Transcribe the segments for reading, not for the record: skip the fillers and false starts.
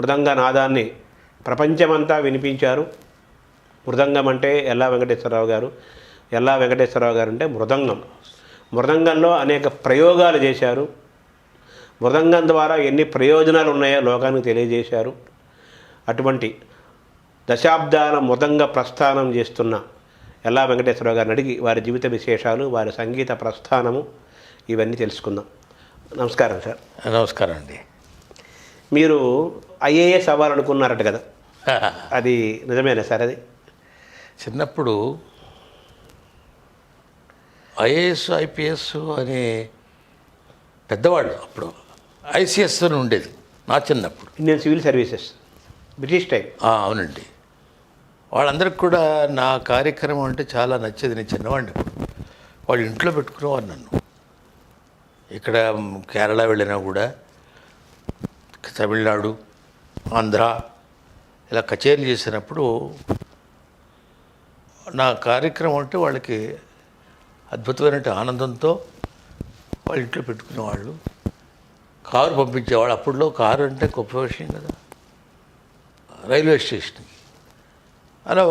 మృదంగ నాదాన్ని ప్రపంచమంతా వినిపించారు. మృదంగం అంటే ఎల్లా వెంకటేశ్వరరావు గారు. ఎల్లా వెంకటేశ్వరరావు గారు అంటే మృదంగంలో అనేక ప్రయోగాలు చేశారు. మృదంగం ద్వారా ఎన్ని ప్రయోజనాలు ఉన్నాయో లోకానికి తెలియజేశారు. అటువంటి దశాబ్దాల మృదంగ ప్రస్థానం చేస్తున్న ఎల్లా వెంకటేశ్వరరావు గారిని అడిగి వారి జీవిత విశేషాలు, వారి సంగీత ప్రస్థానము ఇవన్నీ తెలుసుకుందాం. నమస్కారం సార్. నమస్కారం అండి. మీరు ఐఏఎస్ అవ్వాలనుకున్నారట కదా, అది నిజమేనా సార్? అది చిన్నప్పుడు ఐఏఎస్ ఐపీఎస్ అనే పెద్దవాళ్ళు, అప్పుడు ఐసిఎస్ అని ఉండేది నా చిన్నప్పుడు, Indian civil services, British time. అవునండి. వాళ్ళందరికీ కూడా నా కార్యక్రమం అంటే చాలా నచ్చేది. నేను చిన్నవాడిని వాళ్ళు ఇంట్లో పెట్టుకునేవారు నన్ను. ఇక్కడ కేరళ వెళ్ళినా కూడా, తమిళనాడు, ఆంధ్ర ఇలా కచేరీలు చేసినప్పుడు నా కార్యక్రమం అంటే వాళ్ళకి అద్భుతమైన ఆనందంతో వాళ్ళ ఇంట్లో పెట్టుకునేవాళ్ళు. కారు పంపించేవాళ్ళు. అప్పుడులో కారు అంటే గొప్ప విషయం కదా. రైల్వే స్టేషన్కి అలా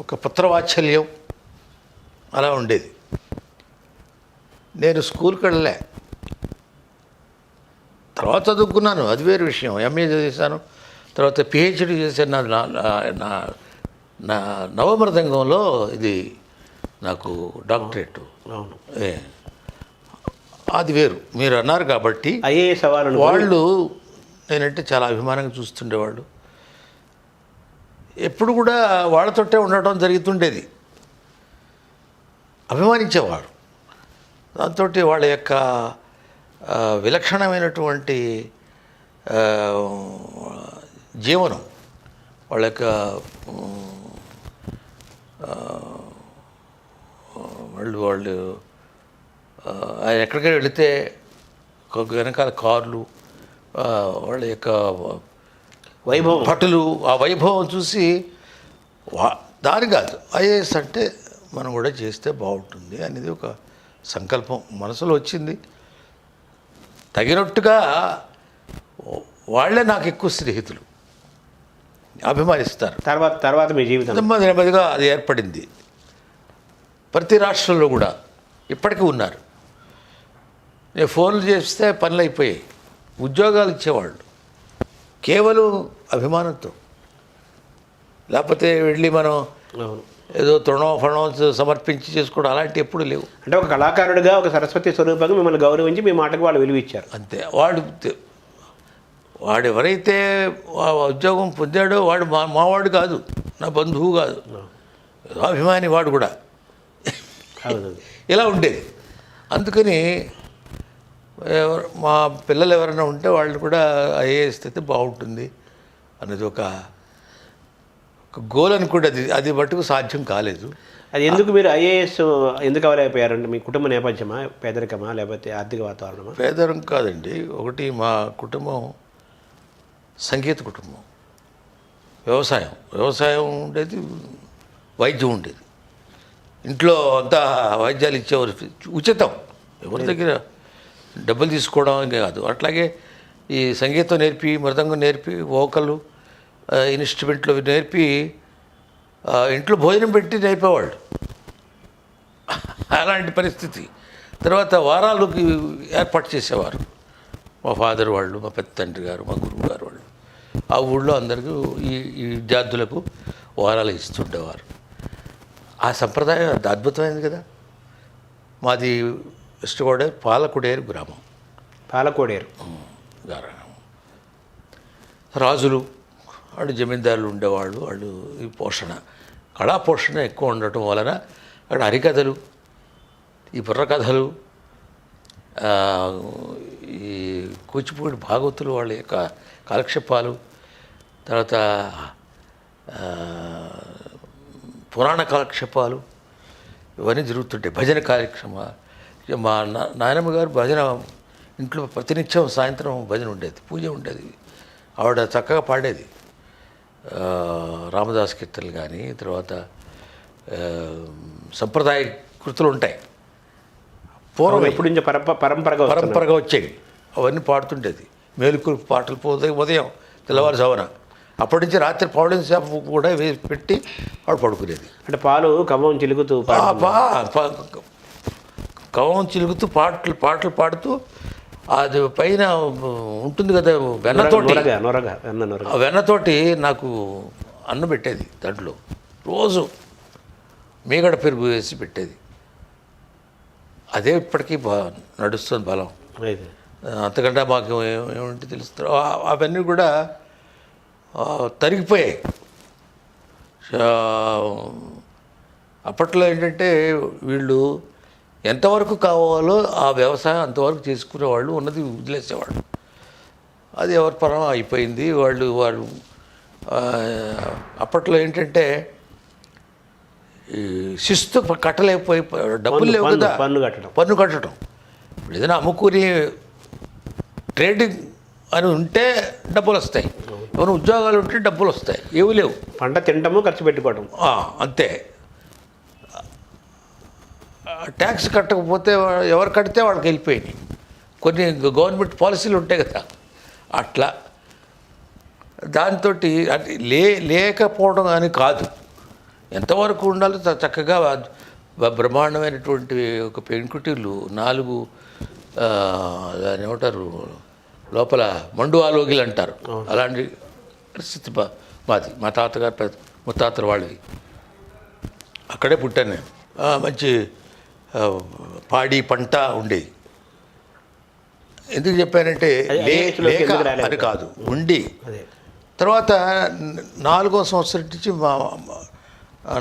ఒక పుత్రవాత్సల్యం అలా ఉండేది. నేను స్కూల్కి వెళ్ళలే, తర్వాత చదువుకున్నాను, అది వేరే విషయం. ఎంఏ చేశాను, తర్వాత పిహెచ్డి చేశాను. నా నవమృదంగంలో ఇది నాకు డాక్టరేట్. అవును, అది వేరు. మీరు అన్నారు కాబట్టి ఐఏఎస్ అవ్వాలని వాళ్ళు నేనంటే చాలా అభిమానంగా చూస్తుండేవాళ్ళు. ఎప్పుడు కూడా వాళ్ళతోటే ఉండటం జరుగుతుండేది. అభిమానించేవాడు. దాంతో వాళ్ళ యొక్క విలక్షణమైనటువంటి జీవనం, వాళ్ళ యొక్క వాళ్ళు ఎక్కడికైనా వెళితే వెనకాల కార్లు, వాళ్ళ యొక్క వైభవం, భటులు, ఆ వైభవం చూసి దాని కాదు, ఐఏఎస్ అంటే మనం కూడా చేస్తే బాగుంటుంది అనేది ఒక సంకల్పం మనసులో వచ్చింది. తగినట్టుగా వాళ్ళే నాకు ఎక్కువ స్నేహితులు, అభిమానిస్తారు. తర్వాత మీ జీవితం నెమ్మదిగా అది ఏర్పడింది. ప్రతి రాష్ట్రంలో కూడా ఇప్పటికీ ఉన్నారు. నేను ఫోన్లు చేస్తే పనులు అయిపోయాయి. ఉద్యోగాలు ఇచ్చేవాళ్ళు కేవలం అభిమానంతో. లేకపోతే వెళ్ళి మనం ఏదో ఫణం సమర్పించి చేసుకోవడం అలాంటివి ఎప్పుడు లేవు. అంటే ఒక కళాకారుడిగా, ఒక సరస్వతి స్వరూపంగా మిమ్మల్ని గౌరవించి మీ మాటకు వాళ్ళు విలువ ఇచ్చారు అంతే. వాడు ఎవరైతే ఉద్యోగం పొందాడో వాడు మావాడు కాదు, నా బంధువు కాదు, అభిమాని వాడు కూడా. ఇలా ఉండేది. అందుకని మా పిల్లలు ఎవరైనా ఉంటే వాళ్ళు కూడా ఐఏఎస్ అయితే బాగుంటుంది అనేది ఒక గోల్ అనుకుంటే అది మటుకు సాధ్యం కాలేదు. అది ఎందుకు మీరు ఐఏఎస్ ఎందుకు అవ్వలేకపోయారంటే మీ కుటుంబ నేపథ్యమా, పేదరికమా, లేకపోతే ఆర్థిక వాతావరణమా? పేదరికం కాదండి. ఒకటి, మా కుటుంబం సంగీత కుటుంబం, వ్యవసాయం ఉండేది, వైద్యం ఉండేది. ఇంట్లో అంతా వైద్యాలు ఇచ్చేవారు ఉచితం, ఎవరి దగ్గర డబ్బులు తీసుకోవడం కాదు. అట్లాగే ఈ సంగీతం నేర్పి, మృదంగం నేర్పి, వోకలు ఇన్స్ట్రుమెంట్లు నేర్పి ఇంట్లో భోజనం పెట్టి నేర్పేవాళ్ళు. అలాంటి పరిస్థితి. తర్వాత వారాలకి ఏర్పాటు చేసేవారు మా ఫాదర్ వాళ్ళు, మా పెద్ద తండ్రి గారు, మా గురువు గారు వాళ్ళు. ఆ ఊళ్ళో అందరికీ ఈ విద్యార్థులకు వారాలు ఇస్తుండేవారు. ఆ సంప్రదాయం అంత అద్భుతమైనది కదా. మాది వెస్ట్ గోదావరి పాలకుడేరు గ్రామం. పాలకోడేరు గ్రామం. రాజులు వాళ్ళు, జమీందారులు ఉండేవాళ్ళు. వాళ్ళు ఈ కళా పోషణ ఎక్కువ ఉండటం వలన అక్కడ హరికథలు, ఈ బుర్రకథలు, ఈ కూచిపూడి భాగవతులు, వాళ్ళ యొక్క కాలక్షేపాలు, తర్వాత పురాణ కాలక్షేపాలు ఇవన్నీ జరుగుతుంటాయి. భజన కార్యక్రమాలు. మా నాయనమ్మ గారు భజన ఇంట్లో ప్రతినిత్యం సాయంత్రం భజన ఉండేది, పూజ ఉండేది. ఆవిడ చక్కగా పాడేది. రామదాస్ కీర్తనలు కానీ, తర్వాత సంప్రదాయ కృతులు ఉంటాయి. పూర్వం ఎప్పటి నుంచో పరంపరగా వచ్చేవి. అవన్నీ పాడుతుండేది. మేలుకు పాటలు ఉదయం తెల్లవారుజామున. అప్పటి నుంచి రాత్రి పౌడర్ షాప్ కూడా వేసి పెట్టి వాడు పడుకునేది. అంటే పాలు కవ్వం చిలుకుతూ కవం చిలుగుతూ పాటలు పాడుతూ అది పైన ఉంటుంది కదా వెన్నతోటి, ఆ వెన్నతోటి నాకు అన్నం పెట్టేది. దాంట్లో రోజు మీగడ పెరుగు వేసి పెట్టేది. అదే ఇప్పటికీ నడుస్తుంది బలం. అంతకంటే మాకు ఏమిటి తెలుస్తారు. అవన్నీ కూడా తరిగిపోయాయి. అప్పట్లో ఏంటంటే వీళ్ళు ఎంతవరకు కావాలో ఆ వ్యవసాయం అంతవరకు చేసుకునేవాళ్ళు, ఉన్నది వదిలేసేవాళ్ళు. అది ఎవరి పరం అయిపోయింది. వాళ్ళు అప్పట్లో ఏంటంటే ఈ శిస్తు కట్టలేకపోయి, డబ్బులు లేవు కదా, పన్ను కట్టడం. ఏదైనా అమ్ముకుని ట్రేడింగ్ అని ఉంటే డబ్బులు వస్తాయి, ఏమైనా ఉద్యోగాలు ఉంటే డబ్బులు వస్తాయి. ఏవి లేవు. పంట తినటము, ఖర్చు పెట్టుకోవడం అంతే. ట్యాక్స్ కట్టకపోతే ఎవరు కడితే వాళ్ళకి వెళ్ళిపోయినాయి. కొన్ని గవర్నమెంట్ పాలసీలు ఉంటాయి కదా, అట్లా. దాంతో లేకపోవడం అని కాదు, ఎంతవరకు ఉండాలో చక్కగా బ్రహ్మాండమైనటువంటి ఒక పెంకుటిల్లు, 4 దాని ఏమంటారు లోపల మండు ఆలోగిలు అంటారు, అలాంటి పరిస్థితి మాది. మా తాతగారు ముత్తాతల వాళ్ళది. అక్కడే పుట్టాను నేను. మంచి పాడి పంట ఉండేది. ఎందుకు చెప్పానంటే లేక అని కాదు, ఉండి. తర్వాత 4వ సంవత్సరం నుంచి మా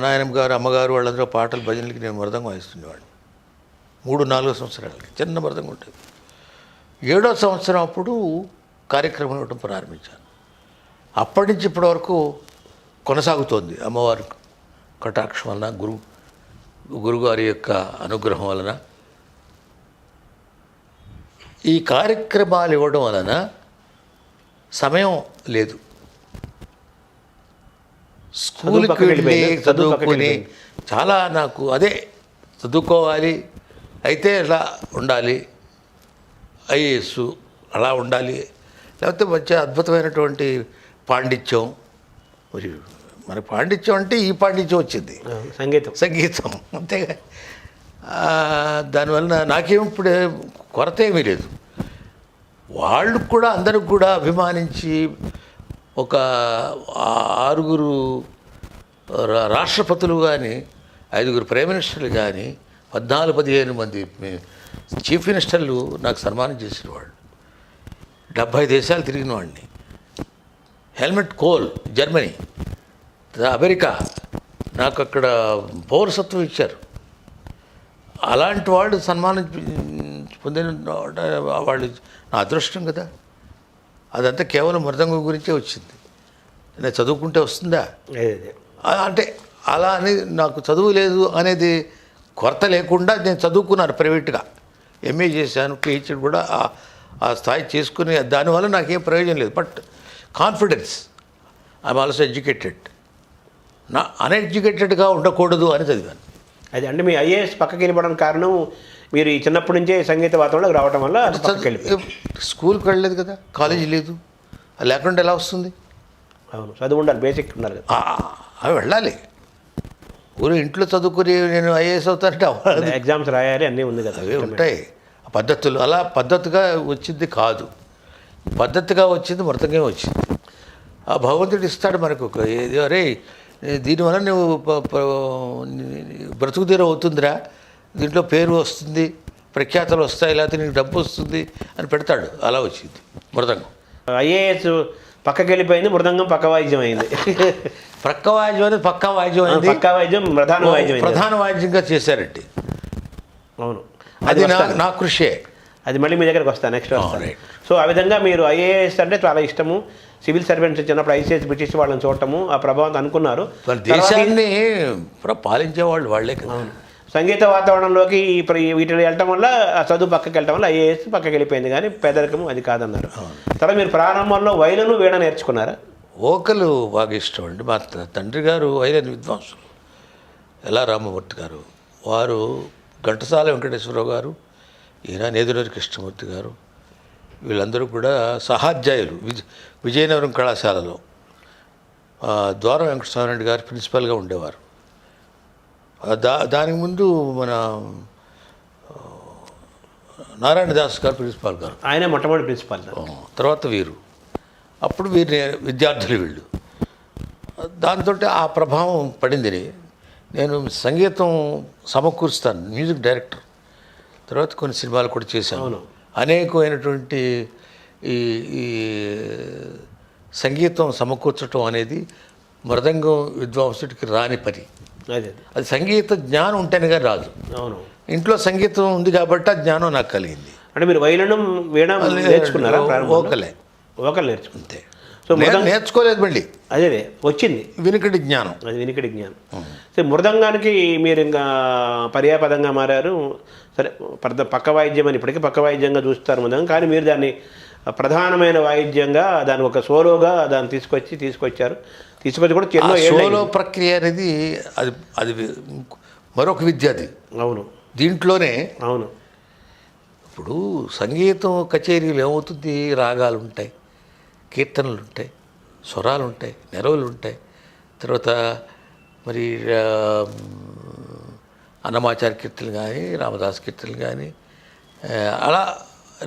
నాయనమ్మ గారు, అమ్మగారు వాళ్ళందరూ పాటలు భజనలకి నేను మృదంగం వాయిస్తుండేవాడిని. 3-4 సంవత్సరాలకి చిన్న మృదంగం ఉంటుంది. 7వ సంవత్సరం అప్పుడు కార్యక్రమం ఇవ్వడం ప్రారంభించాను. అప్పటి నుంచి ఇప్పటి వరకు కొనసాగుతోంది. అమ్మవారి కటాక్షం వలన, గురుగారి యొక్క అనుగ్రహం వలన, ఈ కార్యక్రమాలు ఇవ్వడం వలన సమయం లేదు. స్కూల్కి వెళ్ళి చదువుకుని చాలా నాకు అదే చదువుకోవాలి, అయితే ఇలా ఉండాలి, ఐఏఎస్ అలా ఉండాలి, లేకపోతే మంచి అద్భుతమైనటువంటి పాండిత్యం. మరి మన పాండిత్యం అంటే ఈ పాండిత్యం వచ్చింది, సంగీతం అంతేగా. దానివల్ల నాకేం ఇప్పుడు కొరత ఏమీ లేదు. వాళ్ళు కూడా అందరికి కూడా అభిమానించి ఒక 6 రాష్ట్రపతులు కానీ, 5 ప్రైమ్ మినిస్టర్లు కానీ, 14-15 మంది చీఫ్ మినిస్టర్లు నాకు సన్మానం చేసిన వాళ్ళు. 70 దేశాలు తిరిగిన వాడిని. హెల్మెట్ కోల్ జర్మనీ, అమెరికా నాకు అక్కడ పౌరసత్వం ఇచ్చారు. అలాంటి వాళ్ళు సన్మానం పొందిన వాళ్ళు నా అదృష్టం కదా. అదంతా కేవలం మృదంగం గురించే వచ్చింది. నేను చదువుకుంటే వస్తుందా అంటే అలా అని నాకు చదువు లేదు అనేది కొరత లేకుండా నేను చదువుకున్నాను ప్రైవేట్గా. ఎంఏ చేశాను, పిహెచ్డి కూడా ఆ స్థాయి చేసుకుని దానివల్ల నాకేం ప్రయోజనం లేదు. But confidence, I'm also educated. నా అన్ఎడ్యుకేటెడ్గా ఉండకూడదు అని చదివాను. అది అంటే మీ ఐఏఎస్ పక్కకి వెళ్ళిపోవడానికి కారణం మీరు ఈ చిన్నప్పటి నుంచే సంగీత వాతావరణంలోకి రావడం వల్ల. స్కూల్కి వెళ్ళలేదు కదా, కాలేజీ లేదు, అది లేకుండా ఎలా వస్తుంది? అవును, చదువు ఉండాలి, బేసిక్ ఉండాలి కదా. అవి వెళ్ళాలి. ఊరు ఇంట్లో చదువుకుని నేను ఐఏఎస్ అవుతానంటే ఎగ్జామ్స్ రాయాలి, అన్నీ ఉంది కదా, అవే ఉంటాయి ఆ పద్ధతులు. అలా పద్ధతిగా వచ్చింది కాదు, పద్ధతిగా వచ్చింది మృతంగా వచ్చింది. ఆ భగవంతుడు ఇస్తాడు మనకు ఒక అరే దీనివల్ల నువ్వు బ్రతుకుదీర అవుతుందిరా, దీంట్లో పేరు వస్తుంది, ప్రఖ్యాతలు వస్తాయి, లేకపోతే నీకు డబ్బు వస్తుంది అని పెడతాడు. అలా వచ్చింది మృదంగం. ఐఏఎస్ పక్కకి వెళ్ళిపోయింది, మృదంగం పక్క వాయిద్యం అయింది. ప్రక్క వాయిద్యం అనేది పక్కా వాయిద్యం అనేది, పక్క వాయిద్యం ప్రధాన వాయిద్యంగా చేశారండి. అవును, అది నా కృషే. అది మళ్ళీ మీ దగ్గరకు వస్తాను నెక్స్ట్. సో ఆ విధంగా మీరు ఐఏఎస్ అంటే చాలా ఇష్టము, సివిల్ సర్వెంట్స్ చిన్నప్పుడు ఐసీఎస్ బ్రిటిష్ వాళ్ళని చూడటము, ఆ ప్రభావం అనుకున్నారు. దేశాన్ని పాలించేవాళ్ళు వాళ్ళే కదా. సంగీత వాతావరణంలోకి వీటిని వెళ్ళటం వల్ల, ఆ చదువు పక్కకి వెళ్ళటం వల్ల ఐఏఎస్ పక్కకి వెళ్ళిపోయింది, కానీ పేదరికము అది కాదన్నారు. తర్వాత మీరు ప్రారంభంలో వైలను వీణ నేర్చుకున్నారా? వోకలు బాగా ఇష్టం అండి. మా తండ్రి గారు వైలిన్ విద్వాంసులు, ఎల్లా రామమూర్తి గారు. వారు ఘంటసాల వెంకటేశ్వరరావు గారు, ఈయన నేదునూరి కృష్ణమూర్తి గారు, వీళ్ళందరూ కూడా సహాధ్యాయులు విజయనగరం కళాశాలలో ద్వారం వెంకటస్వామిరెడ్డి గారు ప్రిన్సిపల్గా ఉండేవారు. దానికి ముందు మన నారాయణ దాస్ గారు ప్రిన్సిపాల్ గారు, ఆయన మొట్టమొదటి ప్రిన్సిపాల్. తర్వాత వీరు, అప్పుడు వీరు విద్యార్థులు వీళ్ళు. దాంతో ఆ ప్రభావం పడింది. నేను సంగీతం సమకూరుస్తాను, మ్యూజిక్ డైరెక్టర్. తర్వాత కొన్ని సినిమాలు కూడా చేశాను. అనేకమైనటువంటి ఈ ఈ సంగీతం సమకూర్చడం అనేది మృదంగం విద్వాంసుడికి రాని పని. అది సంగీత జ్ఞానం ఉంటేనే కానీ రాదు. అవును, ఇంట్లో సంగీతం ఉంది కాబట్టి ఆ జ్ఞానం నాకు కలిగింది. అంటే మీరు వైలనం వీణ నేర్చుకున్నారా? ఓకల్ నేర్చుకుంటే సో నేర్చుకోలేదు, మళ్ళీ అదే వచ్చింది వినికిడి జ్ఞానం. అది వినికిడి జ్ఞానం. సో మృదంగానికి మీరు ఇంకా పర్యాపదంగా మారారు. సరే, పక్క వాయిద్యం అని ఇప్పటికీ పక్క వాయిద్యంగా చూస్తారు మృదంగం, కానీ మీరు దాన్ని ప్రధానమైన వాయిద్యంగా దాన్ని ఒక సోలోగా దాన్ని తీసుకొచ్చారు. తీసుకొచ్చి కూడా ఎన్నో సోలో ప్రక్రియ అనేది అది మరొక విద్య అది. అవును, దీంట్లోనే అవును. ఇప్పుడు సంగీతం కచేరీలు ఏమవుతుంది, రాగాలు ఉంటాయి, కీర్తనలు ఉంటాయి, స్వరాలు ఉంటాయి, నెరవులు ఉంటాయి, తర్వాత మరి అన్నమాచార్య కీర్తనలు కానీ రామదాస్ కీర్తనలు కానీ అలా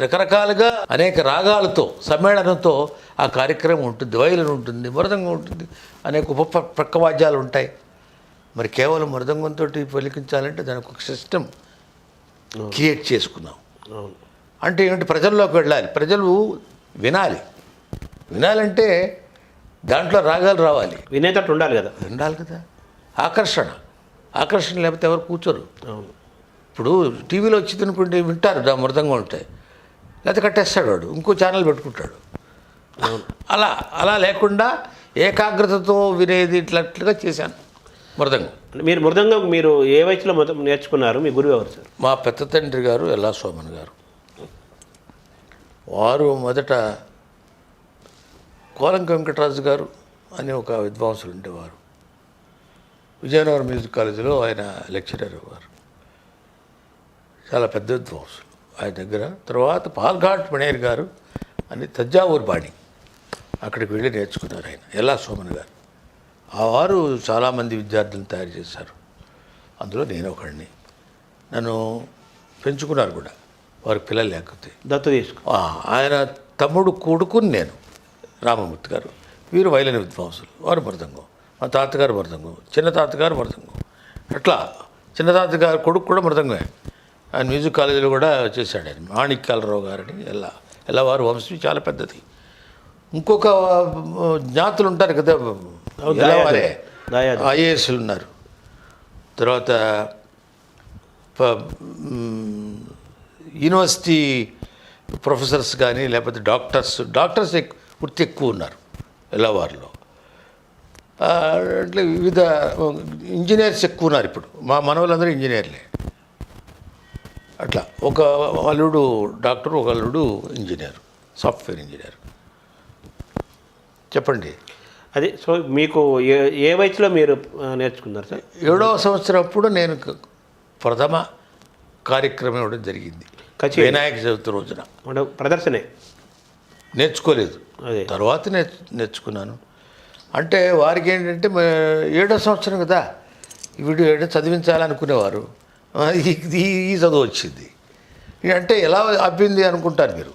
రకరకాలుగా అనేక రాగాలతో సమ్మేళనంతో ఆ కార్యక్రమం ఉంటుంది. వైలిన్ ఉంటుంది, మృదంగం ఉంటుంది, అనేక ప్రక్కవాద్యాలు ఉంటాయి. మరి కేవలం మృదంగంతో పలికించాలంటే దానికి ఒక సిస్టమ్ క్రియేట్ చేసుకున్నాం. అంటే ఏమిటి, ప్రజల్లోకి వెళ్ళాలి, ప్రజలు వినాలంటే దాంట్లో రాగాలు రావాలి, వినేటట్టు ఉండాలి కదా. ఆకర్షణ లేకపోతే ఎవరు కూర్చోరు. ఇప్పుడు టీవీలో వచ్చి అనుకుంటే వింటారు, మృదంగం ఉంటాయి, లేకపోతే కట్టేస్తాడు వాడు, ఇంకో ఛానల్ పెట్టుకుంటాడు. అలా లేకుండా ఏకాగ్రతతో వినేది ఇట్లట్లుగా చేశాను మృదంగం. మీరు ఏ వయసులో మొత్తం నేర్చుకున్నారు? మీ గురువు ఎవరు సార్? మా పెద్ద తండ్రి గారు ఎల్లా సోమన్ గారు. వారు మొదట కోలంక వెంకటరాజు గారు అని ఒక విద్వాంసులు ఉండేవారు. విజయనగరం మ్యూజిక్ కాలేజీలో ఆయన లెక్చరర్ అయ్యేవారు. చాలా పెద్ద విద్వాంసులు ఆయన దగ్గర. తర్వాత పాల్ఘాట్ మణేర్ గారు అని తంజావూరు బాణి, అక్కడికి వెళ్ళి నేర్చుకున్నారు ఆయన, ఎల్లా సోమన్ గారు. ఆ వారు చాలామంది విద్యార్థులను తయారు చేశారు. అందులో నేను ఒకడిని. నన్ను పెంచుకున్నారు కూడా, వారికి పిల్లలు లేకపోతే దత్తు తీసుకు. ఆయన తమ్ముడు కొడుకుని నేను, రామమూర్తి గారు. వీరు వైలిన్ విద్వాంసులు, వారు మృదంగం. మా తాతగారు మృదంగం, చిన్న తాతగారు మృదంగం. అట్లా చిన్న తాతగారు కొడుకు కూడా మృదంగమే. ఆయన మ్యూజిక్ కాలేజీలో కూడా చేశాడు ఆయన, మాణిక్యాలరావు గారని. ఎలా వారు వంశీ చాలా పెద్దది. ఇంకొక జ్ఞాతులు ఉంటారు కదా, వారే ఐఏఎస్లు ఉన్నారు. తర్వాత యూనివర్సిటీ ప్రొఫెసర్స్ కానీ లేకపోతే డాక్టర్స్ వృత్తి ఎక్కువ ఉన్నారు ఎల్లవారిలో. అట్లా వివిధ ఇంజనీర్స్ ఎక్కువ ఉన్నారు ఇప్పుడు. మన వాళ్ళందరూ ఇంజనీర్లే. అట్లా ఒక అల్లుడు డాక్టర్, ఒక అల్లుడు ఇంజనీర్, సాఫ్ట్వేర్ ఇంజనీర్. చెప్పండి. అదే, సో మీకు ఏ వయసులో మీరు నేర్చుకున్నారు సార్? 7వ సంవత్సరం అప్పుడు నేను ప్రథమ కార్యక్రమం ఇవ్వడం జరిగింది. వినాయక చవితి రోజున. ప్రదర్శనే నేర్చుకోలేదు, తర్వాత నేర్చుకున్నాను. అంటే వారికి ఏంటంటే 7వ సంవత్సరం కదా, వీడు చదివించాలనుకునేవారు. ఈ చదువు వచ్చింది అంటే ఎలా అబ్బింది అనుకుంటారు మీరు.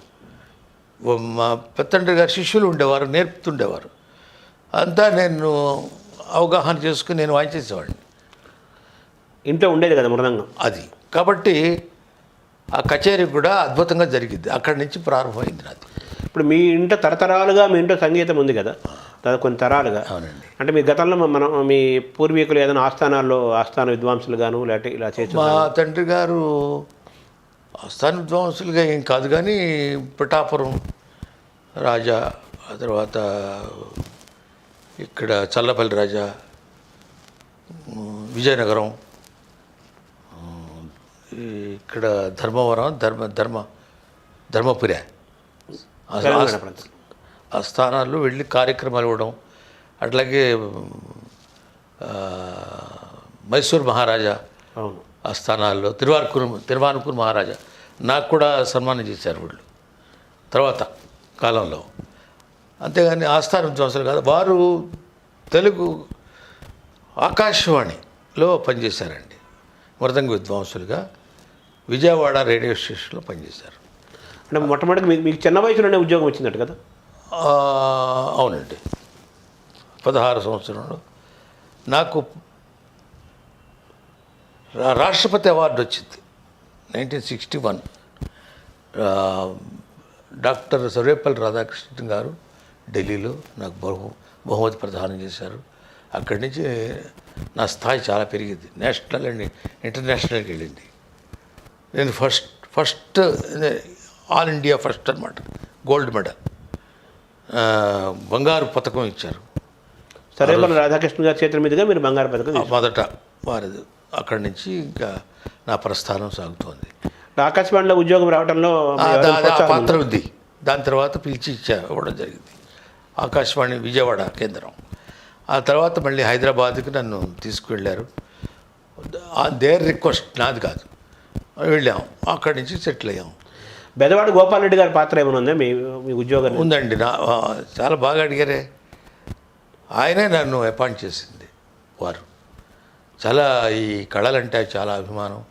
మా పెత్తండ్రి గారి శిష్యులు ఉండేవారు, నేర్పుతుండేవారు. అంతా నేను అవగాహన చేసుకుని నేను వాయించేసేవాడిని. ఇంట్లో ఉండేది కదా మృదంగం అది. కాబట్టి ఆ కచేరీ కూడా అద్భుతంగా జరిగింది. అక్కడి నుంచి ప్రారంభమైంది నాది. ఇప్పుడు మీ ఇంట్లో తరతరాలుగా మీ ఇంట్లో సంగీతం ఉంది కదా, కొన్ని తరాలుగా. అవునండి. అంటే మీ గతంలో మీ పూర్వీకులు ఏదైనా ఆస్థాన విద్వాంసులు గాను లేకపోతే ఇలా చేసి? మా తండ్రి గారు ఆస్థాన విద్వాంసులుగా ఏం కాదు, కానీ పిఠాపురం రాజా, ఆ తర్వాత ఇక్కడ చల్లపల్లి రాజా, విజయనగరం, ఇక్కడ ధర్మవరం, ధర్మపురి ఆ స్థానాల్లో వెళ్ళి కార్యక్రమాలు ఇవ్వడం. అట్లాగే మైసూర్ మహారాజా ఆ స్థానాల్లో, తిరువాన్కూర్ మహారాజా నాకు కూడా సన్మానం చేశారు వాళ్ళు. తర్వాత కాలంలో. అంతేగాని ఆస్థాన విద్వాంసులు కాదు. వారు తెలుగు ఆకాశవాణిలో పనిచేశారండి. మృదంగ విద్వాంసులుగా విజయవాడ రేడియో స్టేషన్లో పనిచేశారు. అంటే మొట్టమొదటి మీకు చిన్న వయసులోనే ఉద్యోగం వచ్చిందట కదా? అవునండి. 16 సంవత్సరంలో నాకు రాష్ట్రపతి అవార్డు వచ్చింది 1961. డాక్టర్ సర్వేపల్లి రాధాకృష్ణన్ గారు ఢిల్లీలో నాకు బహుమతి ప్రదానం చేశారు. అక్కడి నుంచి నా స్థాయి చాలా పెరిగింది. నేషనల్ అండ్ ఇంటర్నేషనల్కి వెళ్ళింది. నేను ఫస్ట్ ఆల్ ఇండియా ఫస్ట్ అనమాట. గోల్డ్ మెడల్, బంగారు పథకం ఇచ్చారు. సర్వేపల్లి రాధాకృష్ణ గారి చేతుల మీదుగా మీరు బంగారు పథకం మొదట వారిది. అక్కడి నుంచి ఇంకా నా ప్రస్థానం సాగుతోంది. ఆకాశవాణిలో ఉద్యోగం రావడంలో పాత్ర ఉంది. దాని తర్వాత పిలిచి ఇవ్వడం జరిగింది ఆకాశవాణి విజయవాడ కేంద్రం. ఆ తర్వాత మళ్ళీ హైదరాబాద్కి నన్ను తీసుకువెళ్ళారు. దేర్ రిక్వెస్ట్, నాది కాదు. వెళ్ళాం, అక్కడి నుంచి సెటిల్ అయ్యాం. బెదవాడ గోపాలరెడ్డి గారి పాత్ర ఏమైనా ఉందా మీ ఉద్యోగం? ఉందండి. చాలా బాగా అడిగారే. ఆయనే నన్ను అపాయింట్ చేసింది. వారు చాలా ఈ కళలంటే చాలా అభిమానం.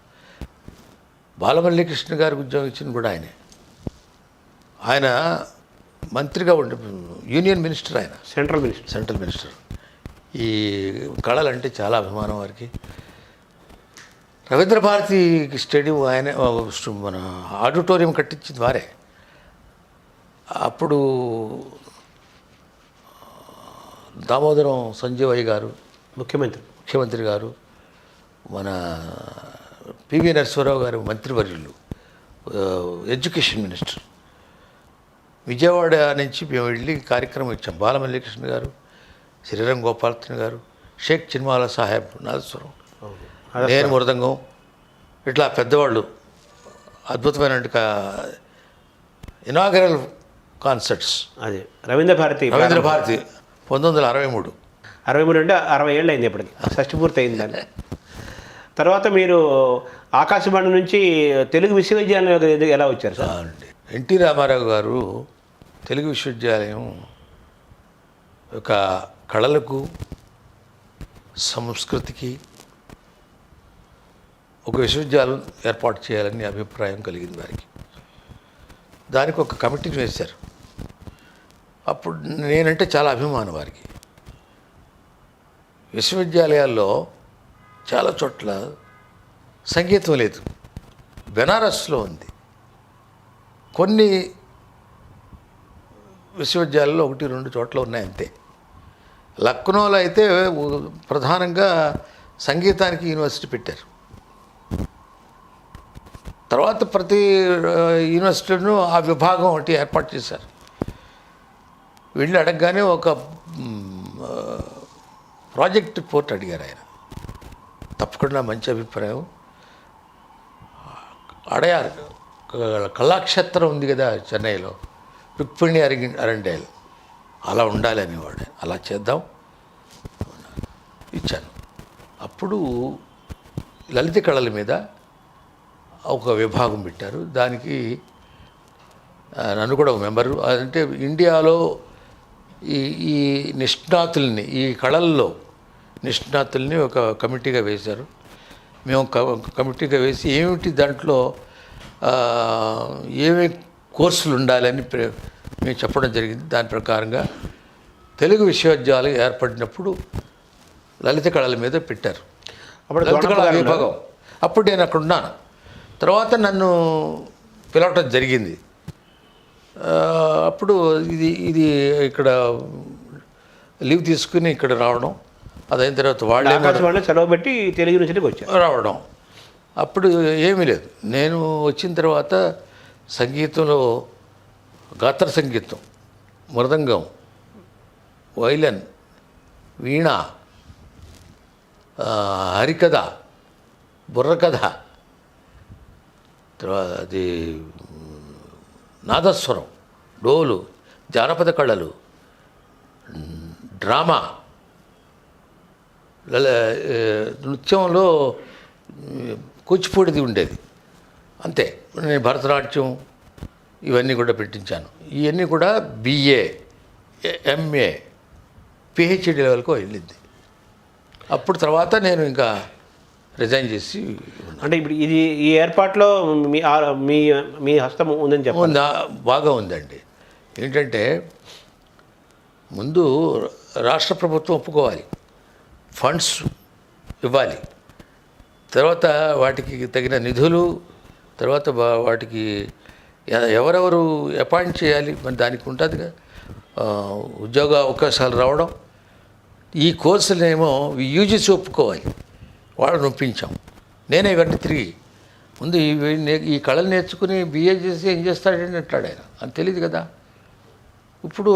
బాలమురళీకృష్ణ గారికి ఉద్యోగం ఇచ్చింది కూడా ఆయనే. ఆయన మంత్రిగా ఉండే యూనియన్ మినిస్టర్, ఆయన సెంట్రల్ మినిస్టర్. ఈ కళలంటే చాలా అభిమానం వారికి. రవీంద్ర భారతి స్టేడియం ఆయన, మన ఆడిటోరియం కట్టించింది వారే. అప్పుడు దామోదరం సంజీవయ్య గారు ముఖ్యమంత్రి గారు, మన పివి నరసింహారావు గారు మంత్రివర్యులు, ఎడ్యుకేషన్ మినిస్టర్. విజయవాడ నుంచి మేము వెళ్ళి కార్యక్రమం ఇచ్చాం. బాలమురళీకృష్ణ గారు, శ్రీరంగ గోపాలకృష్ణ గారు, షేక్ చిన్మాల సాహెబ్ నాదస్వరం, నేను మృదంగం, ఇట్లా పెద్దవాళ్ళు. అద్భుతమైన ఇనాగరల్ కాన్సర్ట్స్. అదే రవీంద్ర భారతి 1963 అంటే 60 ఏళ్ళు అయింది. ఇప్పటికి షష్టి పూర్తి అయిందని. తర్వాత మీరు ఆకాశవాణి నుంచి తెలుగు విశ్వవిద్యాలయం ఎలా వచ్చారు సార్? ఎన్టీ రామారావు గారు తెలుగు విశ్వవిద్యాలయం ఒక కళలకు, సంస్కృతికి ఒక విశ్వవిద్యాలయం ఏర్పాటు చేయాలని అభిప్రాయం కలిగింది వారికి. దానికి ఒక కమిటీని వేశారు. అప్పుడు నేనంటే చాలా అభిమానం వారికి. విశ్వవిద్యాలయాల్లో చాలా చోట్ల సంగీతం లేదు. బెనారస్లో ఉంది. కొన్ని విశ్వవిద్యాలయాల్లో 1-2 చోట్ల ఉన్నాయి అంతే. లక్నోలో అయితే ప్రధానంగా సంగీతానికి యూనివర్సిటీ పెట్టారు. తర్వాత ప్రతి యూనివర్సిటీను ఆ విభాగం ఒకటి ఏర్పాటు చేశారు. వెళ్ళి అడగగానే ఒక ప్రాజెక్ట్ రిపోర్ట్ అడిగారు ఆయన. తప్పకుండా మంచి అభిప్రాయం. అడయార్ కళాక్షేత్రం ఉంది కదా చెన్నైలో, రుక్మిణి అరండేల్, అలా ఉండాలి అనేవాడు. అలా చేద్దాం ఇచ్చాను. అప్పుడు లలిత కళల మీద ఒక విభాగం పెట్టారు. దానికి నన్ను కూడా ఒక మెంబరు. అంటే ఇండియాలో ఈ నిష్ణాతుల్ని, ఈ కళల్లో నిష్ణాతుల్ని ఒక కమిటీగా వేశారు. మేము కమిటీగా వేసి ఏమిటి దాంట్లో ఏమేమి కోర్సులు ఉండాలని మేము చెప్పడం జరిగింది. దాని ప్రకారంగా తెలుగు విశ్వవిద్యాలయం ఏర్పడినప్పుడు లలిత కళల మీద పెట్టారు. లలిత కళా విభాగం. అప్పుడు నేను అక్కడ ఉన్నాను. తర్వాత నన్ను పిలవటం జరిగింది. అప్పుడు ఇది ఇక్కడ లీవ్ తీసుకుని ఇక్కడ రావడం. అదైన తర్వాత వాళ్ళే సెలవు పెట్టి తెలుగు యూనివర్సిటీకి వచ్చారు రావడం. అప్పుడు ఏమీ లేదు. నేను వచ్చిన తర్వాత సంగీతంలో గాత్ర సంగీతం, మృదంగం, వైలన్, వీణ, హరికథ, బుర్రకథ, తర్వాత అది నాదస్వరం, డోలు, జానపద కళలు, డ్రామా, నృత్యంలో కూచిపూడిది ఉండేది అంతే. నేను భరతనాట్యం ఇవన్నీ కూడా పెట్టించాను. ఇవన్నీ కూడా BA, MA, PhD లెవెల్కి వెళ్ళింది. అప్పుడు తర్వాత నేను ఇంకా రిజైన్ చేసి అంటే ఇప్పుడు ఇది ఈ ఏర్పాట్లో మీ మీ మీ హస్తం ఉందని చెప్పండి. ఉందా? బాగా ఉందండి. ఏంటంటే ముందు రాష్ట్ర ప్రభుత్వం ఒప్పుకోవాలి, ఫండ్స్ ఇవ్వాలి, తర్వాత వాటికి తగిన నిధులు, తర్వాత వాటికి ఎవరెవరు అపాయింట్ చేయాలి, మరి దానికి ఉంటుందిగా ఉద్యోగ అవకాశాలు రావడం. ఈ కోర్సులేమో UGC ఒప్పుకోవాలి, వాళ్ళని ఒప్పించాం. నేనే ఇవన్నీ తిరిగి ముందు ఈ కళలు నేర్చుకుని BA చేసి ఏం చేస్తాడని అంటాడు ఆయన, అని తెలియదు కదా. ఇప్పుడు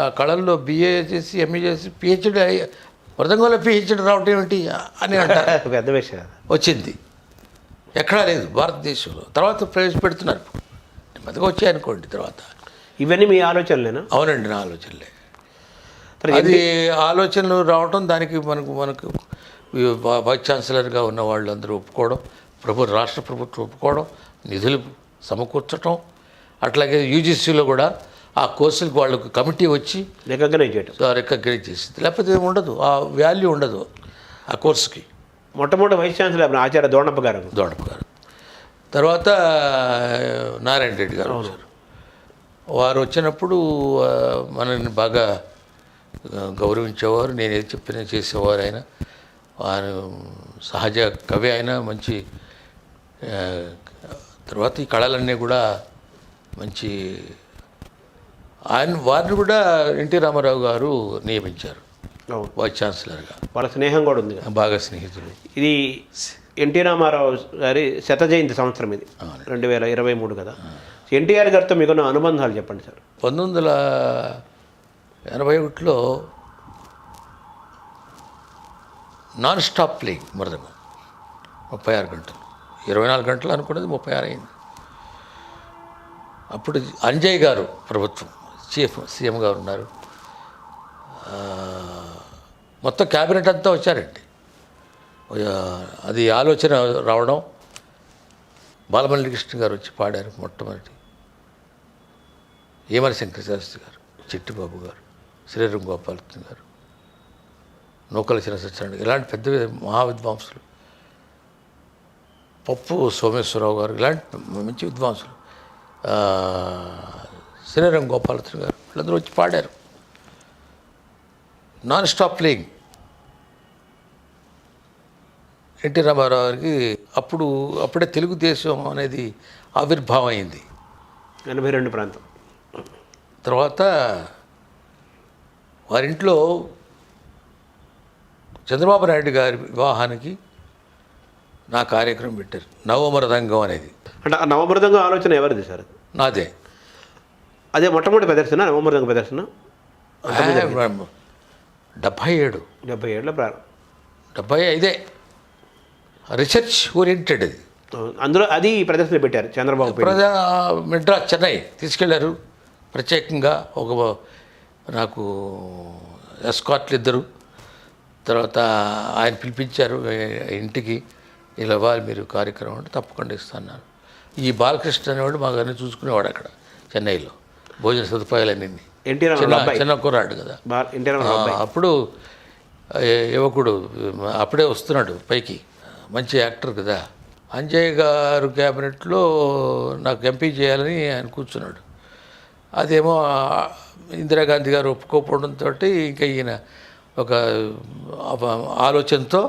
ఆ కళల్లో BA చేసి MA చేసి PhD మృదంగంలో PhD రావటం ఏమిటి అని అంటారు. పెద్ద విషయం వచ్చింది, ఎక్కడా లేదు భారతదేశంలో. తర్వాత ప్రవేశపెడుతున్నారు, నెమ్మదిగా వచ్చాయనుకోండి. తర్వాత ఇవన్నీ మీ ఆలోచనలేనా? అవునండి, నా ఆలోచనలే. అది ఆలోచనలు రావటం, దానికి మనకు వైస్ ఛాన్సలర్గా ఉన్న వాళ్ళందరూ ఒప్పుకోవడం, రాష్ట్ర ప్రభుత్వం ఒప్పుకోవడం, నిధులు సమకూర్చడం, అట్లాగే UGCలో కూడా ఆ కోర్సులకు వాళ్ళకు కమిటీ వచ్చి రికగ్నైజ్ చేసింది. లేకపోతే ఉండదు, ఆ వాల్యూ ఉండదు ఆ కోర్సుకి. మొట్టమొదటి వైస్ ఛాన్సలర్ ఆచార్య దోణప్ప గారు. తర్వాత నారాయణ రెడ్డి గారు వచ్చారు. వారు వచ్చినప్పుడు మనల్ని బాగా గౌరవించేవారు. నేను ఏది చెప్పినా చేసేవారు. ఆయన వారు సహజ కవి, ఆయన మంచి. తర్వాత ఈ కళలన్నీ కూడా మంచి. వారిని కూడా ఎన్టీ రామారావు గారు నియమించారు వైస్ ఛాన్సలర్గా. వాళ్ళ స్నేహం కూడా ఉంది, బాగా స్నేహితులు. ఇది ఎన్టీ రామారావు గారి 100వ జయంతి సంవత్సరం, ఇది 2023 కదా. ఎన్టీఆర్ గారితో మీకున్న అనుబంధాలు చెప్పండి సార్. 1981లో నాన్ స్టాప్ ప్లేయింగ్ మృదంగం 36 గంటలు, 24 గంటలు అనుకున్నది 36 అయింది. అప్పుడు అంజయ్ గారు ప్రభుత్వం CM గారు ఉన్నారు. మొత్తం క్యాబినెట్ అంతా వచ్చారండి. అది ఆలోచన రావడం, బాలమల్లి కృష్ణ గారు వచ్చి పాడారు మొట్టమొదటి, ఏమని శంకర శాస్త్రి గారు, చిట్టిబాబు గారు, శ్రీరంగ గోపాలకృష్ణ గారు, నూకల చిన్న సత్యనారాయణ, ఇలాంటి పెద్ద మహావిద్వాంసులు, పప్పు సోమేశ్వరరావు గారు, ఇలాంటి మంచి విద్వాంసులు, శ్రీరంగ గోపాలకృష్ణ గారు, వీళ్ళందరూ వచ్చి పాడారు. Non stop playing. NT Rama Rao గారికి అప్పుడే తెలుగుదేశం అనేది ఆవిర్భావం అయింది, 82 ప్రాంతం. తర్వాత వారింట్లో చంద్రబాబు నాయుడు గారి వివాహానికి నా కార్యక్రమం పెట్టారు, నవమృదంగం అనేది. అంటే ఆ నవమృదంగం ఆలోచన ఎవరిది సార్? నాదే. అదే మొట్టమొదటి ప్రదర్శన, నవమృదంగ ప్రదర్శన 77లో ప్రారంభం. 75 రీసెర్చ్ ఓరియంటెడ్ అది. అందులో అది ప్రదర్శన పెట్టారు చంద్రబాబు. మెడ్రాస్, చెన్నై తీసుకెళ్లారు ప్రత్యేకంగా. నాకు ఎస్కార్ట్లు 2. తర్వాత ఆయన పిలిపించారు ఇంటికి, ఇలా ఇవ్వాలి మీరు కార్యక్రమం అంటే తప్పకుండా ఇస్తాను. ఈ బాలకృష్ణ అనేవాడు మాకు అన్నీ చూసుకునేవాడు అక్కడ చెన్నైలో, భోజన సదుపాయాలన్నీ. చిన్న కుర్రాడు కదా. అప్పుడు యువకుడు అప్పుడే వస్తున్నాడు పైకి, మంచి యాక్టర్ కదా. అంజయ్ గారు క్యాబినెట్లో నాకు ఎంపీ చేయాలని ఆయన కూర్చున్నాడు. అదేమో ఇందిరాగాంధీ గారు ఒప్పుకోకపోవడంతో ఇంకా ఈయన ఒక ఆలోచనతో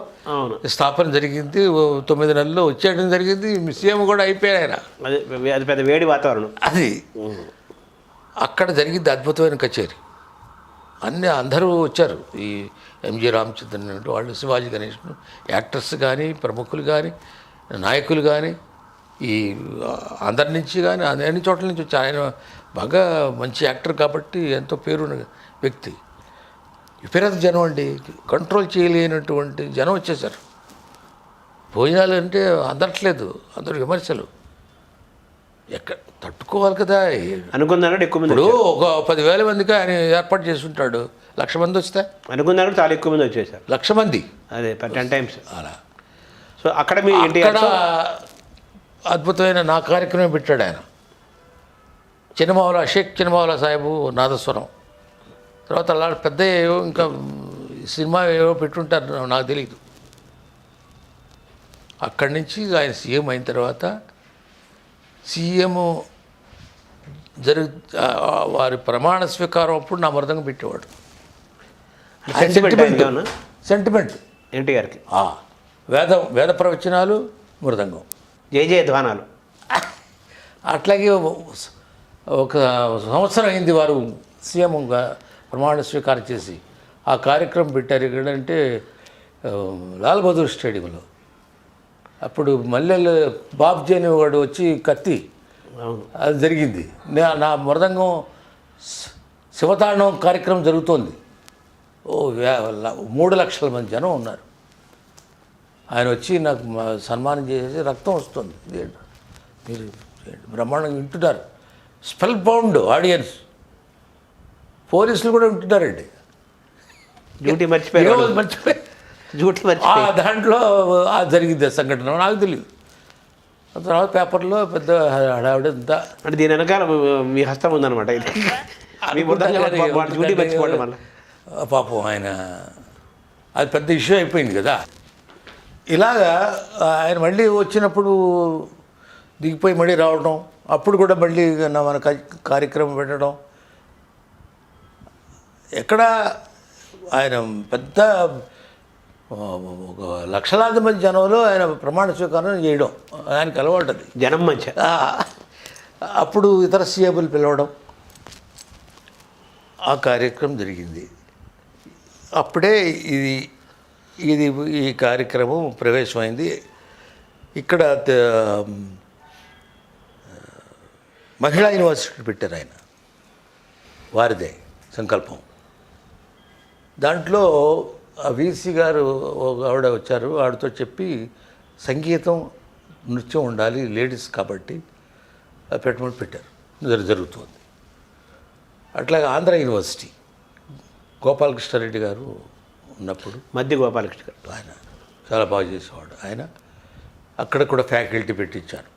స్థాపన జరిగింది. 9 నెలల్లో వచ్చేయడం జరిగింది. సీఎం కూడా అయిపోయారు ఆయన. అది పెద్ద వేడి వాతావరణం అది. అక్కడ జరిగింది అద్భుతమైన కచేరీ. అందరూ వచ్చారు. ఈ ఎంజి రామచంద్రన్ వాళ్ళు, శివాజీ గణేషన్, యాక్టర్స్ కానీ, ప్రముఖులు కానీ, నాయకులు కానీ, ఈ అందరి నుంచి కానీ అన్ని చోట్ల నుంచి వచ్చి, ఆయన బాగా మంచి యాక్టర్ కాబట్టి ఎంతో పేరున్న వ్యక్తి. విపరీత జనం అండి, కంట్రోల్ చేయలేనటువంటి జనం వచ్చేసారు. భోజనాలు అంటే అందట్లేదు, అందరూ విమర్శలు. ఎక్కడ తట్టుకోవాలి కదా అనుకున్నాడు. ఎక్కువ మంది, ఇప్పుడు ఒక 10,000 మందికి ఆయన ఏర్పాటు చేసి ఉంటాడు, 1,00,000 మంది వస్తే అనుకున్నాడు. చాలా ఎక్కువ మంది వచ్చేసారు, 1,00,000 మంది. అదే 10 times అలా. సో అక్కడ అద్భుతమైన నా కార్యక్రమం పెట్టాడు ఆయన. చిన్నమావుల షేక్ చిన్నమావుల సాహెబు నాదస్వరం. తర్వాత అలా పెద్ద ఏవో ఇంకా సినిమా ఏవో పెట్టుంటారు, నాకు తెలియదు. అక్కడి నుంచి ఆయన సీఎం అయిన తర్వాత సీఎం వారి ప్రమాణ స్వీకారం అప్పుడు నా మృదంగం పెట్టేవాడు. సెంటిమెంట్ ఎన్టీఆర్కి వేద ప్రవచనాలు, మృదంగం, జయ ధ్వానాలు. అట్లాగే ఒక సంవత్సరం అయింది వారు సీఎంగా ప్రమాణ స్వీకారం చేసి. ఆ కార్యక్రమం పెట్టారు ఎక్కడంటే లాల్ బహదూర్ స్టేడియంలో. అప్పుడు మల్లెలు బాబ్జీ అనేవాడు వచ్చి కత్తి, అది జరిగింది. నా మృదంగం శివతాండవం కార్యక్రమం జరుగుతోంది. 3 లక్షల మంది జనం ఉన్నారు. ఆయన వచ్చి నాకు సన్మానం చేసి రక్తం వస్తుంది. మీరు బ్రహ్మాండంగా వింటున్నారు. స్పెల్ బౌండ్ ఆడియన్స్, పోలీసులు కూడా వింటున్నారండి. డ్యూటీ మర్చిపోయి దాంట్లో జరిగింది సంఘటన, నాకు తెలియదు. తర్వాత పేపర్లో పెద్ద హడావిడంతా. అంటే దీని వెనకాల మీ హస్తం ఉందన్నమాట. డ్యూటీ మర్చిపోవడం వల్ల పాపం ఆయన, అది పెద్ద ఇష్యూ అయిపోయింది కదా. ఇలాగా ఆయన మళ్ళీ వచ్చినప్పుడు దిగిపోయి మళ్ళీ రావడం, అప్పుడు కూడా మళ్ళీ మన కార్యక్రమం పెట్టడం. ఎక్కడ ఆయన పెద్ద ఒక లక్షలాది మంది జనంలో ఆయన ప్రమాణ స్వీకారం చేయడం ఆయనకి అలవాటది, జనం మంచి. అప్పుడు ఇతర సీఎంలు పిలవడం, ఆ కార్యక్రమం జరిగింది. అప్పుడే ఈ కార్యక్రమం ప్రవేశమైంది. ఇక్కడ మహిళా యూనివర్సిటీ పెట్టారు ఆయన, వారిదే సంకల్పం. దాంట్లో వీసీ గారు ఒక ఆవిడ వచ్చారు, ఆవిడతో చెప్పి సంగీతం నృత్యం ఉండాలి లేడీస్ కాబట్టి పెట్టమని పెట్టారు. జరుగుతుంది. అట్లాగే ఆంధ్ర యూనివర్సిటీ గోపాలకృష్ణారెడ్డి గారు ఉన్నప్పుడు, మధ్య గోపాలకృష్ణ గారు, ఆయన చాలా బాగా చేసేవాడు. ఆయన అక్కడ కూడా ఫ్యాకల్టీ పెట్టించారు.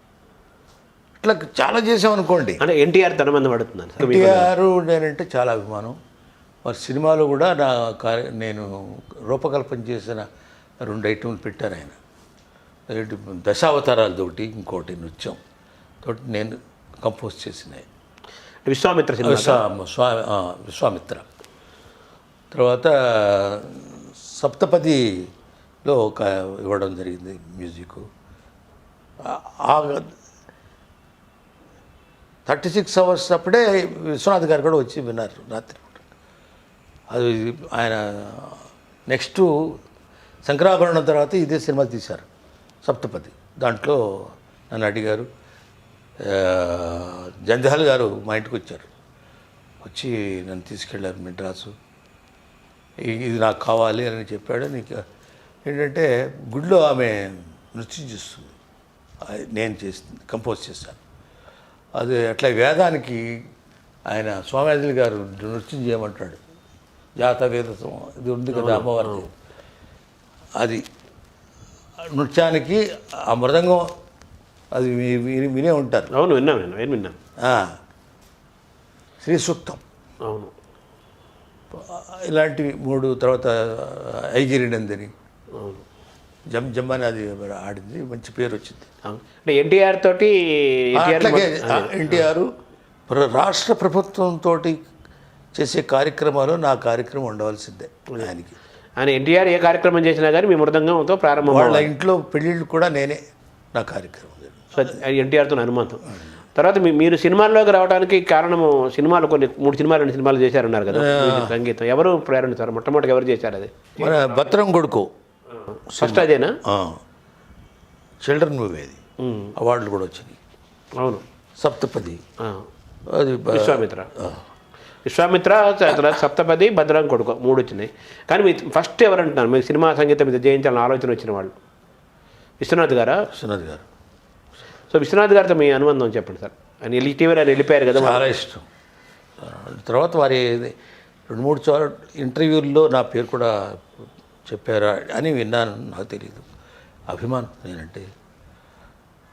ఇట్లా చాలా చేసామనుకోండి. అంటే ఎన్టీఆర్ తన మంది పడుతున్నాను. ఎన్టీఆర్ నేనంటే చాలా అభిమానం. మరి సినిమాలో కూడా నేను రూపకల్పన చేసిన 2 ఐటెంలు పెట్టారు ఆయన. దశావతారాలతోటి, ఇంకోటి నృత్యం తోటి నేను కంపోజ్ చేసినాయి. విశ్వామిత్ర విశ్వామిత్ర. తర్వాత సప్తపదిలో ఒక ఇవ్వడం జరిగింది మ్యూజిక్. 36 అవర్స్ అప్పుడే విశ్వనాథ్ గారు కూడా వచ్చి విన్నారు రాత్రి. అది ఆయన నెక్స్ట్ శంకరాభరణం తర్వాత ఇదే సినిమా తీశారు, సప్తపది. దాంట్లో నన్ను అడిగారు. జంధ్యాల గారు మా ఇంటికి వచ్చారు, వచ్చి నన్ను తీసుకెళ్ళారు మెడ్రాసు. ఇది నాకు కావాలి అని చెప్పాడు. నీకు ఏంటంటే గుడిలో ఆమె నృత్యం చేస్తుంది, నేను కంపోజ్ చేశాను. అది అట్లా వేదానికి ఆయన స్వామిజీ గారు నృత్యం చేయమంటాడు. జాత వేద ఇది ఉంది కదా అమ్మవారిది, అది నృత్యానికి ఆ మృదంగం అది వినే ఉంటారు. అవును, విన్నాను. శ్రీ సూక్తం, అవును, ఇలాంటివి 3. తర్వాత ఐగిరిడందని, అవును, జమ్ అని అది ఆడింది, మంచి పేరు వచ్చింది. అంటే ఎన్టీఆర్ తోటి ఎన్టీఆర్ రాష్ట్ర ప్రభుత్వంతో చేసే కార్యక్రమాలు నా కార్యక్రమం ఉండవలసిందే. ఆయన ఎన్టీఆర్ ఏ కార్యక్రమం చేసినా కానీ మీ మృదంగంతో ప్రారంభం. వాళ్ళ ఇంట్లో పెళ్ళిళ్ళు కూడా నేనే నా కార్యక్రమం. సో ఎన్టీఆర్తో అనుమానం. తర్వాత మీరు సినిమాల్లోకి రావడానికి కారణము, సినిమాలు 2 సినిమాలు చేశారన్నారు కదా, సంగీతం ఎవరు ప్రేరణిస్తారు? మొట్టమొదటి ఎవరు చేశారు అది? మన భద్రం కొడుకు ఫస్ట్ అదేనా? చిల్డ్రన్ మూవీ, అది అవార్డులు కూడా వచ్చినాయి. అవును, సప్తపది, అది విశ్వామిత్ర, సప్తపది, భద్రం కొడుకు 3 వచ్చినాయి. కానీ మీ ఫస్ట్ ఎవరంటున్నారు మీకు సినిమా సంగీతం మీద జయించాలని ఆలోచన వచ్చిన వాళ్ళు? విశ్వనాథ్ గారు. సో విశ్వనాథ్ గారితో మీ అనుబంధం చెప్పండి సార్. ఆయన ఇటీవల ఆయన వెళ్ళిపోయారు కదా. చాలా ఇష్టం. తర్వాత వారి 2-3 చోట్ల ఇంటర్వ్యూల్లో నా పేరు కూడా చెప్పారా అని విన్నాను, నాకు తెలియదు. అభిమానం నేనంటే,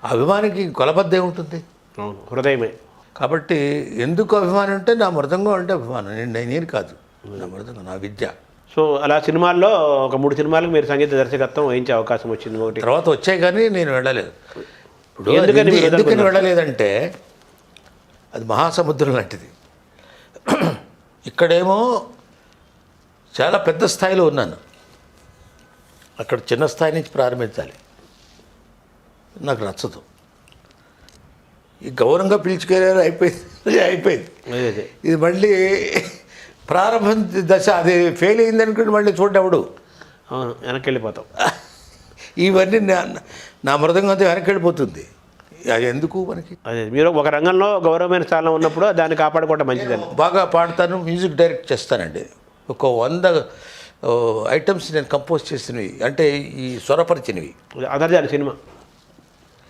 అభిమానికి కొలబద్దే ఉంటుంది. అవును, హృదయమే. కాబట్టి ఎందుకు అభిమానం అంటే నా మృదంగం అంటే అభిమానం. నేను కాదు, నా మృదంగం నా విద్య. సో అలా సినిమాల్లో ఒక 3 సినిమాలకు మీరు సంగీత దర్శకత్వం వహించే అవకాశం వచ్చింది. ఒకటి తర్వాత వచ్చాయి కానీ నేను వెళ్ళలేదు. ఇప్పుడు ఎందుకని మీరు ఎందుకని వెళ్ళలేదంటే అది మహాసముద్రం లాంటిది. ఇక్కడేమో చాలా పెద్ద స్థాయిలో ఉన్నాను, అక్కడ చిన్న స్థాయి నుంచి ప్రారంభించాలి. నాకు నచ్చదు. ఈ గౌరవంగా పిలుచుకెళ్ళారు, అయిపోయింది. అదే ఇది మళ్ళీ ప్రారంభం దశ, అది ఫెయిల్ అయింది అనుకుంటే మళ్ళీ చూడవుడు. అవును, వెనక్కి వెళ్ళిపోతాం. ఇవన్నీ నా మృదంగంతో వెనక్కి వెళ్ళిపోతుంది. అది ఎందుకు మనకి? అదే మీరు ఒక రంగంలో గౌరవమైన స్థానంలో ఉన్నప్పుడు దాన్ని కాపాడుకోవడం మంచిదని. బాగా పాడతాను, మ్యూజిక్ డైరెక్ట్ చేస్తానండి. ఒక 100 ఐటమ్స్ నేను కంపోజ్ చేసినవి, అంటే ఈ స్వరపరిచినవి అదర్జాని సినిమా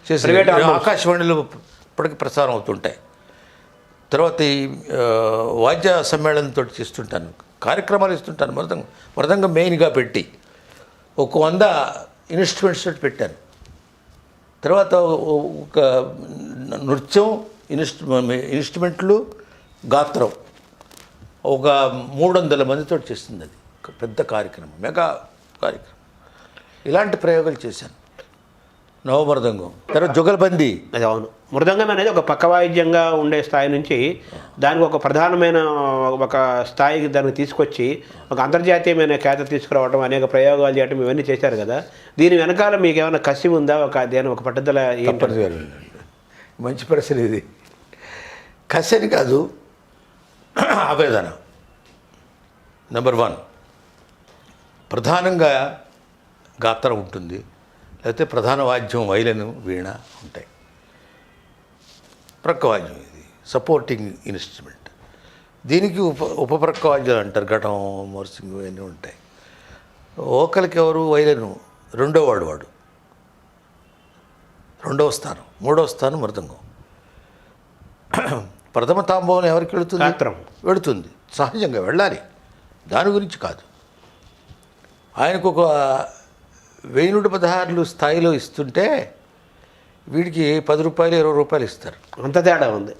చేసిన ఆకాశవాణిలో ఇప్పటికీ ప్రసారం అవుతుంటాయి. తర్వాత ఈ వాద్య సమ్మేళనంతో చేస్తుంటాను, కార్యక్రమాలు ఇస్తుంటాను. మృదంగం మెయిన్గా పెట్టి ఒక 100 ఇన్స్ట్రుమెంట్స్ పెట్టాను. తర్వాత ఒక నృత్యం, ఇన్స్ట్రుమెంట్లు, గాత్రం ఒక 300 మందితో చేస్తుంది. అది ఒక పెద్ద కార్యక్రమం, మెగా కార్యక్రమం. ఇలాంటి ప్రయోగాలు చేశాను. నవమృదంగం, తర్వాత జుగల్బందీ. అది అవును, మృదంగం అనేది ఒక పక్క వాయిద్యంగా ఉండే స్థాయి నుంచి దానికి ఒక ప్రధానమైన ఒక స్థాయికి దాన్ని తీసుకొచ్చి ఒక అంతర్జాతీయమైన ఖ్యాతి తీసుకురావడం, అనేక ప్రయోగాలు చేయడం, ఇవన్నీ చేశారు కదా. దీని వెనకాల మీకు ఏమైనా కసి ఉందా? ఒక పట్టుదల? మంచి ప్రశ్న ఇది. కసి అని కాదు, ఆవేదన. నెంబర్ 1, ప్రధానంగా గాత్రం ఉంటుంది, లేకపోతే ప్రధాన వాద్యం వైలెన్, వీణ ఉంటాయి. ప్రక్క వాద్యం ఇది సపోర్టింగ్ ఇన్స్ట్రుమెంట్. దీనికి ఉపప్రక్క వాద్యాలు అంటారు, ఘటం, మోర్సింగ్, ఇవన్నీ ఉంటాయి. ఓకలికి ఎవరు? వైలెన్ రెండవ వాడు, రెండవ స్థానం. మూడవ స్థానం మృదంగం. ప్రథమ తాంబూలం ఎవరికి వెళుతుంది? వెళుతుంది, సహజంగా వెళ్ళాలి, దాని గురించి కాదు. ఆయనకు ఒక 1016 స్థాయిలో ఇస్తుంటే వీడికి 10 రూపాయలు 20 రూపాయలు ఇస్తారు. అంత తేడా ఉంది.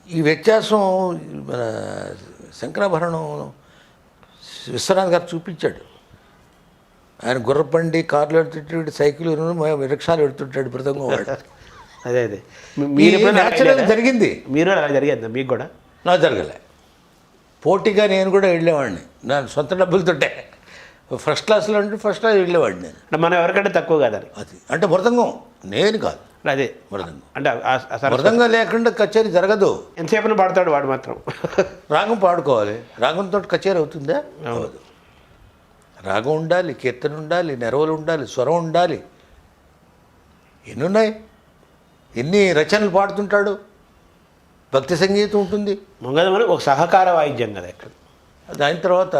ఈ వ్యత్యాసం మన శంకరాభరణం విశ్వనాథ్ గారు చూపించాడు. ఆయన గుర్రబండి, కార్లు ఎడుతుంటాడు, సైకిల్, రిక్షాలు ఎడుతుంటాడు, మృదంగం వాడు. అదే న్యాచురల్ జరిగింది. మీరు అలా జరిగేది మీకు కూడా? నాకు జరగలే. పోటీగా నేను కూడా వెళ్ళేవాడిని, నా సొంత డబ్బులతోటే. ఫస్ట్ క్లాస్లో అంటే ఫస్ట్ క్లాస్ వెళ్ళేవాడిని నేను. అంటే మనం ఎవరికంటే తక్కువ కాదని. అది అంటే మృదంగం నేను కాదు, అదే మృదంగం. అంటే మృదంగం లేకుండా కచేరీ జరగదు. ఎంతసేపు పాడతాడు వాడు మాత్రం. రాగం పాడుకోవాలి, రాగంతో కచేరీ అవుతుందా? అవదు. రాగం ఉండాలి, కీర్తన ఉండాలి, నెరవలు ఉండాలి, స్వరం ఉండాలి. ఎన్నున్నాయి, ఎన్ని రచనలు పాడుతుంటాడు. భక్తి సంగీతం ఉంటుంది. మంగళమని ఒక సహకార వాయిద్యం కదా ఇక్కడ. దాని తర్వాత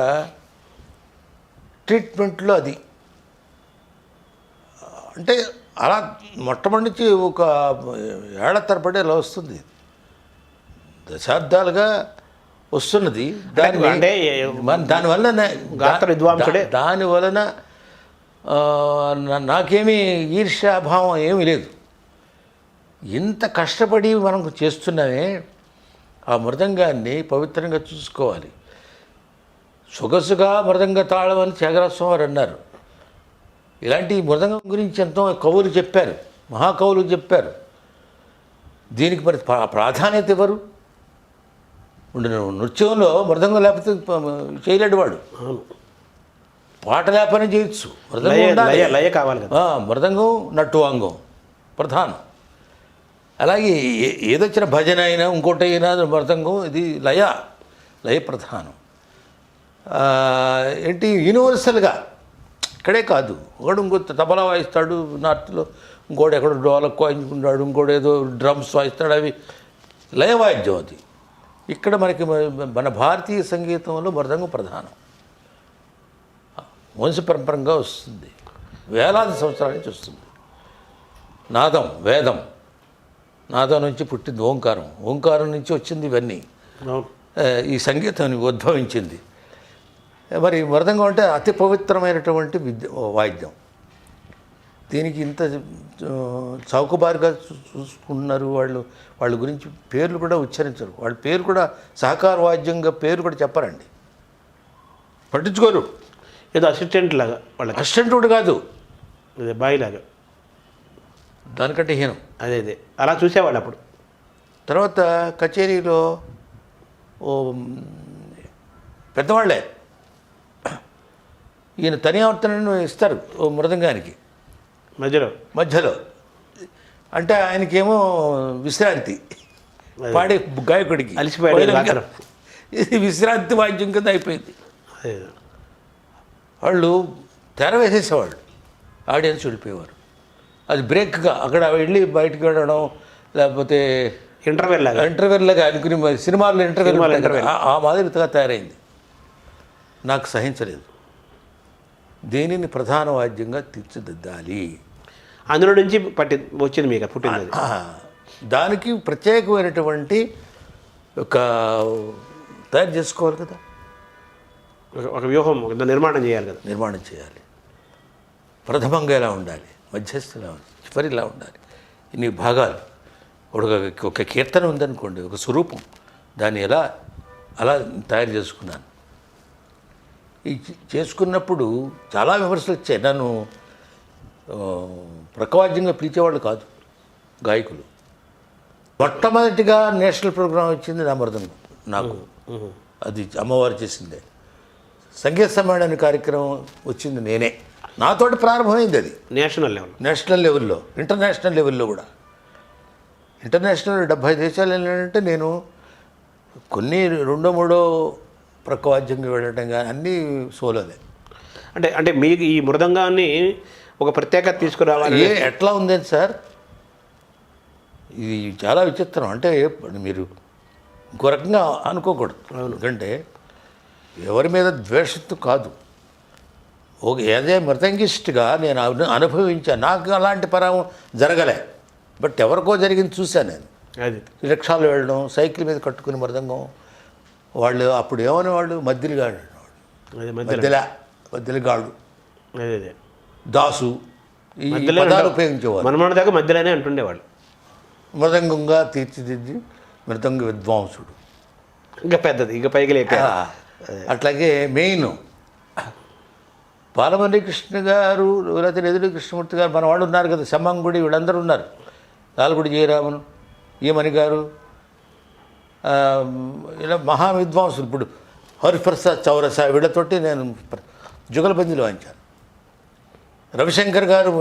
ట్రీట్మెంట్లో అది అంటే అలా మొట్టమొదటి నుంచి ఒక ఏళ్ల తరబడి అలా వస్తుంది, దశాబ్దాలుగా వస్తున్నది. అంటే దానివల్ల గాత్ర విద్వాంసుడే. దాని వలన నాకేమీ ఈర్ష్యాభావం ఏమీ లేదు. ఇంత కష్టపడి మనం చేస్తున్నామే, ఆ మృదంగాన్ని పవిత్రంగా చూసుకోవాలి. సొగసుగా మృదంగ తాళం అని త్యాగరాజస్వామి వారు అన్నారు. ఇలాంటి మృదంగం గురించి ఎంతో కవులు చెప్పారు, మహాకవులు చెప్పారు. దీనికి మరి ప్రాధాన్యత ఎవరు? నృత్యంలో మృదంగం లేకపోతే చేయలేడు వాడు. పాట లేపనే చేయొచ్చు, మృదంగం లయ కావాలి కదా. మృదంగం నట్టువాంగం ప్రధానం. అలాగే ఏదొచ్చిన భజన అయినా ఇంకోటి అయినా మృదంగం ఇది లయ ప్రధానం. ఏంటి యూనివర్సల్గా ఇక్కడే కాదు, ఒకడు ఇంకో తబలా వాయిస్తాడు నార్త్లో, ఇంకోటి ఎక్కడో డోలకు వాయించుకుంటాడు, ఇంకోటి ఏదో డ్రమ్స్ వాయిస్తాడు, అవి లయవాయిద్యం. అది ఇక్కడ మనకి మన భారతీయ సంగీతంలో మృదంగం ప్రధానం, వంశపరంపరంగా వస్తుంది, వేలాది సంవత్సరాల నుంచి వస్తుంది. నాదం, వేదం, నాదం నుంచి పుట్టింది ఓంకారం, ఓంకారం నుంచి వచ్చింది ఇవన్నీ, ఈ సంగీతం ఉద్భవించింది. మరి మృదంగం అంటే అతి పవిత్రమైనటువంటి వాయిద్యం. దీనికి ఇంత చౌకబారుగా చూసుకున్నారు వాళ్ళు. వాళ్ళ గురించి పేర్లు కూడా ఉచ్చరించరు. వాళ్ళ పేరు కూడా సహకార వాద్యంగా పేరు కూడా చెప్పరండి, పట్టించుకోరు. ఏదో అసిస్టెంట్ లాగా వాళ్ళకి, అసిస్టెంట్ కూడా కాదు, అదే బాయ్ లాగా, దానికంటే హీనం. అదే అలా చూసేవాళ్ళు అప్పుడు. తర్వాత కచేరీలో ఓ పెద్దవాళ్ళే ఈయన తనియావర్తనను ఇస్తారు ఓ మృదంగానికి మధ్యలో. అంటే ఆయనకేమో విశ్రాంతి, పాడే గాయకుడికి అలసిపోయాడు, ఇది విశ్రాంతి వాద్యం కింద అయిపోయింది. వాళ్ళు తెర వేసేసేవాళ్ళు, ఆడియన్స్ వెళ్ళిపోయేవారు. అది బ్రేక్గా అక్కడ వెళ్ళి బయటకు వెళ్ళడం, లేకపోతే ఇంటర్వెల్లాగా అనుకుని సినిమాల్లో ఇంటర్వెల్ ఆ మాదిరిగా తయారైంది. నాకు సహించలేదు. దేనిని ప్రధాన వాద్యంగా తీర్చిదిద్దాలి, అందులో నుంచి వచ్చింది మీకు పుట్టింది. దానికి ప్రత్యేకమైనటువంటి ఒక తయారు చేసుకోవాలి కదా, ఒక వ్యూహం నిర్మాణం చేయాలి కదా. నిర్మాణం చేయాలి. ప్రథమంగా ఎలా ఉండాలి, మధ్యస్థిలా ఉండాలి, చివరిలా ఉండాలి. ఇన్ని భాగాలు. ఒక కీర్తన ఉందనుకోండి, ఒక స్వరూపం, దాన్ని అలా తయారు చేసుకున్నాను. ఈ చేసుకున్నప్పుడు చాలా విమర్శలు వచ్చాయి. నన్ను ప్రకవాద్యంగా పిలిచేవాళ్ళు కాదు గాయకులు. మొట్టమొదటిగా నేషనల్ ప్రోగ్రాం వచ్చింది నా మృదంగం నాకు. అది అమ్మవారు చేసిందే. సంగీత సమ్మేళన కార్యక్రమం వచ్చింది నేనే, నాతోటి ప్రారంభమైంది అది. నేషనల్ లెవెల్లో, ఇంటర్నేషనల్ లెవెల్లో కూడా. ఇంటర్నేషనల్ 70 దేశాలు వెళ్ళానంటే నేను కొన్ని 2-3 ప్రకవాద్యంగా వెళ్ళటం కానీ అన్నీ సోలోలే. అంటే మీకు ఈ మృదంగాన్ని ఒక ప్రత్యేకత తీసుకురావాలి. ఎట్లా ఉందేంటి సార్, ఇది చాలా విచిత్రం. అంటే మీరు ఇంకో రకంగా అనుకోకూడదు. ఎందుకంటే ఎవరి మీద ద్వేషంతో కాదు, ఏదే మృదంగిస్ట్గా నేను అనుభవించాను. నాకు అలాంటి పరం జరగలే, బట్ ఎవరికో జరిగింది చూశాను నేను. అది రిక్షాలో వెళ్ళడం, సైకిల్ మీద కట్టుకుని మృదంగం. వాళ్ళు అప్పుడు ఏమనేవాళ్ళు, మధ్యలిగాడు అనేవాళ్ళు, మధ్యలిగాడు, దాసు, ఈ పదాలు ఉపయోగించేవాళ్ళు. మనమణ దాకా మధ్యలోనే అంటుండేవాళ్ళు. మృదంగంగా తీర్చిదిద్ది మృదంగ విద్వాంసుడు, ఇంకా పెద్దది, ఇంకా పైకి లేక. అట్లాగే మెయిన్ బాలమల్లి కృష్ణ గారు, లేకపోతే నెదురు కృష్ణమూర్తి గారు, మన వాళ్ళు ఉన్నారు కదా, సమ్మంగుడి, వీళ్ళందరూ ఉన్నారు. లాల్గుడి జయరామన్, ఈమని గారు, ఇలా మహా విద్వాంసులు. ఇప్పుడు హరిప్రసాద్ చౌరసా, వీళ్ళతోటి నేను జుగలబందీలు వాయించాను. రవిశంకర్ గారు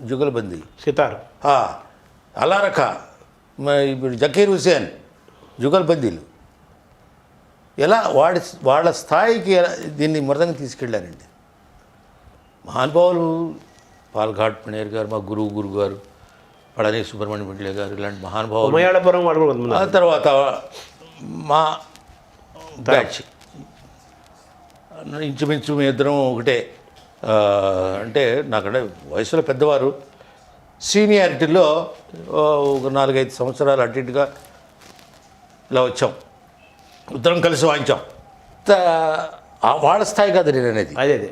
జుగలబందీ, సితార్, అలారక, ఇప్పుడు జకీర్ హుసేన్ జుగల్బందీలు. ఎలా వాళ్ళ స్థాయికి దీన్ని మృదంగా తీసుకెళ్ళారండి మహానుభావులు. పాల్ఘాట్ పణేర్ గారు, మా గురువు గారు, పళని సుబ్రహ్మణ్య పిళ్ళే గారు, ఇలాంటి మహానుభావులు. ఆ తర్వాత మా బ్యాచ్ ఇంచుమించు మీ ఇద్దరం ఒకటే. అంటే నాకంటే వయసులో పెద్దవారు, సీనియారిటీలో ఒక 4-5 సంవత్సరాలు అటు ఇటుగా ఇలా వచ్చాం, ఇద్దరం కలిసి వాయించాం. వాళ్ళ స్థాయి కాదు నేను అనేది. అదే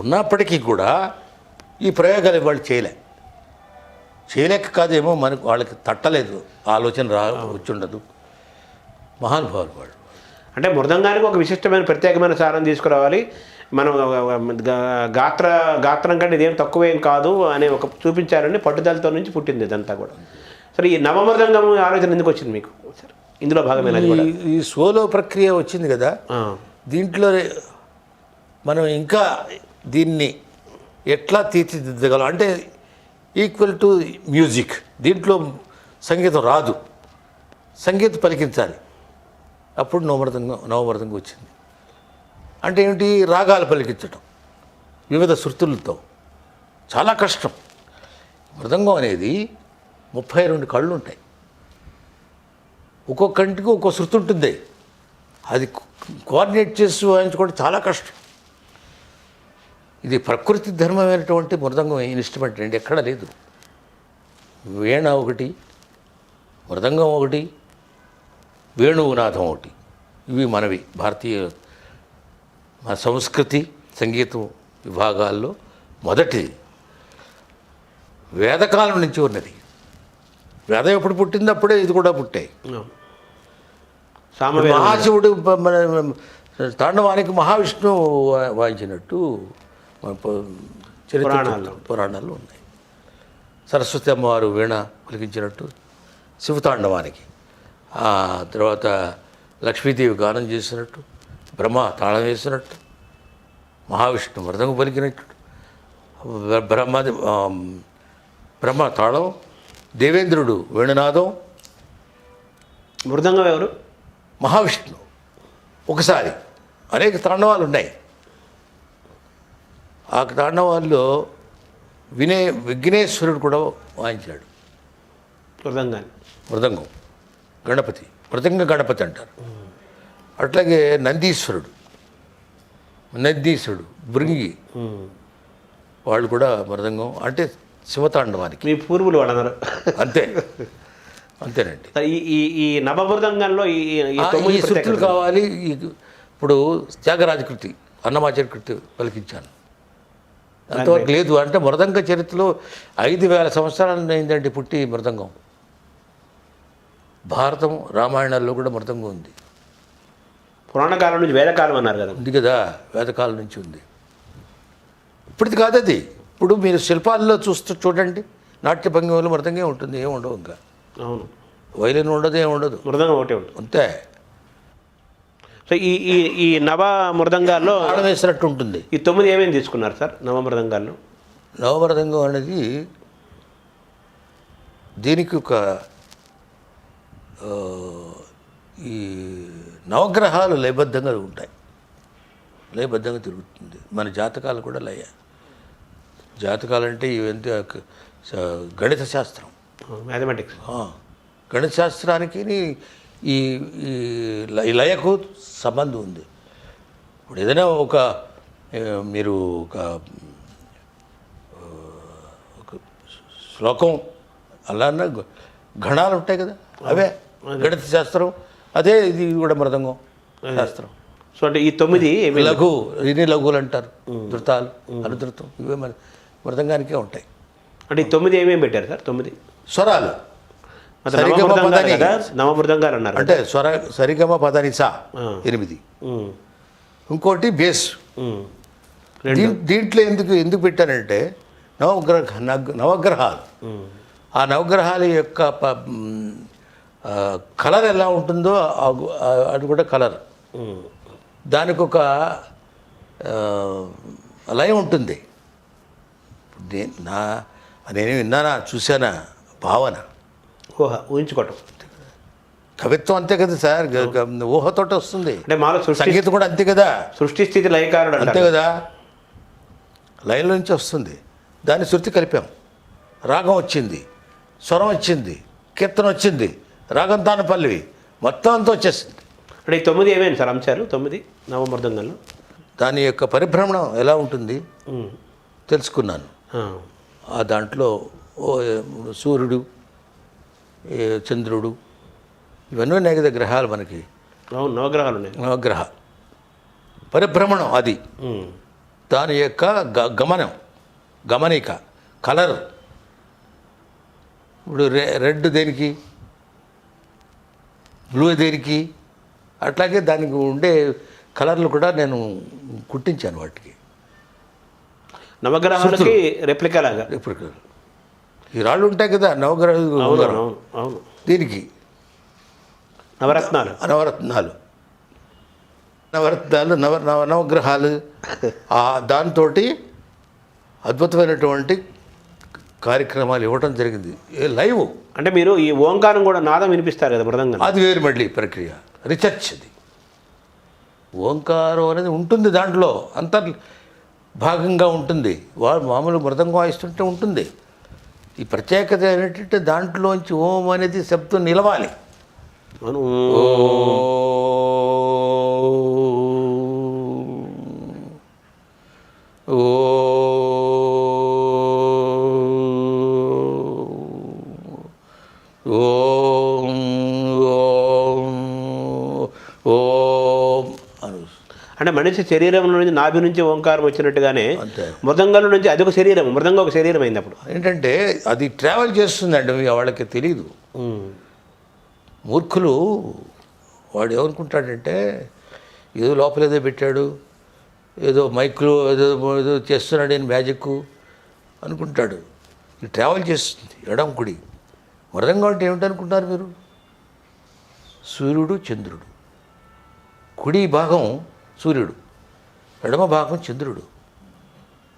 ఉన్నప్పటికీ కూడా ఈ ప్రయోగాలు వాళ్ళు చేయలేక కాదేమో, మనకు వాళ్ళకి తట్టలేదు, ఆలోచన వచ్చుండదు. మహానుభావులు వాళ్ళు. అంటే మృదంగానికి ఒక విశిష్టమైన ప్రత్యేకమైన సారం తీసుకురావాలి. మనం గాత్రం కంటే ఇదేం తక్కువేం కాదు అనే ఒక చూపించారని పట్టుదలతో నుంచి పుట్టింది ఇదంతా కూడా. సరే, ఈ నవమృదంగం ఆలోచన ఎందుకు వచ్చింది మీకు? ఇందులో భాగమైన ఈ సోలో ప్రక్రియ వచ్చింది కదా, దీంట్లో మనం ఇంకా దీన్ని ఎట్లా తీర్చిదిద్దగలం అంటే ఈక్వల్ టు మ్యూజిక్. దీంట్లో సంగీతం రాదు, సంగీతం పలికించాలి. అప్పుడు నవమృదంగం వచ్చింది. అంటే ఏమిటి, రాగాలు పలికించటం వివిధ శృతులతో. చాలా కష్టం. మృదంగం అనేది 32 కళ్ళు ఉంటాయి, ఒక్కొక్క కంటికి ఒక్కో శృతి ఉంటుంది. అది కోఆర్డినేట్ చేసి వాయించుకోవడం చాలా కష్టం. ఇది ప్రకృతి ధర్మమైనటువంటి మృదంగం ఇన్స్ట్రుమెంట్ అండి, ఎక్కడ లేదు. వీణ ఒకటి, మృదంగం ఒకటి, వేణునాదం ఒకటి, ఇవి మనవి భారతీయ మన సంస్కృతి సంగీతం విభాగాల్లో మొదటిది. వేదకాలం నుంచి ఉన్నది. వేదం ఎప్పుడు పుట్టింది అప్పుడే ఇది కూడా పుట్టాయి. సామవేదం మహాశివుడు మన తాండవానికి మహావిష్ణువు వాయించినట్టు మన పురాణాల్లో ఉన్నాయి. సరస్వతి అమ్మవారు వీణ పలికించినట్టు శివతాండవానికి, ఆ తర్వాత లక్ష్మీదేవి గానం చేసినట్టు, బ్రహ్మ తాళం వేసినట్టు, మహావిష్ణువు మృదంగం పలికినట్టు, బ్రహ్మ తాళం, దేవేంద్రుడు వేణునాదం, మృదంగం ఎవరు? మహావిష్ణువు. ఒకసారి అనేక తాండవాలు ఉన్నాయి. ఆ తాండవాల్లో విఘ్నేశ్వరుడు కూడా వాయించాడు మృదంగం. గణపతి, మృదంగ గణపతి అంటారు. అట్లాగే నందీశ్వరుడు, భృంగి వాళ్ళు కూడా మృదంగం. అంటే శివతాండవానికి మీ పూర్వులు వాళ్ళు అన్నారు. అంతేనండి. ఈ నవమృదంగంలో ఈ శృతులు కావాలి. ఇప్పుడు త్యాగరాజ కృతి, అన్నమాచార్య కృతి పలికించాను. అంతవరకు లేదు. అంటే మృదంగ చరిత్రలో 5,000 సంవత్సరాలు అయిందండి పుట్టి మృదంగం. భారతం రామాయణాల్లో కూడా మృదంగం ఉంది. పురాణకాలం నుంచి వేదకాలం అన్నారు కదా, ఉంది కదా, వేదకాలం నుంచి ఉంది. ఇప్పటిది కాదు అది. ఇప్పుడు మీరు శిల్పాల్లో చూడండి, నాట్య భంగిమలో మృదంగం ఉంటుంది, ఏమి ఉండవు. ఇంకా అవును, వైలిన్ ఉండదు, ఏమి ఉండదు, మృదంగం ఒకటే ఉంటుంది అంతే. సో ఈ నవ మృదంగాల్లో తాళం వేసినట్టు ఉంటుంది. ఈ 9 ఏమేమి తీసుకున్నారు సార్ నవ మృదంగాల్లో? నవమృదంగం అనేది దీనికి ఒక ఈ నవగ్రహాలు లయబద్ధంగా ఉంటాయి, లయబద్ధంగా తిరుగుతుంది. మన జాతకాలు కూడా లయ. జాతకాలు అంటే ఇవంతా గణిత శాస్త్రం, మ్యాథమెటిక్స్. గణిత శాస్త్రానికి ఈ లయకు సంబంధం ఉంది. ఇప్పుడు ఏదైనా మీరు ఒక శ్లోకం అలా గణాలు ఉంటాయి కదా, అవే గణిత శాస్త్రం. అదే ఇది కూడా మృదంగం శాస్త్రం. సో అంటే ఈ 9 ఇన్ని లఘువులు అంటారు, ధృతాలు, అనుధృతం, ఇవే మన మృదంగానికే ఉంటాయి. అంటే ఈ 9 ఏమేమి పెట్టారు సార్? 9 స్వరాలు. నవమృదంగాలు అన్నారు అంటే సరిగమ పదని సా 8. ఇంకోటి బేస్. దీంట్లో ఎందుకు పెట్టానంటే నవగ్రహాలు. ఆ నవగ్రహాల యొక్క కలర్ ఎలా ఉంటుందో అది కూడా కలర్. దానికి ఒక లయం ఉంటుంది. నేను విన్నానా, చూసానా, భావన, ఊహించుకోవటం. కవిత్వం అంతే కదా సార్, ఊహతోట వస్తుంది. అంటే మాలో సంగీతం కూడా అంతే కదా, సృష్టి స్థితి లయకారుడు అంతే కదా, లయంలో నుంచి వస్తుంది. దాన్ని శృతి కలిపాం, రాగం వచ్చింది, స్వరం వచ్చింది, కీర్తన వచ్చింది, రాగం తాను పల్లవి, మొత్తం అంతా వచ్చేసింది. అంటే ఈ 9 ఏమేమి సార్ అంశాలు 9 నవమృదంగంలో? దాని యొక్క పరిభ్రమణం ఎలా ఉంటుంది తెలుసుకున్నాను. ఆ దాంట్లో సూర్యుడు, చంద్రుడు, ఇవన్నీ ఉన్నాయి కదా గ్రహాలు మనకి. అవును, నవగ్రహాలు ఉన్నాయి. నవగ్రహ పరిభ్రమణం అది. దాని యొక్క గమనిక, కలర్. ఇప్పుడు రెడ్ దేనికి, బ్లూ దేనికి, అట్లాగే దానికి ఉండే కలర్లు కూడా నేను కుట్టించాను వాటికి. నవగ్రహాలకి రెప్లికా లాగా ఇప్పుడు ఈ రాళ్ళు ఉంటాయి కదా నవగ్రహాలు, దీనికి నవరత్నాలు నవగ్రహాలు. దాంతో అద్భుతమైనటువంటి కార్యక్రమాలు ఇవ్వడం జరిగింది. లైవ్ అంటే మీరు ఈ ఓంకారం కూడా నాదం వినిపిస్తారు కదా మృదంగం, అది వేరు మళ్ళీ ప్రక్రియ, రీసెర్చ్. అది ఓంకారం అనేది ఉంటుంది దాంట్లో, భాగంగా ఉంటుంది. వాడు మామూలు మృదంగం వాయిస్తుంటే ఉంటుంది. ఈ ప్రత్యేకత ఏంటంటే దాంట్లోంచి ఓం అనేది శబ్దం నిలవాలి. అంటే మనిషి శరీరం నుంచి నాభి నుంచి ఓంకారం వచ్చినట్టుగానే అంతే. మృదంగంలో నుంచి అది ఒక శరీరం, మృదంగం ఒక శరీరం అయింది అప్పుడు. ఏంటంటే అది ట్రావెల్ చేస్తుందండి, వాళ్ళకి తెలియదు. మూర్ఖులు వాడు ఏమనుకుంటాడంటే ఏదో లోపల ఏదో పెట్టాడు, ఏదో మైక్లో ఏదో ఏదో చేస్తున్నాడు నేను మ్యాజిక్ అనుకుంటాడు. ఇది ట్రావెల్ చేస్తుంది ఎడం కుడి. మృదంగం అంటే ఏమిటనుకుంటున్నారు మీరు? సూర్యుడు చంద్రుడు, కుడి భాగం సూర్యుడు, ఎడమ భాగం చంద్రుడు,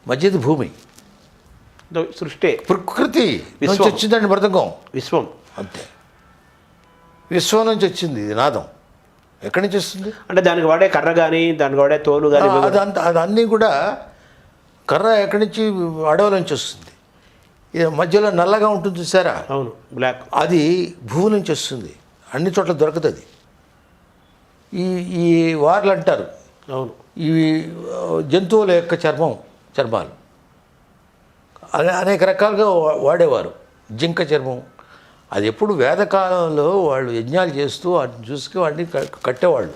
మధ్యది భూమి, సృష్టి ప్రకృతి నుంచి విశ్వం. వచ్చిందండి మృదంగం. విశ్వం అంతే, విశ్వం నుంచి వచ్చింది ఇది నాదం. ఎక్కడి నుంచి వస్తుంది? అంటే దానికి వాడే కర్ర కానీ దానికి వాడే తోలు కానీ అదంతా అదన్నీ కూడా కర్ర ఎక్కడి నుంచి? అడవుల నుంచి వస్తుంది. ఇది మధ్యలో నల్లగా ఉంటుంది చూసారా, అవును బ్లాక్, అది భూమి నుంచి వస్తుంది. అన్ని చోట్ల దొరకతుంది. ఈ ఈ వార్లు అంటారు, అవును ఇవి జంతువుల యొక్క చర్మాలు అనేక రకాలుగా వాడేవారు. జింక చర్మం అది ఎప్పుడు వేదకాలంలో వాళ్ళు యజ్ఞాలు చేస్తూ వాటిని చూసుకు వాటిని కట్టేవాళ్ళు.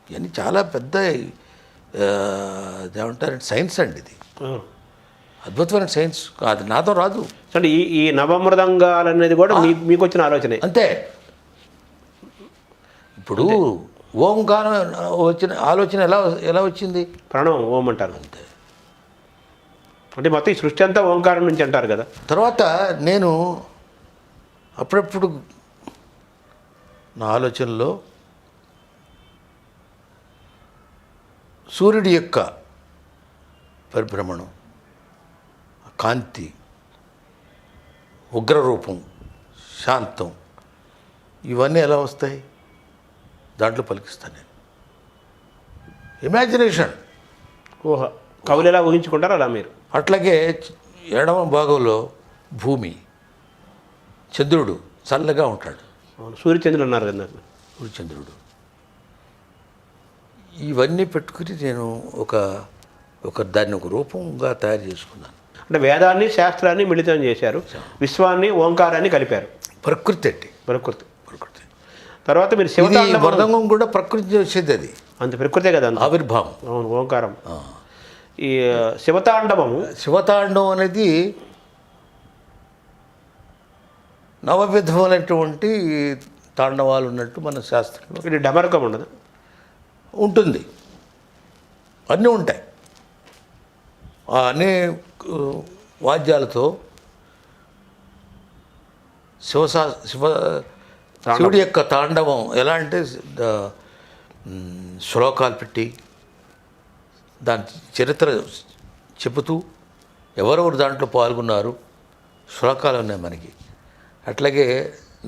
ఇవన్నీ చాలా పెద్ద ఏమంటారు సైన్స్ అండి ఇది, అవును. అద్భుతమైన సైన్స్. అది నాతో రాదు. అంటే ఈ నవమృదంగాలు అనేది కూడా మీకు వచ్చిన ఆలోచనే. అంతే. ఇప్పుడు ఓంకారం వచ్చిన ఆలోచన ఎలా వచ్చింది? ప్రణవం ఓం అంటారు. అంతే. అంటే మొత్తం ఈ సృష్టి అంతా ఓంకారం నుంచి అంటారు కదా. తర్వాత నేను అప్పుడప్పుడు నా ఆలోచనలో సూర్యుడి యొక్క పరిభ్రమణం, కాంతి, ఉగ్రరూపం, శాంతం, ఇవన్నీ ఎలా వస్తాయి? దాంట్లో పలికిస్తాను నేను. ఇమాజినేషన్. ఊహ కవులు ఎలా ఊహించుకుంటారో అలా మీరు. అట్లాగే ఎడమ భాగంలో భూమి, చంద్రుడు చల్లగా ఉంటాడు. అవును, సూర్యచంద్రులు అన్నారు కదా. సూర్యచంద్రుడు. ఇవన్నీ పెట్టుకుని నేను దాన్ని ఒక రూపంగా తయారు చేసుకున్నాను. అంటే వేదాన్ని శాస్త్రాన్ని మిళితం చేశారు, విశ్వాన్ని ఓంకారాన్ని కలిపారు. ప్రకృతి అంటే ప్రకృతి. ప్రకృతి. తర్వాత మీరు ఇది శివతాండవం, మృదంగం కూడా ప్రకృతి వచ్చేది. అది అంత ప్రకృతే కదా అంత. ఆవిర్భావం. అవును, ఓంకారం. ఈ శివతాండవము, శివతాండవం అనేది నవవిధములైనటువంటి తాండవాలు ఉన్నట్టు మన శాస్త్రంలో ఇది డమరకం ఉండదు. ఉంటుంది. అన్నీ ఉంటాయి. అనే వాద్యాలతో శివుడి యొక్క తాండవం ఎలా అంటే శ్లోకాలు పెట్టి దాని చరిత్ర చెబుతూ ఎవరెవరు దాంట్లో పాల్గొన్నారు శ్లోకాలు ఉన్నాయి మనకి. అట్లాగే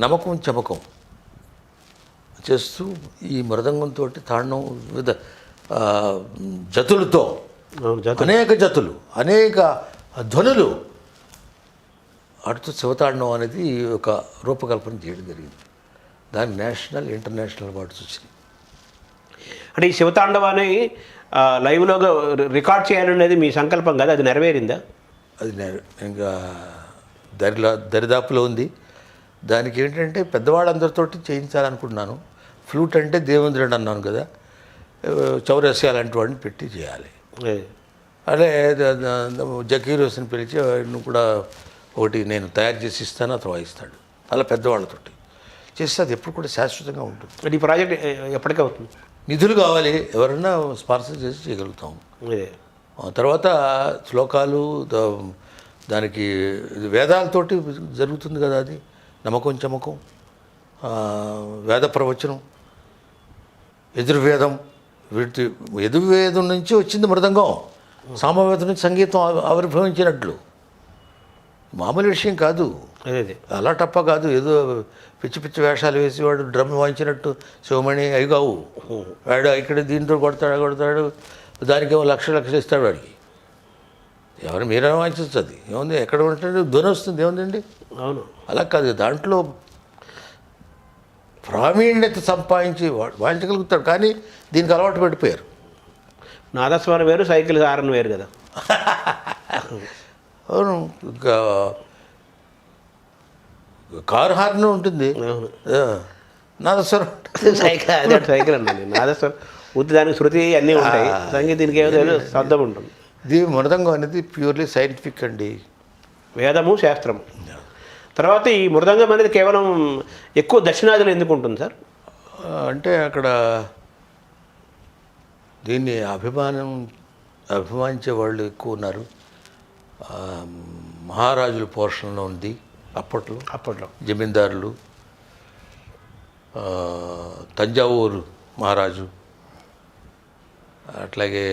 నమకం చమకం చేస్తూ ఈ మృదంగంతో తాండవం వివిధ జతులతో, అనేక జతులు, అనేక ధ్వనులు ఆడుతూ శివతాండవం అనేది ఒక రూపకల్పన చేయడం జరిగింది. దానికి నేషనల్, ఇంటర్నేషనల్ అవార్డ్స్ వచ్చినాయి. అంటే ఈ శివతాండవాన్ని లైవ్లో రికార్డ్ చేయాలనేది మీ సంకల్పం కదా, అది నెరవేరిందా? అది ఇంకా దరిదాపులో ఉంది. దానికి ఏంటంటే పెద్దవాళ్ళందరితోటి చేయించాలనుకుంటున్నాను. ఫ్లూట్ అంటే దేవేంద్రుడు అన్నాను కదా, చౌరస్య అలాంటి వాడిని పెట్టి చేయాలి. అదే జకీర్ హుస్సేన్ పిలిచి నువ్వు కూడా ఒకటి నేను తయారు చేసి ఇస్తాను, అతను వాయిస్తాడు. అలా పెద్దవాళ్ళతోటి చేస్తే అది ఎప్పుడు కూడా శాశ్వతంగా ఉంటుంది. ఈ ప్రాజెక్ట్ ఎప్పటికీ అవుతుంది? నిధులు కావాలి, ఎవరైనా స్పాన్సర్ చేసి చేయగలుగుతాం. తర్వాత శ్లోకాలు, దానికి వేదాలతోటి జరుగుతుంది కదా, అది నమకం చమకం, వేద ప్రవచనం, యజుర్వేదం. యజుర్వేదం నుంచి వచ్చింది మృదంగం, సామవేదం నుంచి సంగీతం ఆవిర్భవించినట్లు. మామూలు విషయం కాదు, అదే అలా టప్ప కాదు. ఏదో పిచ్చి పిచ్చి వేషాలు వేసి వాడు డ్రమ్ వాయించినట్టు శివమణి అవి కావు. వాడు ఇక్కడ దీంతో కొడతాడు, దానికేమో లక్షలు ఇస్తాడు వాడికి. ఎవరు మీరైనా వాయించవచ్చు, అది ఏముంది, ఎక్కడ ఉంటాడు ధ్వని వస్తుంది, ఏముందండి. అవును, అలా కాదు, దాంట్లో ప్రావీణ్యత సంపాదించి వాయించగలుగుతాడు. కానీ దీనికి అలవాటు పడిపోయారు. నాదస్వరం వేరు, సైకిల్ హారన్ వేరు కదా. అవును, కారు హార్న్ ఉంటుంది, నాదస్వరం సైకిల్ అదే సైకిల్ అండి. నాదస్వరం ఉత్తి దానికి శృతి అన్నీ ఉంటాయి, సంగీతానికి ఏదో శబ్దం ఉంటుంది. ఇది మృదంగం అనేది ప్యూర్లీ సైంటిఫిక్ అండి, వేదము శాస్త్రము. తర్వాత ఈ మృదంగం అనేది కేవలం ఎక్కువ దక్షిణాదిలో ఎందుకు ఉంటుంది సార్? అంటే అక్కడ దీన్ని అభిమానించే వాళ్ళు ఎక్కువ ఉన్నారు. మహారాజుల పోర్షన్లో ఉంది అప్పట్లో జమీందారులు, తంజావూరు మహారాజు, అట్లాగే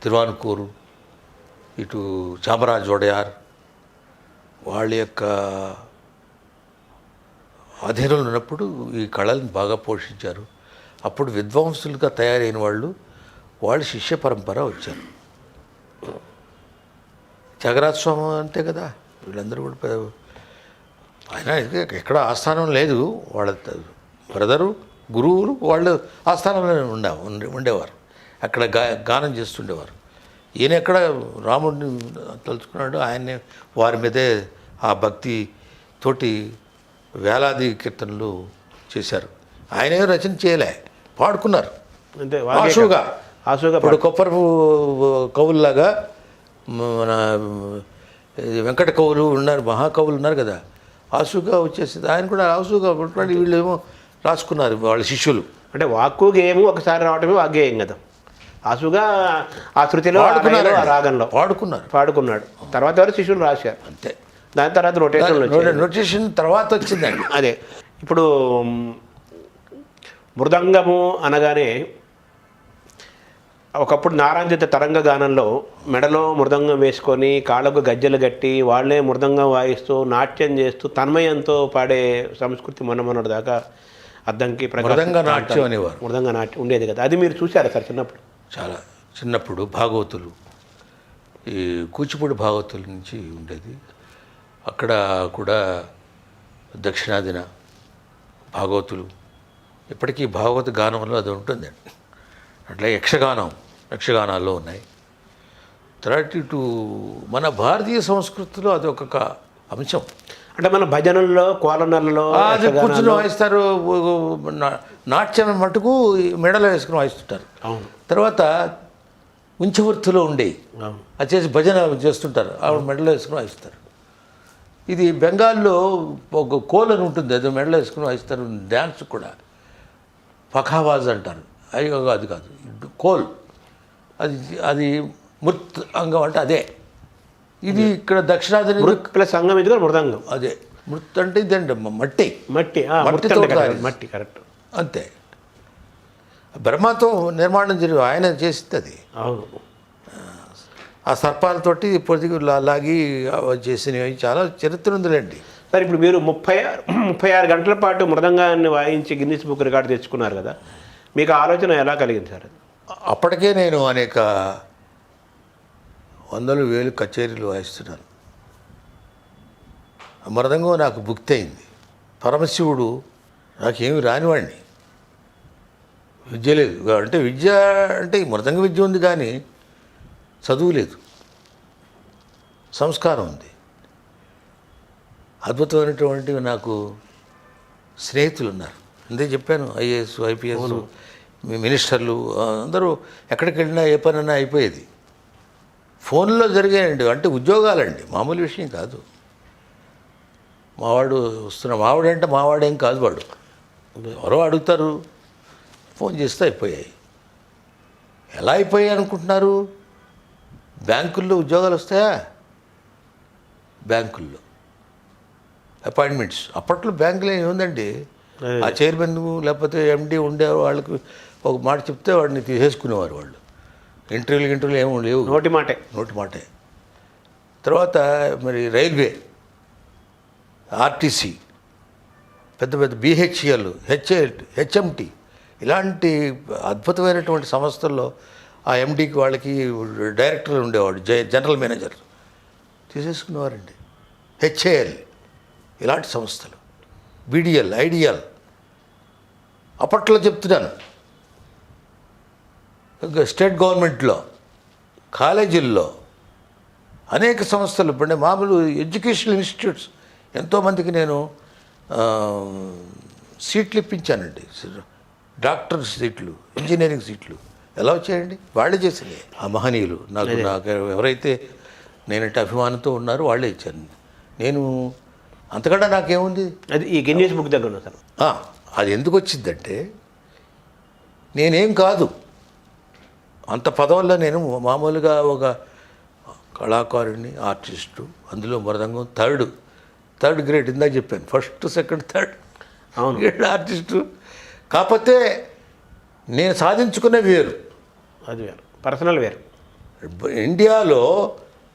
తిరువాన్కూరు, ఇటు చామరాజ్ ఒడయార్ వాళ్ళ యొక్క అధీనంలో ఉన్నప్పుడు ఈ కళలను బాగా పోషించారు. అప్పుడు విద్వాంసులుగా తయారైన వాళ్ళు శిష్య పరంపర వచ్చారు. త్యాగరాజ స్వామి అంతే కదా, వీళ్ళందరూ కూడా ఆయన ఎక్కడ ఆస్థానం లేదు, వాళ్ళ బ్రదరు గురువులు వాళ్ళు ఆస్థానంలోనే ఉండేవారు, అక్కడ గానం చేస్తుండేవారు. ఈయన ఎక్కడ రాముడిని తలుచుకున్నాడు, ఆయన్ని వారి మీదే ఆ భక్తి తోటి వేలాది కీర్తనలు చేశారు. ఆయనే రచన చేయలే, పాడుకున్నారు అంటే ఆశుగా. ఇప్పుడు కొప్పర కవుల్లాగా మన వెంకట కవులు ఉన్నారు, మహాకవులు ఉన్నారు కదా, ఆశుగా వచ్చేసింది. ఆయన కూడా ఆశుగా ఉన్నటువంటి వీళ్ళేమో రాసుకున్నారు వాళ్ళ శిష్యులు. అంటే వాక్కు గేయము ఒకసారి రావటమే వాగ్గేయం కదా, ఆశుగా ఆ శృతిలో రాగంలో పాడుకున్నాడు. తర్వాత ఎవరు శిష్యులు రాశారు అంతే. దాని తర్వాత నోటేషన్ తర్వాత వచ్చిందండి. అదే ఇప్పుడు మృదంగము అనగానే ఒకప్పుడు నారాయణజిత తరంగ గానంలో మెడలో మృదంగం వేసుకొని కాళ్ళకు గజ్జలు కట్టి వాళ్లే మృదంగం వాయిస్తూ నాట్యం చేస్తూ తన్మయంతో పాడే సంస్కృతి మొన్నటి దాకా అద్దంకి మృదంగ నాట్యం అనేవారు. మృదంగ నాట్యం ఉండేది కదా, అది మీరు చూసారా సార్ చిన్నప్పుడు? చాలా చిన్నప్పుడు భాగవతులు, ఈ కూచిపూడి భాగవతుల నుంచి ఉండేది. అక్కడ కూడా దక్షిణాదిన భాగవతులు, ఇప్పటికీ భాగవత గానంలో అది ఉంటుందండి. అట్లా యక్షగానాల్లో ఉన్నాయి. తర్వాత ఇటు మన భారతీయ సంస్కృతిలో అది ఒక అంశం. అంటే మన భజనల్లో కోలనల్లో అది కూర్చుని వాయిస్తారు. నాట్యం మటుకు మెడలో వేసుకుని వాయిస్తుంటారు. తర్వాత ఉంచవర్తిలో ఉండేవి, అది చేసి భజన చేస్తుంటారు, ఆవిడ మెడలో వేసుకుని వాయిస్తారు. ఇది బెంగాల్లో ఒక కోల్ అని ఉంటుంది, అది మెడలో వేసుకుని వాయిస్తారు. డ్యాన్స్ కూడా పఖావాజ్ అంటారు, అయ్యో అది కాదు, కోల్. అది మృత్ అంగం అంటే అదే. ఇది ఇక్కడ దక్షిణాది ప్లస్ అంగం ఇది కూడా మృదంగం. అదే మృత్ అంటే ఇదండి, మట్టి మట్టి కరెక్ట్ అంతే. బ్రహ్మతో నిర్మాణం జరిగి ఆయన చేసింది అది. అవును, ఆ సర్పాలతోటి పొదిగి లాగి చేసినవి చాలా చరిత్ర ఉందిలేండి. సార్ ఇప్పుడు మీరు 36 గంటల పాటు మృదంగాన్ని వాయించి గిన్నిస్ బుక్ రికార్డు తెచ్చుకున్నారు కదా, మీకు ఆలోచన ఎలా కలిగింది సార్? అప్పటికే నేను అనేక వందలు వేలు కచేరీలు వాయిస్తున్నాను. మృదంగం నాకు భుక్తి అయింది. పరమశివుడు నాకేమి రానివాడిని, విద్య లేదు. అంటే విద్య అంటే మృదంగ విద్య ఉంది కానీ చదువు లేదు, సంస్కారం ఉంది. అద్భుతమైనటువంటి నాకు స్నేహితులు ఉన్నారు. అంతే చెప్పాను, ఐఏఎస్ ఐపీఎస్ మినిస్టర్లు అందరూ ఎక్కడికి వెళ్ళినా ఏ పనైనా అయిపోయేది. ఫోన్లో జరిగాయండి, అంటే ఉద్యోగాలండి, మామూలు విషయం కాదు. మావాడు మావాడంటే మావాడేం కాదు, వాడు ఎవరో అడుగుతారు, ఫోన్ చేస్తే అయిపోయాయి. ఎలా అయిపోయాయి అనుకుంటున్నారు? బ్యాంకుల్లో ఉద్యోగాలు వస్తాయా? బ్యాంకుల్లో అపాయింట్మెంట్స్. అప్పట్లో బ్యాంకులో ఏముందండి, ఆ చైర్మన్ లేకపోతే ఎండి ఉండే వాళ్ళకి ఒక మాట చెప్తే వాడిని తీసేసుకునేవారు. వాళ్ళు ఇంటర్వ్యూలు ఏమీ లేవు, నోటి మాటే. తర్వాత మరి రైల్వే, ఆర్టీసీ, పెద్ద పెద్ద బిహెచ్ఎల్, హెచ్ఎంటి ఇలాంటి అద్భుతమైనటువంటి సంస్థల్లో ఆ ఎండీకి వాళ్ళకి డైరెక్టర్లు ఉండేవాడు, జనరల్ మేనేజర్ తీసేసుకునేవారండి. హెచ్ఏఎల్ ఇలాంటి సంస్థలు, బిడిఎల్, ఐడిఎల్. అప్పట్లో చెప్తున్నాను, స్టేట్ గవర్నమెంట్లో, కాలేజీల్లో అనేక సంస్థలు, ఇప్పుడు మామూలు ఎడ్యుకేషనల్ ఇన్స్టిట్యూట్స్ ఎంతోమందికి నేను సీట్లు ఇప్పించానండి, డాక్టర్ సీట్లు, ఇంజనీరింగ్ సీట్లు ఎలా వచ్చాయండి? వాళ్ళే చేసినాయి ఆ మహనీయులు. నాకు ఎవరైతే నేనంటే అభిమానంతో ఉన్నారో వాళ్ళే ఇచ్చారు. నేను అంతకన్నా నాకేముంది? అది ఈ గిన్నీస్ బుక్ దగ్గర ఉంది సార్. అది ఎందుకు వచ్చిందంటే నేనేం కాదు అంత పదవుల్లో, నేను మామూలుగా ఒక కళాకారుడిని, ఆర్టిస్టు, అందులో మృదంగం థర్డ్ గ్రేడ్ ఇందాక చెప్పాను, ఫస్ట్ సెకండ్ థర్డ్ అవును గ్రేడ్ ఆర్టిస్టు. కాకపోతే నేను సాధించుకునే వేరు, అది వేరు, పర్సనల్ వేరు. ఇండియాలో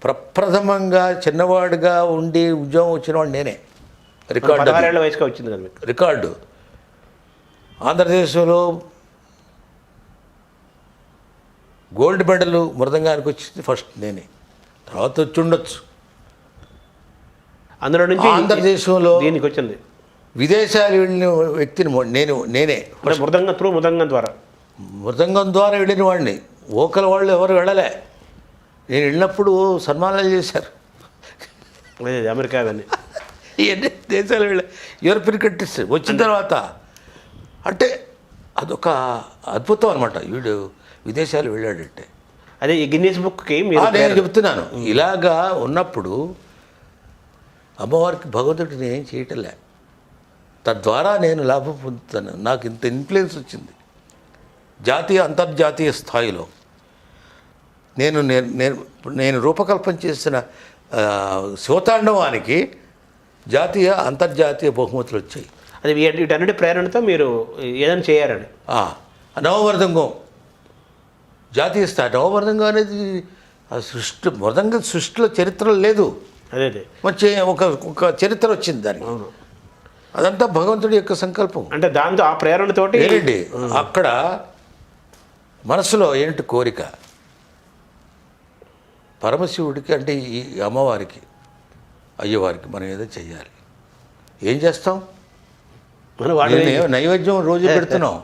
ప్రప్రథమంగా చిన్నవాడిగా ఉండి ఉద్యోగం వచ్చిన వాడు నేనే. 16 ఏళ్ల వయసుగా వచ్చింది కదా మీకు రికార్డు. ఆంధ్రదేశంలో గోల్డ్ మెడల్ మృదంగానికి వచ్చింది ఫస్ట్ నేనే, తర్వాత వచ్చి ఉండొచ్చు. అందులో నుంచి ఆంధ్రదేశంలో దీనికి వచ్చింది. విదేశాలు వెళ్ళిన వ్యక్తిని నేనే. మృదంగం ద్వారా మృదంగం ద్వారా వెళ్ళిన వాడిని. ఓకల వాళ్ళు ఎవరు వెళ్ళలే. నేను వెళ్ళినప్పుడు సన్మానాలు చేశారు. అమెరికా అవన్నీ ఇవన్నీ దేశాలు వెళ్ళా, యూరోపియన్ కంట్రీస్. వచ్చిన తర్వాత అంటే అదొక అద్భుతం అనమాట. వీడు విదేశాలు వెళ్ళాడంటే. అదే ఈ గిన్నీస్ బుక్కి నేను చెప్తున్నాను. ఇలాగా ఉన్నప్పుడు అమ్మవారికి భగవంతుడిని ఏం చేయటంలే, తద్వారా నేను లాభం పొందుతాను. నాకు ఇంత ఇన్ఫ్లుయెన్స్ వచ్చింది జాతీయ అంతర్జాతీయ స్థాయిలో. నేను రూపకల్పన చేసిన శివతాండవానికి జాతీయ అంతర్జాతీయ బహుమతులు వచ్చాయి. అది వీటన్నిటి ప్రేరణతో మీరు ఏదైనా చేయాలని. నవమృదంగం జాతీయ స్థాయి. నవమృదంగం అనేది మృదంగ సృష్టిలో చరిత్రలో లేదు. అదే మంచి ఒక చరిత్ర వచ్చింది దానికి. అవును, అదంతా భగవంతుడి యొక్క సంకల్పం. అంటే దాంతో ఆ ప్రేరణతోటి ఏంటి అక్కడ మనసులో ఏంటి కోరిక, పరమశివుడికి అంటే ఈ అమ్మవారికి, అయ్యవారికి మనం ఏదో చెయ్యాలి. ఏం చేస్తాం? నైవేద్యం రోజు పెడుతున్నాం.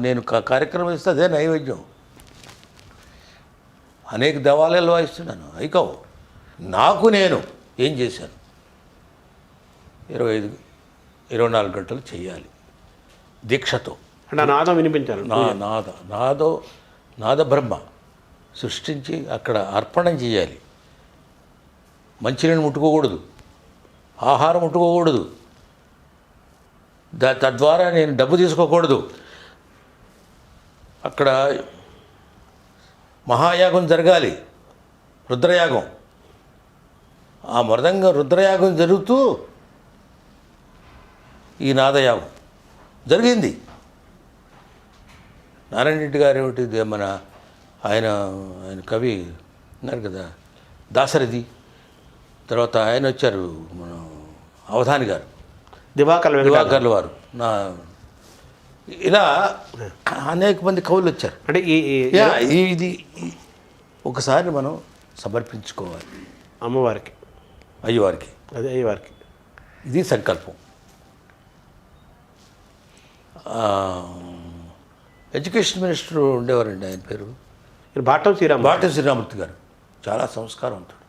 నేను కార్యక్రమం ఇస్తే అదే నైవేద్యం. అనేక దేవాలయాలు వాయిస్తున్నాను. అయికావు నాకు నేను ఏం చేశాను? 24 గంటలు చెయ్యాలి దీక్షతో. అంటే నాదం వినిపించాలి. నాద బ్రహ్మ సృష్టించి అక్కడ అర్పణం చేయాలి. మంచినీళ్ళు ముట్టుకోకూడదు, ఆహారం ముట్టుకోకూడదు, తద్వారా నేను డబ్బు తీసుకోకూడదు. అక్కడ మహాయాగం జరగాలి, రుద్రయాగం. ఆ రుద్రయాగం జరుగుతూ ఈ నాదయాగం జరిగింది. నారాయణ రెడ్డి గారు ఏమిటి మన ఆయన కవి ఉన్నారు కదా, దాశరథి, తర్వాత ఆయన వచ్చారు మన అవధాని గారు, దివాకర్ల వారు, ఇలా అనేక మంది కవులు వచ్చారు. అంటే ఇది ఒకసారి మనం సమర్పించుకోవాలి అమ్మవారికి, అయ్యవారికి. అదే అయ్యవారికి ఇది సంకల్పం. ఎడ్యుకేషన్ మినిస్టర్ ఉండేవారండి, ఆయన పేరు బాటం శ్రీరామూర్తి గారు. చాలా సంస్కారవంతుడు.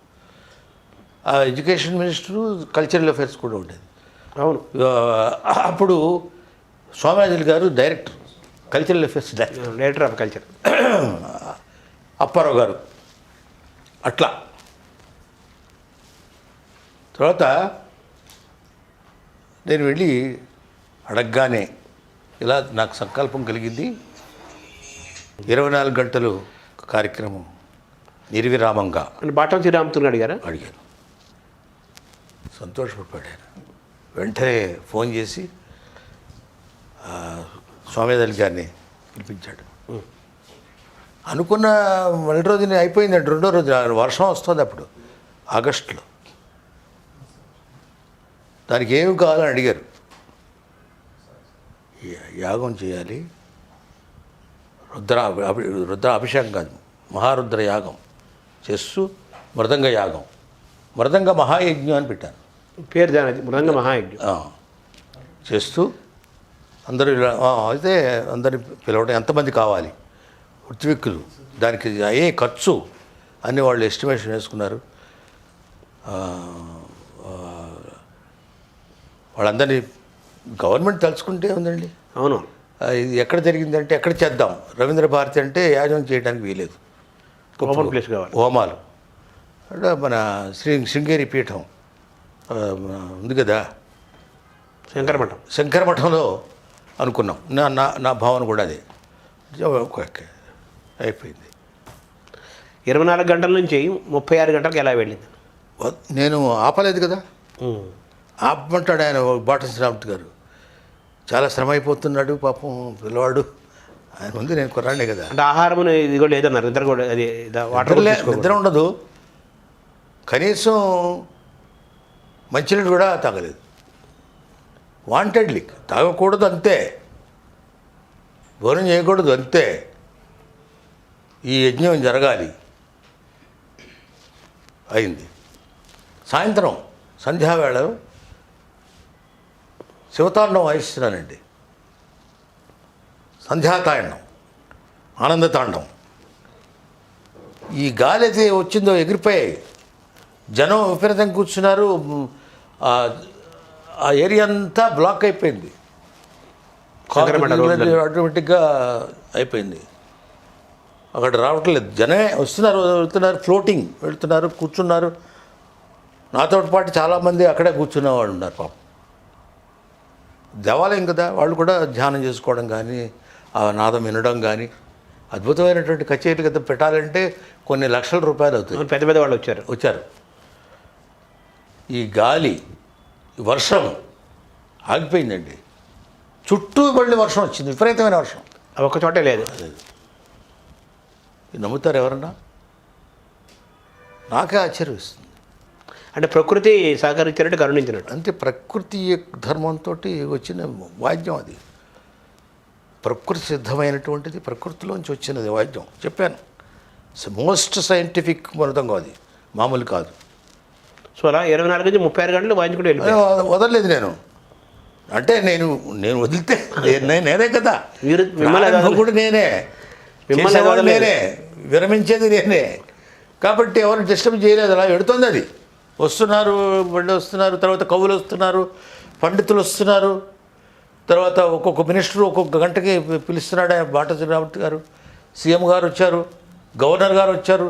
ఆ ఎడ్యుకేషన్ మినిస్టరు కల్చరల్ అఫైర్స్ కూడా ఉండేది. అవును, అప్పుడు స్వామిరాజులు గారు director, cultural affairs director of culture, Apparao గారు. అట్లా తర్వాత నేను వెళ్ళి అడగగానే ఇలా నాకు సంకల్పం కలిగింది. 24 గంటలు కార్యక్రమం నిర్విరామంగా. బాటం శ్రీరామూర్తిని అడిగాను. సంతోషపడ్డాను. వెంటనే ఫోన్ చేసి స్వామిరాజులు గారిని పిలిపించాడు. అనుకున్న మొదటి రోజునే అయిపోయిందండి. రెండో రోజు వర్షం వస్తుంది అప్పుడు ఆగస్టులో. దానికి ఏమి కావాలని అడిగారు. యాగం చేయాలి, రుద్ర అభిషేకం కాదు, మహారుద్ర యాగం చేస్తూ మృదంగ యాగం, మృదంగ మహాయజ్ఞం అని పెట్టాను పేరు. దాని మృదంగ మహాయజ్ఞం చేస్తూ అందరూ అయితే అందరిని పిలవడం, ఎంతమంది కావాలి ఋత్విక్కులు, దానికి అయ్యే ఖర్చు అన్ని వాళ్ళు ఎస్టిమేషన్ వేసుకున్నారు. వాళ్ళందరినీ గవర్నమెంట్ తలుచుకుంటే ఉందండి. అవును. ఇది ఎక్కడ జరిగిందంటే ఎక్కడ చేద్దాం, రవీంద్ర భారతి అంటే యాజనం చేయడానికి వీలేదు, ఓపెన్ ప్లేస్ కావాలి. హోమాలు అంటే మన శృంగేరి పీఠం ఉంది కదా, శంకరమఠం. శంకరమఠంలో అనుకున్నాం. నా నా నా భావన కూడా అదే. ఓకే, అయిపోయింది. 24 గంటల నుంచి 36 గంటలకు ఎలా వెళ్ళింది? నేను ఆపలేదు కదా, ఆపమంటాడు ఆయన బాటన్ శ్రీరామూర్తి గారు. చాలా శ్రమ అయిపోతున్నాడు పాపం పిల్లవాడు, ఆయన ముందు నేను కుర్రాడే కదా. అంటే ఆహారం ఇది కూడా లేదన్నారు, నిద్ర కూడా అది వాటర్ నిద్ర ఉండదు, కనీసం మంచినీళ్ళు కూడా తాగలేదు. వాంటెడ్లీ తాగకూడదు అంతే, భోజనం చేయకూడదు అంతే, ఈ యజ్ఞం జరగాలి. అయింది. సాయంత్రం సంధ్యావేళ శివతాండం వాయిస్తున్నానండి, సంధ్యాతాండం, ఆనందతాండం. ఈ గాలి అయితే వచ్చిందో ఎగిరిపోయాయి, జనం విపరీతంగా కూర్చున్నారు. ఆ ఏరియా అంతా బ్లాక్ అయిపోయింది, ఆటోమేటిక్గా అయిపోయింది. అక్కడ రావట్లేదు, జనమే వస్తున్నారు వెళ్తున్నారు, ఫ్లోటింగ్ వెళ్తున్నారు, కూర్చున్నారు. నాతో పాటు చాలామంది అక్కడే కూర్చున్న వాళ్ళు ఉన్నారు పాపం. దేవాలయం కదా, వాళ్ళు కూడా ధ్యానం చేసుకోవడం కానీ ఆ నాదం వినడం కానీ. అద్భుతమైనటువంటి కచేరీలు కదా పెట్టాలంటే కొన్ని లక్షల రూపాయలు అవుతాయి. పెద్ద పెద్ద వాళ్ళు వచ్చారు. ఈ గాలి, వర్షం ఆగిపోయిందండి, చుట్టూ మళ్ళీ వర్షం వచ్చింది, విపరీతమైన వర్షం. ఒక్క చోటే లేదు. నమ్ముతారు ఎవరన్నా? నాకే ఆశ్చర్యం ఇస్తుంది. అంటే ప్రకృతి సహకరించినట్టు కరుణించినట్టు. అంటే ప్రకృతి ధర్మంతో వచ్చిన వాద్యం అది, ప్రకృతి సిద్ధమైనటువంటిది, ప్రకృతిలోంచి వచ్చినది వాద్యం. చెప్పాను, మోస్ట్ సైంటిఫిక్ మృదంగం అది, మామూలు కాదు. సో అలా 24 నుంచి 36 గంటలు వాయించుకుంటూ వెళ్ళిపోయి వదలలేదు నేను. అంటే నేను వదిలితే నేనే కదా, కూడా నేనే, నేనే విరమించేది నేనే. కాబట్టి ఎవరు డిస్టర్బ్ చేయలేదు, అలా పెడుతుంది అది. వస్తున్నారు, వాళ్ళు వస్తున్నారు, తర్వాత కవులు వస్తున్నారు, పండితులు వస్తున్నారు, తర్వాత ఒక్కొక్క మినిస్టర్ ఒక్కొక్క గంటకి పిలుస్తున్నాడు ఆయన బాటన్ శ్రీరామూర్తి గారు. సీఎం గారు వచ్చారు, గవర్నర్ గారు వచ్చారు,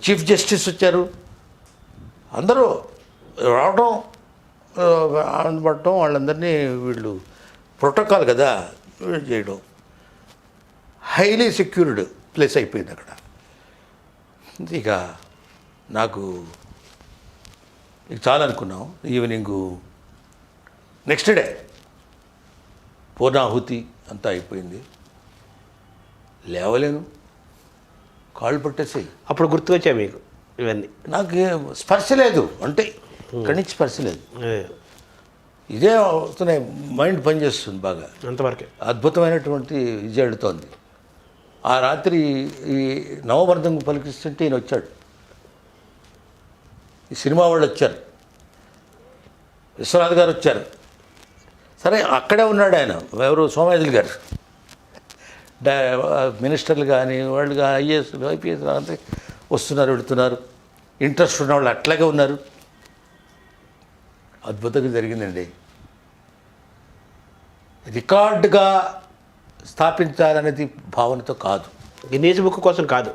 చీఫ్ జస్టిస్ వచ్చారు, అందరూ రావడం, ఆనందపడటం, వాళ్ళందరినీ వీళ్ళు ప్రోటోకాల్ కదా వీళ్ళు చేయడం. హైలీ సెక్యూర్డ్ ప్లేస్ అయిపోయింది అక్కడ. ఇక నాకు ఇక చాలా అనుకున్నాం. ఈవినింగు నెక్స్ట్ డే పూర్ణాహుతి అంతా అయిపోయింది, లేవలేను, కాళ్ళు పట్టేసాయి. అప్పుడు గుర్తుకొచ్చాయి మీకు ఇవన్నీ? నాకు స్పర్శ లేదు, అంటే ఇక్కడి నుంచి స్పర్శ లేదు, ఇదే అవుతున్నాయి. మైండ్ పనిచేస్తుంది బాగా, అంతవరకే అద్భుతమైనటువంటి ఇది జరుగుతోంది. ఆ రాత్రి ఈ నవమర్దంగు పలికిస్తుంటే ఈయన వచ్చాడు, ఈ సినిమా వాళ్ళు వచ్చారు, విశ్వనాథ్ గారు వచ్చారు. సరే అక్కడే ఉన్నాడు ఆయన, ఎవరు సోమయాజులు గారు, మినిస్టర్లు కానీ వాళ్ళు కానీ ఐఏఎస్లు ఐపీఎస్ అంతే వస్తున్నారు, వెళుతున్నారు. ఇంట్రెస్ట్ ఉన్న వాళ్ళు అట్లాగే ఉన్నారు. అద్భుతంగా జరిగిందండి. రికార్డుగా స్థాపించాలనేది భావనతో కాదు, గిన్నీస్ బుక్ కోసం కాదు.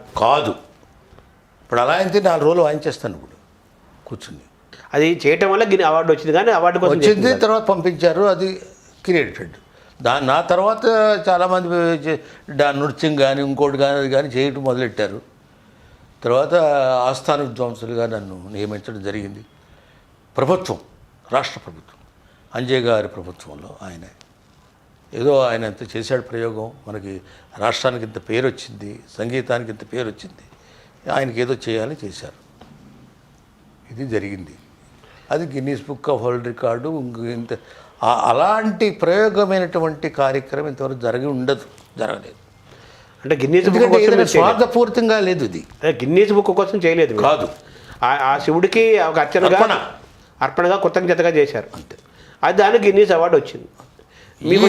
ఇప్పుడు అలా అయితే 4 రోజులు వాయించేస్తాను ఇప్పుడు కూర్చుని. అది చేయటం వల్ల గిన్నె అవార్డు వచ్చింది, కానీ అవార్డు కోసం వచ్చింది, తర్వాత పంపించారు, అది క్రియేటెడ్. నా తర్వాత చాలామంది నృత్యం కానీ ఇంకోటి కానీ చేయటం మొదలెట్టారు. తర్వాత ఆస్థాన విద్వాంసులుగా నన్ను నియమించడం జరిగింది ప్రభుత్వం, రాష్ట్ర ప్రభుత్వం, అంజయ్ గారి ప్రభుత్వంలో. ఆయన ఇంత చేశాడు ప్రయోగం, మనకి రాష్ట్రానికి ఇంత పేరు వచ్చింది, సంగీతానికి ఇంత పేరు వచ్చింది, ఆయనకి ఏదో చేయాలని చేశారు. ఇది జరిగింది. అది Guinness book of world record. ఇంత అలాంటి ప్రయోగమైనటువంటి కార్యక్రమం ఇంతవరకు జరగలేదు. అంటే గిన్నీస్ బుక్ కోసం స్వార్థపూరితంగా లేదు, ఇది గిన్నీస్ బుక్ కోసం చేయలేదు కాదు. ఆ శివుడికి ఒక అర్పణగా కృతజ్ఞతగా చేశారు అంతే. అది దానికి గిన్నీస్ అవార్డు వచ్చింది. మీకు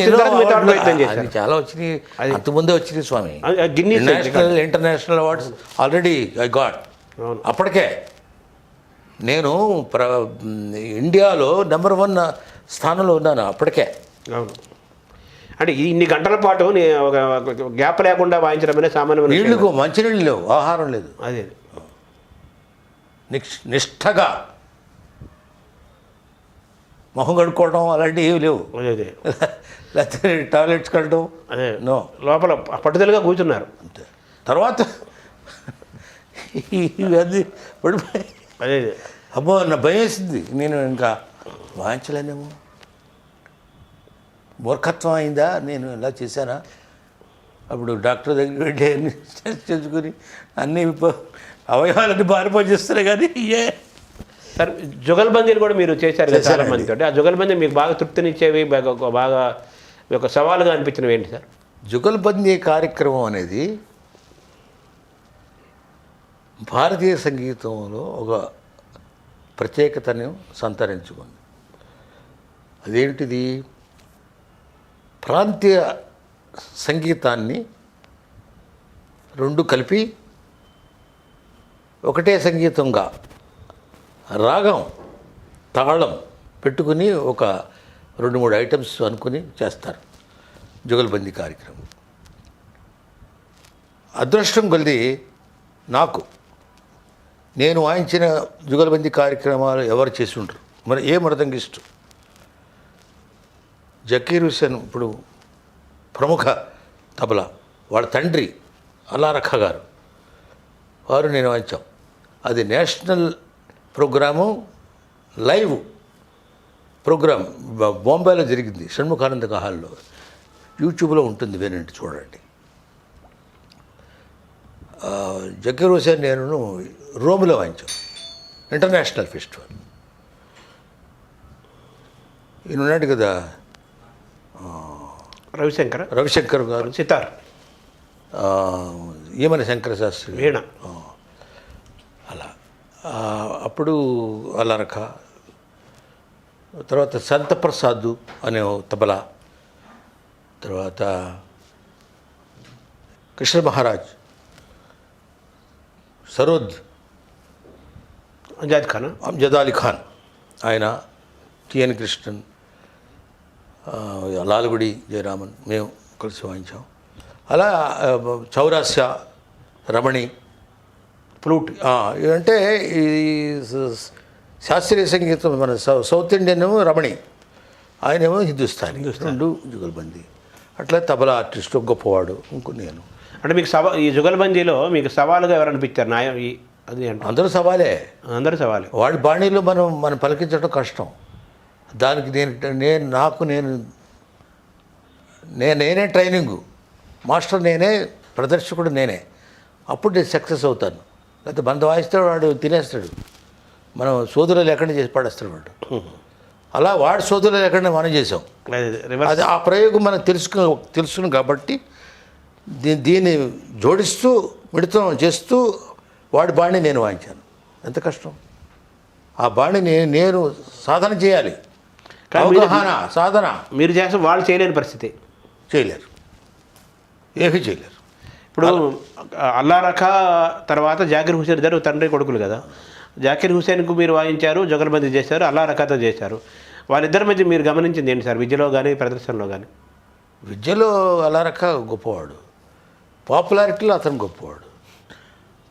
చాలా వచ్చినాయి, అంతకుముందే వచ్చినాయి స్వామి. Guinness national international awards already I got. అప్పటికే నేను ఇండియాలో నెంబర్ 1 స్థానంలో ఉన్నాను అప్పటికే. అవును. అంటే ఇన్ని గంటల పాటు ఒక గ్యాప్ లేకుండా వాయించడం అనేది సామాన్యమైన విషయం నీళ్లు కాదు. మంచినీళ్ళు లేవు, ఆహారం లేదు, అదే నిష్ఠగా మొహం కడుక్కోవడం అలాంటివి ఏమి లేవు. అదే లేకపోతే టాయిలెట్స్కి వెళ్ళడం అదే నో. లోపల పట్టుదలగా కూర్చున్నారు. అంతే. తర్వాత ఇవన్నీ పడిపోయి అదే అబ్బో నా భయం వేసింది. నేను ఇంకా వాయించలేనేమో, మూర్ఖత్వం అయిందా, నేను ఇలా చేశానా. అప్పుడు డాక్టర్ దగ్గరికి వెళ్ళి అన్ని టెస్ట్ చేసుకుని అన్ని అవయవాలన్నీ బాగా పనిచేస్తున్నాయి. కానీ సార్ జుగల్బందీలు కూడా మీరు చేశారు కదా చాలా చేశానండి. మందితో. ఆ జుగల్బందీ మీకు బాగా తృప్తినిచ్చేవి, బాగా ఒక సవాలుగా అనిపించినవి ఏంటి సార్? జుగల్బందీ కార్యక్రమం అనేది భారతీయ సంగీతంలో ఒక ప్రత్యేకతను సంతరించుకుంది. అదేంటిది? ప్రాంతీయ సంగీతాన్ని రెండు కలిపి ఒకటే సంగీతంగా రాగం తాళం పెట్టుకుని ఒక 2-3 ఐటమ్స్ అనుకుని చేస్తారు జుగల్బందీ కార్యక్రమం. అదృష్టం కొలిది నాకు, నేను వాయించిన జుగల్బందీ కార్యక్రమాలు ఎవరు చేసి ఉంటారు మరి? ఏ మృదంగిస్టు? జకీర్ హుసేన్ ఇప్పుడు ప్రముఖ తబలా, వాళ్ళ తండ్రి అల్లారఖా గారు, వారు నేను వాయించాం. అది నేషనల్ ప్రోగ్రాము, లైవ్ ప్రోగ్రామ్ బాంబేలో జరిగింది, షణ్ముఖానంద హాల్లో. యూట్యూబ్లో ఉంటుంది, వినండి, చూడండి. జకీర్ హుసేన్ నేను రోమ్లో వాయించాం, ఇంటర్నేషనల్ ఫెస్టివల్. ఈయన ఉన్నాడు కదా రవిశంకర్ గారు, సితార్, ఈమన శంకర శాస్త్రి, వీణ. అలా అప్పుడు అల్లారఖ, తర్వాత సంతప్రసాద్ అనే తబలా, తర్వాత కృష్ణ మహారాజ్, సరోద్, అమ్జద్ అలీ ఖాన్, ఆయన, టిఎన్ కృష్ణన్, లాల్గుడి జయరామన్, మేము కలిసి వాయించాం. అలా చౌరాస్య, రమణి, ఫ్లూట్. అంటే ఈ శాస్త్రీయ సంగీతం మన సౌత్ ఇండియన్ ఏమో రమణి, ఆయనేమో హిందుస్థానీ, రెండు జుగల్బందీ. అట్లా తబలా ఆర్టిస్ట్ గొప్పవాడు ఇంకో నేను. అంటే మీకు ఈ జుగల్బందీలో మీకు సవాలుగా ఎవరు అనిపించారు? అది అంటే అందరూ సవాలే, అందరూ సవాలే. వాడి బాణీలో మనం పలికించడం కష్టం. దానికి నేనే ట్రైనింగు మాస్టర్, నేనే ప్రదర్శకుడు, నేనే. అప్పుడు నేను సక్సెస్ అవుతాను. లేకపోతే బంద వాయిస్తాడు, వాడు తినేస్తాడు, మనం సోదులు లేకుండా చేసి పడేస్తాడు వాడు. అలా వాడు సోదులు లేకుండా మనం చేసాం. అది ఆ ప్రయోగం మనకు తెలుసుకుని కాబట్టి దీన్ని జోడిస్తూ మిళితం చేస్తూ వాడి బాణి నేను వాయించాను. ఎంత కష్టం! ఆ బాణిని నేను సాధన చేయాలి, అవగాహన సాధన. మీరు చేస్తే వాళ్ళు చేయలేని పరిస్థితి, చేయలేరు, ఏమీ చేయలేరు. ఇప్పుడు అల్లారఖా తర్వాత జాకీర్ హుసేన్ ఇద్దరు తండ్రి కొడుకులు కదా. జాకీర్ హుసేన్కు మీరు వాయించారు, జుగల్బందీ చేశారు, అల్లారఖాతో చేశారు. వాళ్ళిద్దరి మధ్య మీరు గమనించింది ఏంటి సార్, విద్యలో కానీ ప్రదర్శనలో కానీ? విద్యలో అల్లారఖా గొప్పవాడు, పాపులారిటీలో అతను గొప్పవాడు.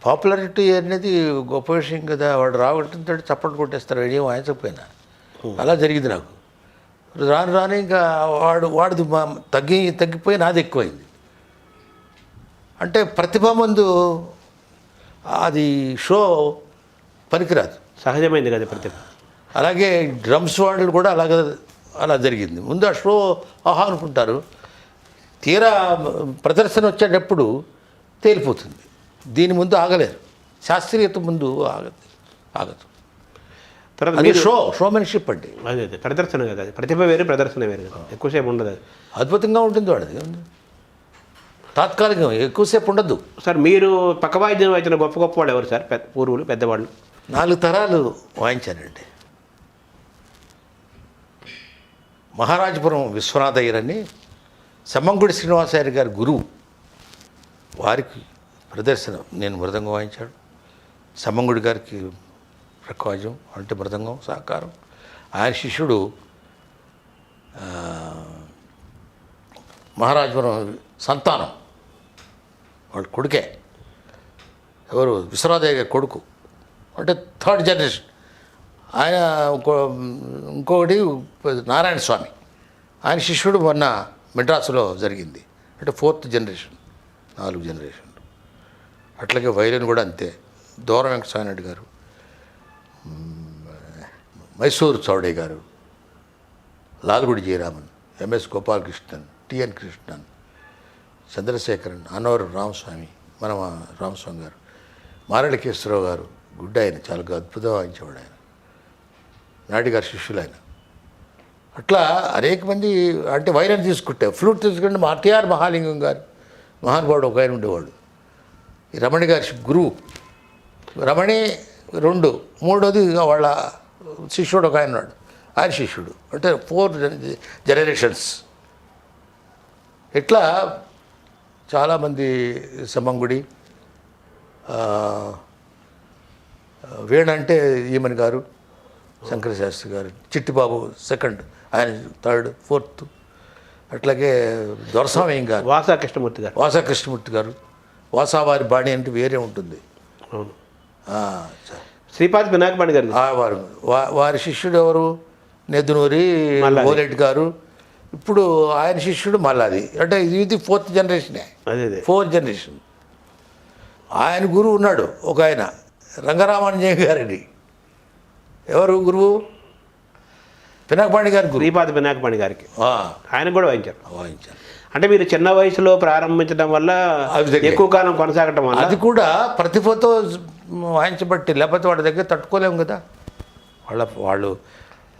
పాపులారిటీ అనేది గొప్ప విషయం కదా. వాడు రావడంతో చప్పట్లు కొట్టేస్తారు ఏం వాయించకపోయినా. అలా జరిగింది నాకు. రాను ఇంకా వాడిది తగ్గిపోయి నాది ఎక్కువైంది. అంటే ప్రతిభ ముందు అది షో పనికిరాదు, సహజమైంది కదా ప్రతిభ. అలాగే డ్రమ్స్ వాళ్ళు కూడా అలా జరిగింది. ముందు ఆ షో ఆహా అనుకుంటారు, తీరా ప్రదర్శన వచ్చేటప్పుడు తేలిపోతుంది. దీని ముందు ఆగలేరు, శాస్త్రీయత ముందు ఆగదు. తర్వాత అది షోమెన్షిప్ అంటే అదే ప్రదర్శన కదా, అది ప్రతిభ వేరు, ప్రదర్శన వేరు కదా, ఎక్కువసేపు ఉండదు. అది అద్భుతంగా ఉంటుంది వాడిది, తాత్కాలికం, ఎక్కువసేపు ఉండద్దు. సార్ మీరు పక్క వాయిద్యం వాయించిన గొప్ప వాళ్ళు ఎవరు సార్? పూర్వులు పెద్దవాళ్ళు 4 తరాలు వాయించానండి. మహారాజపురం విశ్వనాథయ్యరని సెమ్మంగుడి శ్రీనివాసయ్య గారి గురువు, వారికి ప్రదర్శన నేను మృదంగం వాయించాడు. సెమ్మంగుడి గారికి ప్రకాశం అంటే మృదంగం సహకారం. ఆయన శిష్యుడు మహారాజపురం సంతానం, వాళ్ళ కొడుకే. ఎవరు? విశ్వనాథయ్య గారి కొడుకు, అంటే థర్డ్ జనరేషన్. ఆయన ఇంకొకటి నారాయణ స్వామి, ఆయన శిష్యుడు మొన్న మెడ్రాసులో జరిగింది, అంటే ఫోర్త్ జనరేషన్, 4 జనరేషన్లు. అట్లాగే వైలిన్ కూడా అంతే. దూరం వెంకటస్వామి నాయుడు గారు, మైసూరు చౌడే గారు, లాల్గుడి జయరామన్, ఎంఎస్ గోపాలకృష్ణన్, టిఎన్ కృష్ణన్, చంద్రశేఖరన్, అన్నవరం రామస్వామి, మన రామస్వామి గారు, మారళకేశ్వరరావు గారు, గుడ్డ ఆయన చాలా అద్భుతంగా వాయించేవాడు ఆయన, నాయుడు గారి శిష్యులు ఆయన. అట్లా అనేక మంది, అంటే వైరన్ తీసుకుంటే ఫ్లూట్ తీసుకుంటే మా టిఆర్ మహాలింగం గారు మహానుభావుడు ఒక ఆయన ఉండేవాడు. ఈ రమణి గారి గురువు, రమణి 2, మూడోది వాళ్ళ శిష్యుడు ఒక ఆయన ఉన్నాడు, ఆయన శిష్యుడు, అంటే 4 జనరేషన్స్. ఇట్లా చాలామంది, సమంగుడి, వీణ అంటే ఈమన్ గారు, శంకరశాస్త్రి గారు, చిట్టిబాబు సెకండ్, ఆయన థర్డ్, ఫోర్త్. అట్లాగే దొరస్వామి గారు, వాసా కృష్ణమూర్తి గారు, వాసా కృష్ణమూర్తి గారు. వాసావారి బాణి అంటే వేరే ఉంటుంది. అవును. శ్రీపాద వినాయకపాణి గారు, వారి శిష్యుడు ఎవరు? నెదునూరి ఓలెట్ గారు. ఇప్పుడు ఆయన శిష్యుడు మల్లాది, అంటే ఇది 4th జనరేషనే, అదే 4th జనరేషన్. ఆయన గురువు ఉన్నాడు ఒక ఆయన, రంగరామానుజయ్య గారిని. ఎవరు గురువు? పినాకపాణి గారి గురువు, శ్రీపాద వినాయకపాణి గారికి. ఆయన కూడా వాయించారు. అంటే మీరు చిన్న వయసులో ప్రారంభించడం వల్ల, ఎక్కువ కాలం కొనసాగటం వల్ల, అది కూడా ప్రతిభతో వాయించబట్టి, లేకపోతే వాళ్ళ దగ్గర తట్టుకోలేము కదా.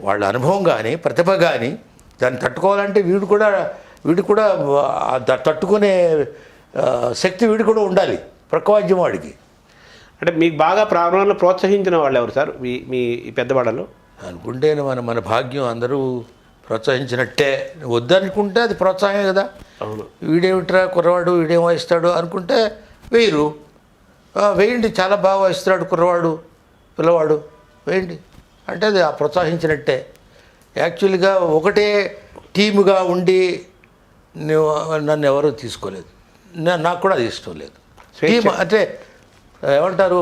వాళ్ళ అనుభవం కానీ ప్రతిభ కానీ దాన్ని తట్టుకోవాలంటే వీడు కూడా తట్టుకునే శక్తి వీడు కూడా ఉండాలి, ప్రక్కవాద్యం వాడికి. అంటే మీకు బాగా ప్రారంభంలో ప్రోత్సహించిన వాళ్ళు ఎవరు సార్ మీ పెద్దవాడలో? అనుకుంటే మన భాగ్యం, అందరూ ప్రోత్సహించినట్టే. వద్దనుకుంటే అది ప్రోత్సాహమే కదా. అవును. వీడేమిట్రా కుర్రవాడు, వీడేం వాయిస్తాడు అనుకుంటే వేయండి, చాలా బాగా వాయిస్తున్నాడు కుర్రవాడు, పిల్లవాడు, వేయండి అంటే అది ప్రోత్సహించినట్టే. యాక్చువల్గా ఒకటే టీముగా ఉండి నన్ను ఎవరూ తీసుకోలేదు, నాకు కూడా అది ఇష్టం లేదు. టీమ్ అంటే ఏమంటారు,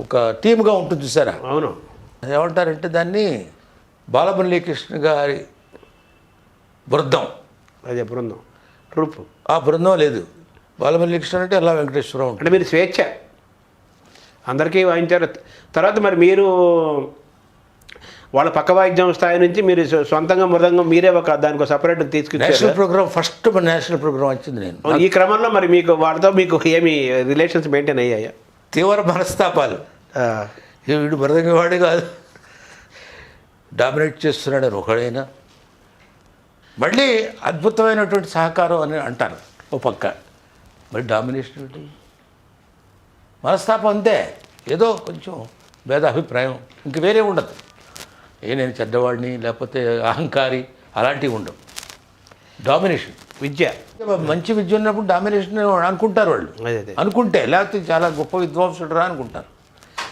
ఒక టీముగా ఉంటుంది చూసారా? అవును. ఏమంటారంటే దాన్ని బాలమురళీకృష్ణ గారి బృందం, అదే బృందం, ట్రూప్. ఆ బృందం లేదు. బాలమురళీకృష్ణ అంటే అలా వెంకటేశ్వరరావు అంటే మీరు స్వేచ్ఛ, అందరికీ వాయించారు. తర్వాత మరి మీరు వాళ్ళ పక్క వాయిద్యం స్థాయి నుంచి మీరు సొంతంగా మృదంగం మీరే దానికి సపరేట్ తీసుకొచ్చారు. National programme, first national programme వచ్చింది నేను. ఈ క్రమంలో మరి వాళ్ళతో మీకు ఏమి రిలేషన్స్ మెయింటైన్ అయ్యాయా? తీవ్ర మనస్తాపాలు. వీడు మృదంగం వాడే కాదు, డామినేట్ చేస్తున్నాడు అని ఒకడైనా. మళ్ళీ అద్భుతమైనటువంటి సహకారం అని అంటారు ఓ పక్క, మరి డామినేషన్ ఏంటి? మనస్తాపం అంతే, ఏదో కొంచెం భేదాభిప్రాయం, ఇంక వేరే ఉండదు. నేను చెడ్డవాడిని లేకపోతే అహంకారి అలాంటివి ఉండవు. డామినేషన్ విద్య, మంచి విద్య ఉన్నప్పుడు డామినేషన్ అనుకుంటారు వాళ్ళు, అనుకుంటే, లేకపోతే చాలా గొప్ప విద్వాంసుడు రా అనుకుంటారు.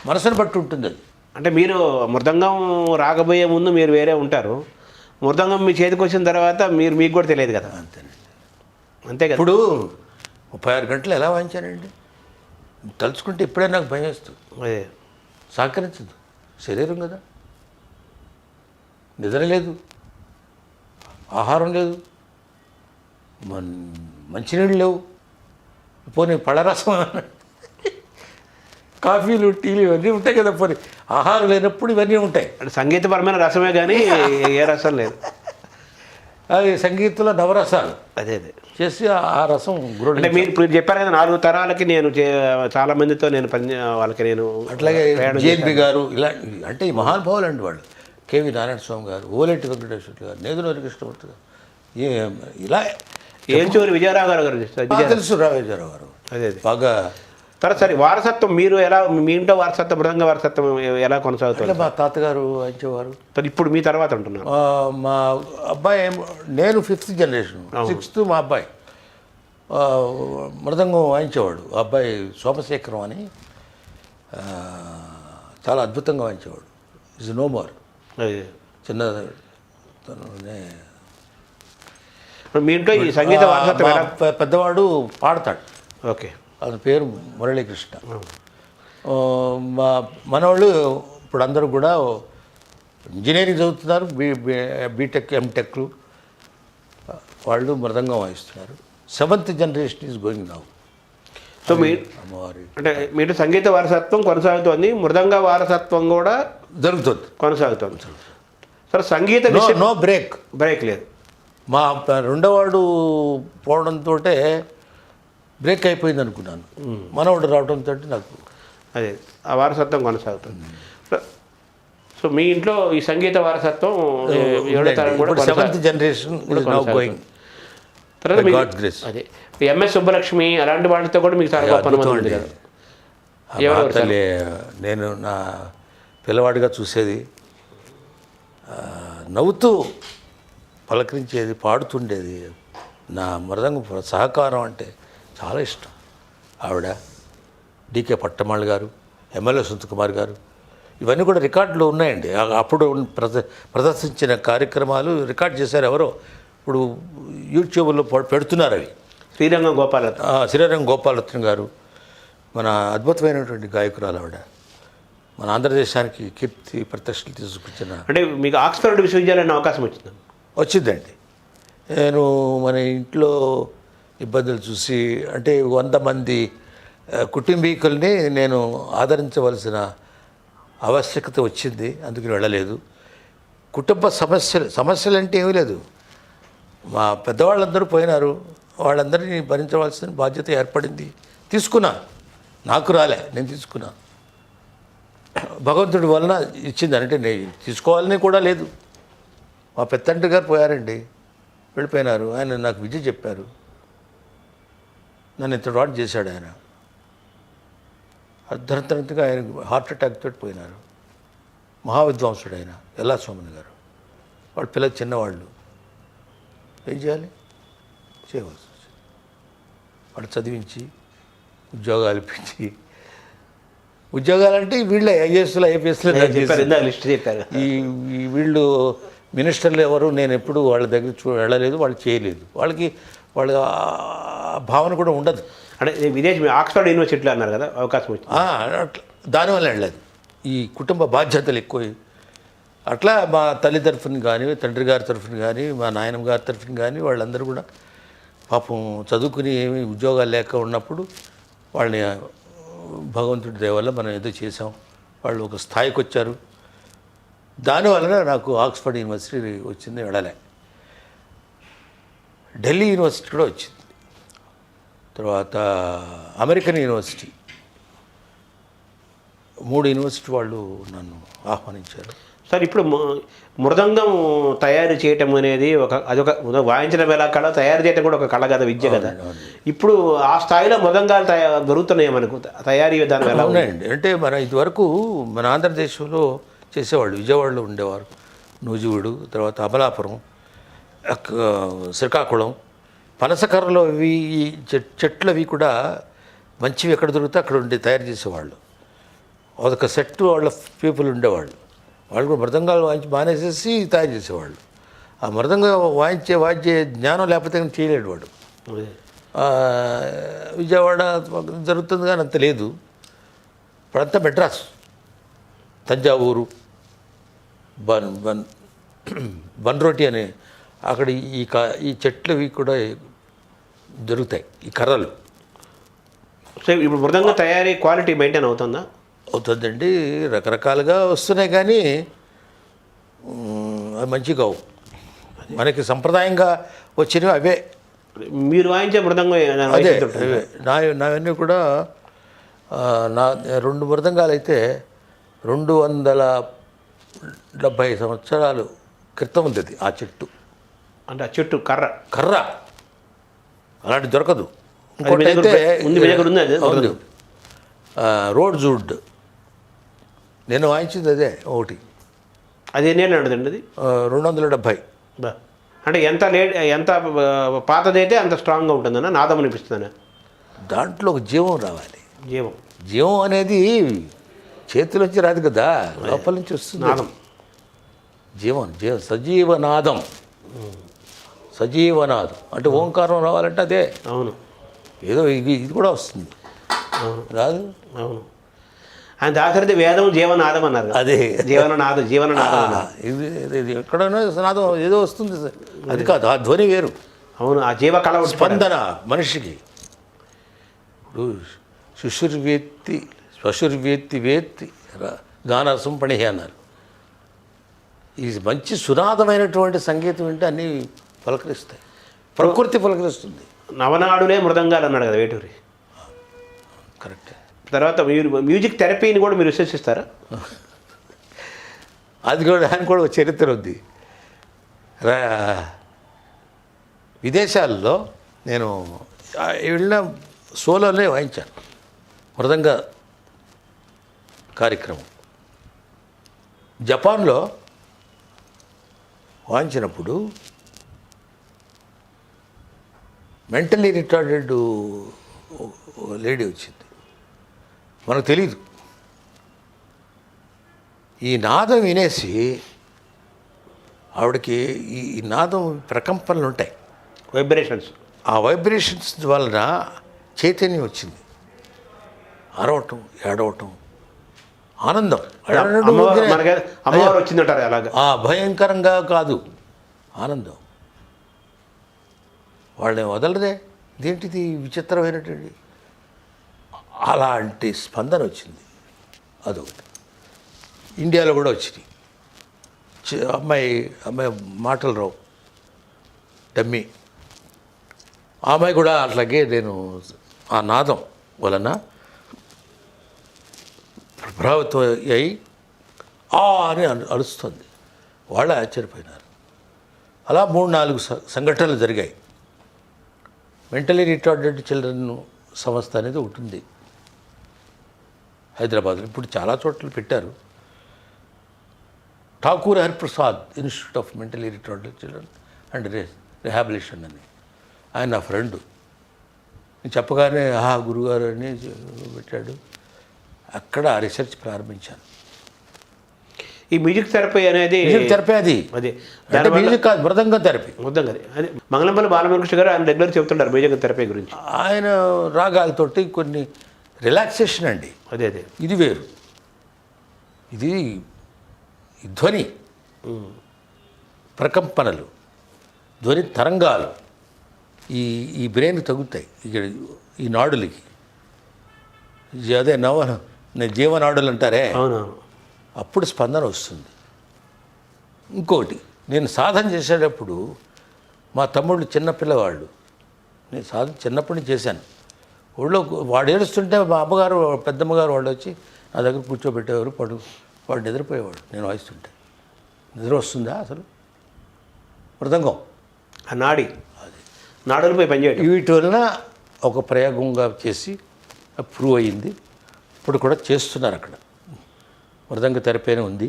మనసును బట్టి ఉంటుంది అది. అంటే మీరు మృదంగం రాకపోయే ముందు మీరు వేరే ఉంటారు, మృదంగం మీ చేతికి వచ్చిన తర్వాత మీకు కూడా తెలియదు కదా. అంతేనండి, అంతే కదా. ఇప్పుడు 36 గంటలు ఎలా వాయించానండి, తలుచుకుంటే ఇప్పుడే నాకు భయం వేస్తుంది. సహకరించదు శరీరం కదా, నిద్ర లేదు, ఆహారం లేదు, మంచినీళ్ళు లేవు, పోనీ పళ్ళరసం, కాఫీలు, టీలు ఇవన్నీ ఉంటాయి కదా. పోనీ ఆహారం లేనప్పుడు ఇవన్నీ ఉంటాయి. అంటే సంగీతపరమైన రసమే కానీ ఏ రసం లేదు. అది సంగీతంలో నవరసాలు అదే చేసి ఆ రసం గురుడు. అంటే మీరు చెప్పారు కదా, 4 తరాలకి నేను చాలా మందితో నేను వాళ్ళకి నేను అట్లాగే జేఎన్బి గారు, ఇలా అంటే ఈ మహానుభావులు అండి వాళ్ళు. కేవి నారాయణ స్వామి గారు, ఓలెట్టి వెంకటేశ్వర గారు, నేదునూరి కృష్ణమూర్తి గారు, ఇలా ఏంచూరి విజయరావు గారు తెలుసు. రావేశ్వరరావు గారు అదే బాగా. తర్వాత సరే, వారసత్వం మీరు ఎలా, మీ ఇంట్లో వారసత్వం, మృదంగ వారసత్వం ఎలా కొనసాగుతుంది? మా తాతగారు వాయించేవారు. ఇప్పుడు మీ తర్వాత ఉంటున్నారు. మా అబ్బాయి, నేను 5th జనరేషన్, 6th మా అబ్బాయి మృదంగం వాయించేవాడు. ఆ అబ్బాయి సోమశేఖరం అని చాలా అద్భుతంగా వాయించేవాడు. ఈజ్ నో మోర్, చిన్న. మీ ఇంట్లో ఈ సంగీత వారసత్వం ఎలా? పెద్దవాడు పాడతాడు, ఓకే. అతని పేరు మురళీకృష్ణ. మా మనవాళ్ళు ఇప్పుడు అందరూ కూడా ఇంజనీరింగ్ చదువుతున్నారు, బీటెక్ ఎంటెక్లు, వాళ్ళు మృదంగం వాయిస్తున్నారు. 7th generation is going now. So మీ అమ్మవారి అంటే మీరు సంగీత వారసత్వం కొనసాగుతోంది, మృదంగ వారసత్వం కూడా జరుగుతుంది, కొనసాగుతోంది. సరే, సంగీత నో బ్రేక్ లేదు. మా రెండోవాడు పోవడంతో బ్రేక్ అయిపోయింది అనుకున్నాను. మనవాడు రావడంతో నాకు అదే ఆ వారసత్వం కొనసాగుతుంది. సో మీ ఇంట్లో ఈ సంగీత వారసత్వం ఏడో తరం కూడా 7th జనరేషన్ గోయింగ్. తర్వాత అదే ఎంఎస్ సుబ్బలక్ష్మి అలాంటి వాళ్ళతో కూడా మీకు చాలా గొప్ప అనుబంధం ఉంది కదా? నేను నా పిల్లవాడిగా చూసేది, నవ్వుతూ పలకరించేది, పాడుతుండేది. నా మృదంగం సహకారం అంటే చాలా ఇష్టం. ఆవిడ, డికే పట్టమాళ్ గారు, ఎమ్మెల్యే సుంతకుమార్ గారు, ఇవన్నీ కూడా రికార్డులు ఉన్నాయండి. అప్పుడు ప్రదర్శించిన కార్యక్రమాలు రికార్డ్ చేశారు ఎవరో, ఇప్పుడు యూట్యూబ్లో పెడుతున్నారు అవి. శ్రీరంగం గోపాలరత్నం గారు మన అద్భుతమైనటువంటి గాయకురాలు ఆవిడ. మన ఆంధ్రదేశానికి కీర్తి ప్రతిష్టలు తీసుకొచ్చిన. అంటే మీకు ఆక్స్ఫర్డ్ విశ్వవిద్యాలయం అవకాశం వచ్చిందండి. నేను మన ఇంట్లో ఇబ్బందులు చూసి, అంటే 100 మంది కుటుంబీకుల్ని నేను ఆదరించవలసిన ఆవశ్యకత వచ్చింది, అందుకని వెళ్ళలేదు. కుటుంబ సమస్యలు అంటే ఏమీ లేదు. మా పెద్దవాళ్ళందరూ పోయినారు, వాళ్ళందరినీ భరించవలసిన బాధ్యత ఏర్పడింది. తీసుకున్నాను, నాకు రాలే, నేను తీసుకున్నాను. భగవంతుడి వలన ఇచ్చింది. అంటే నేను తీసుకోవాలని కూడా లేదు. మా పెద్దంటి గారు పోయారండి, వెళ్ళిపోయినారు. ఆయన నాకు విద్య చెప్పారు, నన్ను ఇంత వాడు చేశాడు ఆయన. అర్ధంతరంతగా ఆయన హార్ట్ అటాక్ తోటి పోయినారు. మహావిద్వాంసుడు ఆయన, ఎల్లా సోమన్ గారు. వాళ్ళ పిల్లలు చిన్నవాళ్ళు, ఏం చేయాలి, చేయవలసి వచ్చింది. వాళ్ళు చదివించి ఉద్యోగాలు ఇప్పించి, ఉద్యోగాలంటే వీళ్ళే ఐఏఎస్లు ఐపీఎస్లు లిస్ట్ చెప్పారు. ఈ వీళ్ళు మినిస్టర్లు ఎవరు, నేను ఎప్పుడు వాళ్ళ దగ్గర వెళ్ళలేదు, వాళ్ళు చేయలేదు. వాళ్ళ భావన కూడా ఉండదు. అంటే ఆక్స్ఫర్డ్ యూనివర్సిటీలో అన్నారు కదా, అవకాశం వచ్చింది. అట్లా దానివల్ల వెళ్ళలేదు. ఈ కుటుంబ బాధ్యతలు ఎక్కువ. అట్లా మా తల్లి తరఫున కానీ, తండ్రి గారి తరఫున కానీ, మా నాయనమ్మ గారి తరఫున కానీ, వాళ్ళందరూ కూడా పాపం చదువుకుని ఏమి ఉద్యోగాలు లేక ఉన్నప్పుడు వాళ్ళని భగవంతుడి దయ వల్ల మనం ఏదో చేసాం, వాళ్ళు ఒక స్థాయికి వచ్చారు. దానివలన నాకు ఆక్స్ఫర్డ్ యూనివర్సిటీ వచ్చింది, వెళ్ళలే. ఢిల్లీ యూనివర్సిటీ కూడా వచ్చింది. తర్వాత అమెరికన్ యూనివర్సిటీ, 3 యూనివర్సిటీ వాళ్ళు నన్ను ఆహ్వానించారు. సార్, ఇప్పుడు మృదంగం తయారు చేయటం అనేది అదొక వాయించడం ఎలా కళ, తయారు చేయటం కూడా ఒక కళ కదా, విద్య కదా. ఇప్పుడు ఆ స్థాయిలో మృదంగాలు దొరుకుతున్నాయి మనకు, తయారీ విధానం ఎలా ఉన్నాయండి. అంటే మన ఇదివరకు మన ఆంధ్రదేశంలో చేసేవాళ్ళు, విజయవాడలో ఉండేవారు, నూజివీడు, తర్వాత అమలాపురం, శ్రీకాకుళం, పనసకర్రలో ఇవి చెట్లు అవి కూడా మంచివి ఎక్కడ దొరికితే అక్కడ ఉండి తయారు చేసేవాళ్ళు. అదొక సెట్ వాళ్ళ పీపుల్ ఉండేవాళ్ళు. వాళ్ళు కూడా మృదంగాలు వాయించి మానేసేసి తయారు చేసేవాళ్ళు. ఆ మృదంగా వాద్య జ్ఞానం లేకపోతే చేయలేడు వాడు. విజయవాడ జరుగుతుంది కానీ అంత లేదు. ఇప్పుడంతా మెడ్రాస్, తంజావూరు, బన్రోటి అనే అక్కడ ఈ చెట్లవి కూడా దొరుకుతాయి, ఈ కర్రలు. సో ఇప్పుడు మృదంగ తయారీ క్వాలిటీ మెయింటైన్ అవుతుందా? అవుతుందండి, రకరకాలుగా వస్తున్నాయి కానీ అవి మంచిగా కావు. మనకి సంప్రదాయంగా వచ్చినవి అవే. మీరు వాయించే మృదంగం అదే అవే నావన్నీ కూడా. నా 2 మృదంగాలు అయితే 270 సంవత్సరాల క్రితం ఉంది అది, ఆ చెట్టు. అంటే ఆ చెట్టు కర్ర అలాంటి దొరకదు. రోడ్స్ వుడ్ నేను వాయించింది అదే ఒకటి. అది ఎన్నేళ్ళు నడుదండి అది? 270. అంటే ఎంత పాతదైతే అంత స్ట్రాంగ్గా ఉంటుందన్న, నాదం అనిపిస్తుందన్న. దాంట్లో ఒక జీవం రావాలి. జీవం అనేది చేతిలోంచి రాదు కదా, లోపల నుంచి వస్తుంది నాదం. జీవం సజీవ నాదం. సజీవనాదం అంటే ఓంకారం రావాలంటే అదే అవును ఏదో ఇది కూడా వస్తుంది అవును రాదు. అవును. ఆయన దాసరిది వేదం జీవనాదం అన్నారు కదా. అదే జీవననాదం జీవననాదం అన్నారు. ఇది ఎక్కడైనా నాదం ఏదో వస్తుంది, అది కాదు, ఆ ధ్వని వేరు. అవును, ఆ జీవకళ ఉత్పత్తి. స్పందన మనిషికి. ఇప్పుడు శుశుర్వేత్తి శ్వశుర్వేత్తి వేత్తి గానరసం పణి అన్నారు. ఈ మంచి సునాదమైనటువంటి సంగీతం వింటే అన్నీ పలకరిస్తాయి, ప్రకృతి పలకరిస్తుంది. నవనాడులే మృదంగాలు అన్నాడు కదా వేటూరి. కరెక్ట్. తర్వాత మీరు మ్యూజిక్ థెరపీని కూడా మీరు విశ్వసిస్తారా? అది కూడా దానికి కూడా ఒక చరిత్ర ఉంది. విదేశాల్లో నేను వెళ్ళిన సోలోనే వాయించాను మృదంగ కార్యక్రమం. జపాన్లో వాయించినప్పుడు మెంటలీ రిటార్డెడ్ లేడీ వచ్చింది, మనకు తెలీదు. ఈ నాదం వినేసి ఆవిడకి ఈ నాదం ప్రకంపనలు ఉంటాయి, వైబ్రేషన్స్. ఆ వైబ్రేషన్స్ వలన చైతన్యం వచ్చింది. అరవటం, ఏడవటం, ఆనందం. అమ్మవారు వచ్చిందంటారు అలాగా. భయంకరంగా కాదు, ఆనందం. వాళ్ళని వదలదే, ఇదేంటిది విచిత్రమైనటువంటి అలాంటి స్పందన వచ్చింది. అదొకటి. ఇండియాలో కూడా వచ్చినాయి. అమ్మాయి మాటలు రావు, డమ్మీ. ఆ అమ్మాయి కూడా అట్లాగే నేను ఆ నాదం వలన ప్రభావితం అయి అని అరుస్తుంది. వాళ్ళు ఆశ్చర్యపోయినారు. అలా 3-4 సంఘటనలు జరిగాయి. మెంటలీ రిటార్డెడ్ చిల్డ్రన్ సంస్థ అనేది ఒకటి ఉంది హైదరాబాద్లో. ఇప్పుడు చాలా చోట్ల పెట్టారు. Thakur Hariprasad institute of mentally retarded children and rehabilitation అని, ఆయన నా ఫ్రెండ్. నేను చెప్పగానే గురుగారు అని పెట్టాడు. అక్కడ రీసెర్చ్ ప్రారంభించాను. ఈ మ్యూజిక్ థెరపీ అనేది థెరపీ అది మ్యూజిక్ కాదు, మృదంగం థెరపీ. మృదంగం అది మంగళంపల్లి బాలమురకృష్ణ గారు ఆయన రెగ్యులర్ చెబుతుంటారు మ్యూజిక్ థెరపీ గురించి. ఆయన రాగాలతోటి కొన్ని రిలాక్సేషన్ అండి. అదే ఇది వేరు. ఇది ధ్వని ప్రకంపనలు, ధ్వని తరంగాలు ఈ బ్రెయిన్కి తగ్గుతాయి. ఇక్కడ ఈ నాడులకి అదే జీవనాడులు అంటారే, అవునవును, అప్పుడు స్పందన వస్తుంది. ఇంకోటి, నేను సాధన చేసేటప్పుడు మా తమ్ముళ్ళు చిన్నపిల్లవాళ్ళు, నేను సాధన చిన్నప్పటి నుంచి చేశాను. ఊళ్ళో వాడు ఏడుస్తుంటే మా అమ్మగారు పెద్దమ్మగారు వాళ్ళు వచ్చి నా దగ్గర కూర్చోబెట్టేవారు. వాడు నిద్రపోయేవాడు నేను వాయిస్తుంటే. నిద్ర వస్తుందా అసలు? మృదంగం ఆ నాడి, అది నాడులపై పనిచేయడం. వీటి వలన ఒక ప్రయోగంగా చేసి ప్రూవ్ అయ్యింది. ఇప్పుడు కూడా చేస్తున్నారు అక్కడ. మృదంగ థెరపీ అని ఉంది,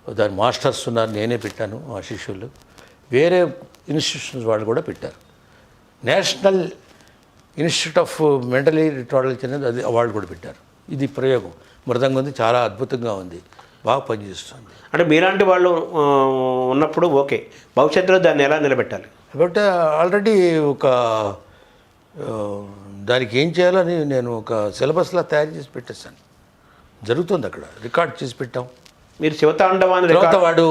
దాని మాస్టర్స్ ఉన్నారు, నేనే పెట్టాను, మా శిష్యులు. వేరే ఇన్స్టిట్యూషన్స్ వాళ్ళు కూడా పెట్టారు. National institute of mentally retarded అనేది అది వాళ్ళు కూడా పెట్టారు. ఇది ప్రయోగం మృదంగం ఉంది, చాలా అద్భుతంగా ఉంది, బాగా పనిచేస్తుంది. అంటే మీలాంటి వాళ్ళు ఉన్నప్పుడు ఓకే, భవిష్యత్తులో దాన్ని ఎలా నిలబెట్టాలి? కాబట్టి ఆల్రెడీ ఒక దానికి ఏం చేయాలని నేను ఒక సిలబస్లా తయారు చేసి పెట్టేశాను. జరుగుతుంది అక్కడ, రికార్డ్ చేసి పెట్టాం. మీరు శివతాండవాన్ని తర్వాత వాడు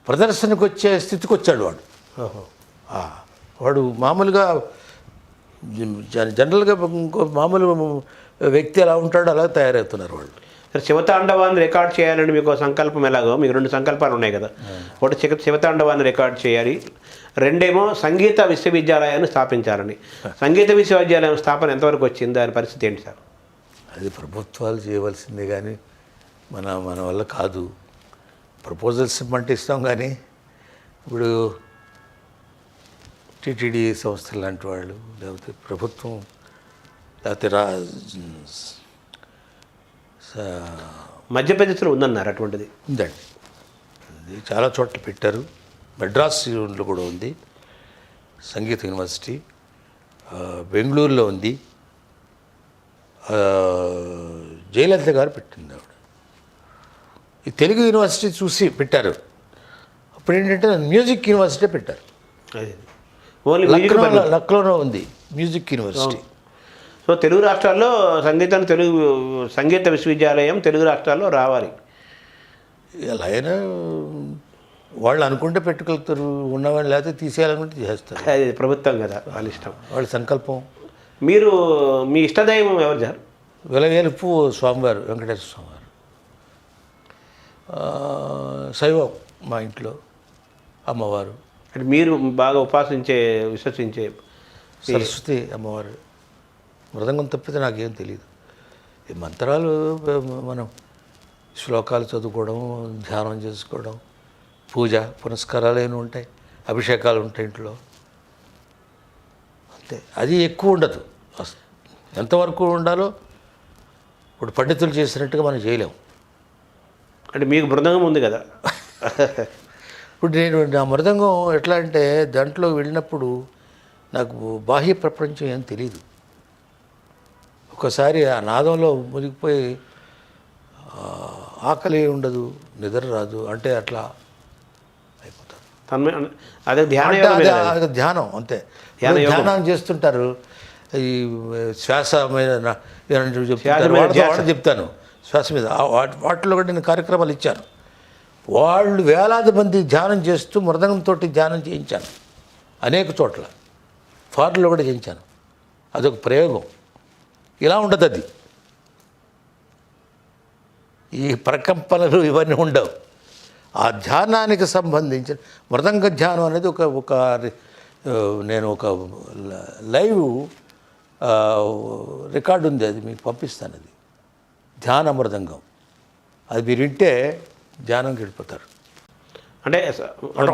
ప్రదర్శనకు వచ్చే స్థితికి వచ్చాడు వాడు. వాడు మామూలుగా జనరల్గా ఇంకో మామూలు వ్యక్తి ఎలా ఉంటాడో అలా తయారవుతున్నారు వాళ్ళు. శివతాండవాన్ని రికార్డ్ చేయాలని మీకు సంకల్పం ఎలాగో, మీకు 2 సంకల్పాలు ఉన్నాయి కదా. ఒకటి శివతాండవాన్ని రికార్డ్ చేయాలి, రెండేమో సంగీత విశ్వవిద్యాలయాన్ని స్థాపించాలని. సంగీత విశ్వవిద్యాలయం స్థాపన ఎంతవరకు వచ్చింది, దాని పరిస్థితి ఏంటి సార్? అది ప్రభుత్వాలు చేయవలసిందే కానీ మన వల్ల కాదు. ప్రపోజల్స్ ఇమ్మంటే ఇస్తాం కానీ ఇప్పుడు టీటీడీ సంస్థలు లాంటి వాళ్ళు, లేకపోతే ప్రభుత్వం, లేకపోతే మధ్యప్రదేశ్లో ఉందన్నారు అటువంటిది. ఉందండి, ఇది చాలా చోట్ల పెట్టారు. మెడ్రాస్ యూనివర్సిటీలో కూడా ఉంది, సంగీత యూనివర్సిటీ. బెంగళూరులో ఉంది, జయలలిత గారు పెట్టింది ఆవిడ. ఈ తెలుగు యూనివర్సిటీ చూసి పెట్టారు. అప్పుడు ఏంటంటే మ్యూజిక్ యూనివర్సిటీ పెట్టారు. అది ఓన్లీ మ్యూజిక్ లక్నోలో ఉంది మ్యూజిక్ యూనివర్సిటీ. సో తెలుగు రాష్ట్రాల్లో సంగీత విశ్వవిద్యాలయం తెలుగు రాష్ట్రాల్లో రావాలి. ఎలా అయినా వాళ్ళు అనుకుంటే పెట్టుకెళ్తారు, ఉన్నవాళ్ళు లేకపోతే తీసేయాలనుకుంటే చేస్తారు. అది ప్రభుత్వం కదా, వాళ్ళ ఇష్టం, వాళ్ళ సంకల్పం. మీరు మీ ఇష్టదైవం ఎవరు సార్? వెలవేలుపు స్వామివారు, వెంకటేశ్వర స్వామివారు. శైవం మా ఇంట్లో, అమ్మవారు. అంటే మీరు బాగా విశ్వసించే సరస్వతి అమ్మవారు. మృదంగం తప్పితే నాకేం తెలియదు. ఈ మంత్రాలు మనం శ్లోకాలు చదువుకోవడం, ధ్యానం చేసుకోవడం, పూజ పునస్కారాలు ఏమి ఉంటాయి, అభిషేకాలు ఉంటాయి ఇంట్లో, అంతే. అది ఎక్కువ ఉండదు. ఎంతవరకు ఉండాలో ఇప్పుడు పండితులు చేసినట్టుగా మనం చేయలేము. అంటే మీకు మృదంగం ఉంది కదా. ఇప్పుడు నేను నా మృదంగం ఎట్లా అంటే దాంట్లో వెళ్ళినప్పుడు నాకు బాహ్య ప్రపంచం ఏం తెలియదు. ఒకసారి ఆ నాదంలో మునిగిపోయి ఆకలి ఉండదు, నిద్ర రాదు, అంటే అట్లా అయిపోతారు. అదే ధ్యానం అంతే. ధ్యానం చేస్తుంటారు. ఈ శ్వాస మీద చెప్తాను, శ్వాస మీద వాటిలో కూడా నేను కార్యక్రమాలు ఇచ్చాను. వాళ్ళు వేలాది మంది ధ్యానం చేస్తూ మృదంగంతో ధ్యానం చేయించాను అనేక చోట్ల. ఫారెన్లో కూడా చేయించాను. అదొక ప్రయోగం. ఇలా ఉండదు అది. ఈ ప్రకంపనలు ఇవన్నీ ఉండవు. ఆ ధ్యానానికి సంబంధించిన మృదంగ ధ్యానం అనేది నేను ఒక లైవ్ రికార్డు ఉంది, అది మీకు పంపిస్తాను. అది ధ్యాన మృదంగం. అది మీరు వింటే ధ్యానంకి వెళ్ళిపోతారు. అంటే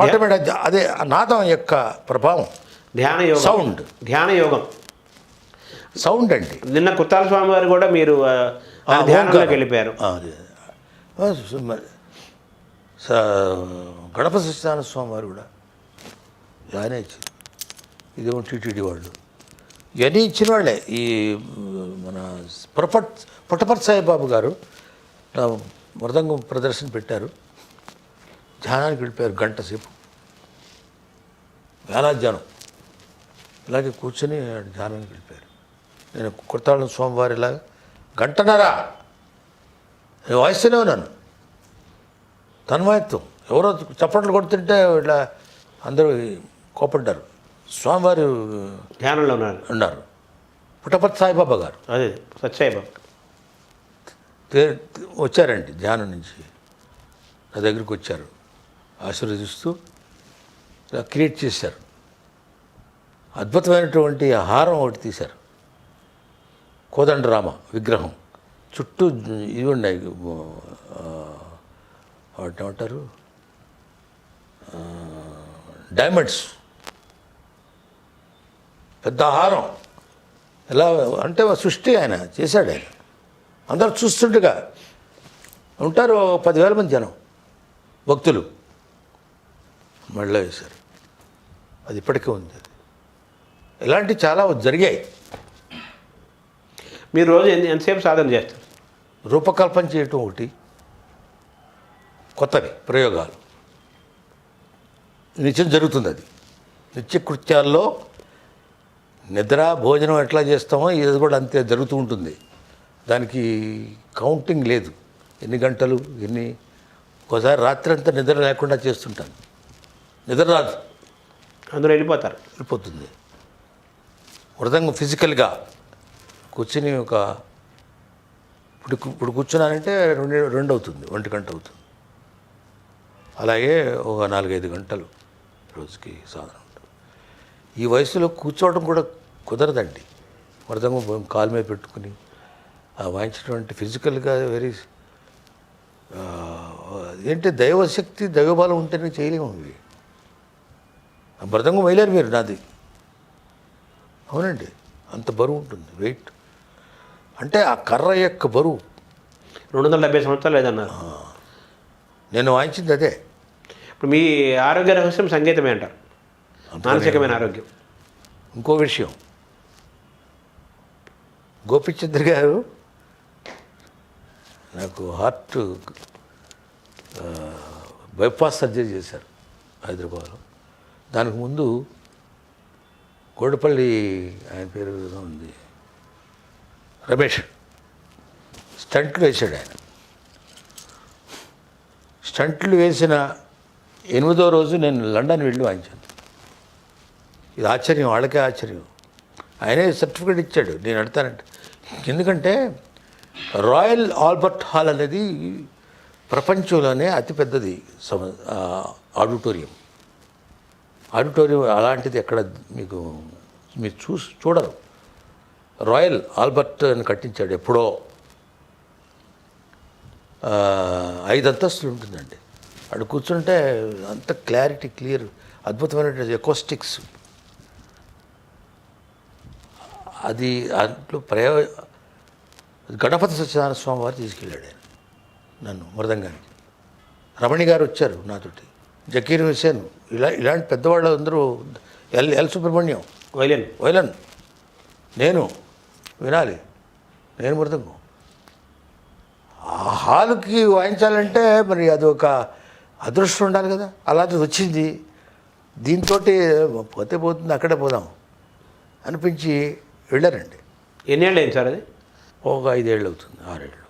ఆటోమేటిక్ అదే నాదం యొక్క ప్రభావం. ధ్యాన యోగం సౌండ్ అండి. నిన్న కుత్తాల స్వామి వారు కూడా మీరు ధ్యానంలోకి వెళ్ళిపోయారు. గణప సత్యనారాయణ స్వామి వారు కూడా ఇలానే ఇచ్చారు. ఇదేమో టీటీడీ వాళ్ళు ఇవన్నీ ఇచ్చిన వాళ్ళే. ఈ మన పుట్టపర్తి సాయిబాబు గారు మృదంగం ప్రదర్శన పెట్టారు. ధ్యానానికి వెళ్ళిపోయారు గంట సేపు. వేలాది ధ్యానం ఇలాగే కూర్చొని ధ్యానానికి వెళ్ళిపోయారు. నేను కుర్తాళం స్వామివారి ఇలాగా గంటన్నరా నేను వాయిస్తూనే ఉన్నాను. తన్మయత్వం. ఎవరో చప్పట్లు కొడుతుంటే ఇట్లా అందరూ కోపడ్డారు. స్వామివారు ధ్యానంలో ఉన్నారు. పుట్టపర్తి సాయిబాబా గారు, అదే సత్యసాయిబాబా వచ్చారండి ధ్యానం నుంచి. నా దగ్గరికి వచ్చారు, ఆశీర్వదిస్తూ క్రియేట్ చేశారు. అద్భుతమైనటువంటి హారం ఒకటి తీశారు. కోదండరామ విగ్రహం చుట్టూ ఇవి ఉన్నాయి, వాటిని ఏమంటారు, డైమండ్స్. పెద్ద హారం. ఎలా అంటే సృష్టి ఆయన చేశాడు. ఆయన అందరూ చూస్తుండగా ఉంటారు 10,000 మంది జనం భక్తులు. మళ్ళీ వేశారు. అది ఇప్పటికే ఉంది. ఇలాంటివి చాలా జరిగాయి. మీరు రోజు ఎంతసేపు సాధన చేస్తారు? రూపకల్పన చేయటం ఒకటి, కొత్తవి ప్రయోగాలు నిత్యం జరుగుతుంది. అది నిత్యకృత్యాల్లో నిద్ర భోజనం ఎట్లా చేస్తామో ఇది కూడా అంతే జరుగుతూ ఉంటుంది. దానికి కౌంటింగ్ లేదు. ఎన్ని గంటలు ఒకసారి రాత్రి అంతా నిద్ర లేకుండా చేస్తుంటాను. నిద్ర రాదు, అందులో వెళ్ళిపోతుంది. మృదంగం ఫిజికల్గా కూర్చుని ఇప్పుడు కూర్చున్నానంటే 2 అవుతుంది, 1 గంట అవుతుంది. అలాగే ఒక 4-5 గంటలు రోజుకి సాధన ఉంటుంది. ఈ వయసులో కూర్చోవడం కూడా కుదరదండి. మృదంగం కాలు మీద పెట్టుకుని వాయించినటువంటి ఫిజికల్గా ఏంటి దైవశక్తి దైవబలం ఉంటేనే చేయలేము ఇవి. మృదంగం వేయలేరు మీరు నాది. అవునండి, అంత బరువు ఉంటుంది, వెయిట్. అంటే ఆ కర్ర యొక్క బరువు 270 సంవత్సరాలు లేదన్నారు. నేను వాయించింది అదే. ఇప్పుడు మీ ఆరోగ్య రహస్యం సంగీతమే అంటారు, మానసికమైన ఆరోగ్యం. ఇంకో విషయం, గోపిచంద్ర గారు నాకు హార్ట్ బైపాస్ సర్జరీ చేశారు హైదరాబాద్లో. దానికి ముందు గోడపల్లి ఆయన పేరు ఏదో ఉంది, రమేష్ స్టంట్లు వేశాడు ఆయన. స్టంట్లు వేసిన 8వ రోజు నేను లండన్ వెళ్ళి వాయించాను. ఇది ఆశ్చర్యం, వాళ్ళకే ఆశ్చర్యం. ఆయనే సర్టిఫికేట్ ఇచ్చాడు, నేను అడతానంటే. ఎందుకంటే రాయల్ ఆల్బర్ట్ హాల్ అనేది ప్రపంచంలోనే అతిపెద్దది ఆడిటోరియం. అలాంటిది ఎక్కడ మీరు చూడరు. రాయల్ ఆల్బర్ట్ అని కట్టించాడు ఎప్పుడో. 5 అంతస్తులు ఉంటుందండి. అక్కడ కూర్చుంటే అంత క్లారిటీ, క్లియర్, అద్భుతమైన ఎకోస్టిక్స్. అది దాంట్లో గణపతి సత్యనారాయణ స్వామి వారు తీసుకెళ్ళాడు ఆయన నన్ను మృదంగానికి. రమణి గారు వచ్చారు నాతోటి, జకీర్ హుసేన్, ఇలాంటి పెద్దవాళ్ళు అందరూ, ఎల్ సుబ్రహ్మణ్యం వైలన్, నేను వినాలి, నేను మృదంగం. ఆ హాలుకి వాయించాలంటే మరి అదొక అదృష్టం ఉండాలి కదా. అలాంటిది వచ్చింది. దీంతో పోతే పోతుంది, అక్కడే పోదాం అనిపించి వెళ్ళారండి. ఎన్నేళ్ళు అయింది సార్ అది? ఒక 5 ఏళ్ళు అవుతుంది, 6 ఏళ్ళు.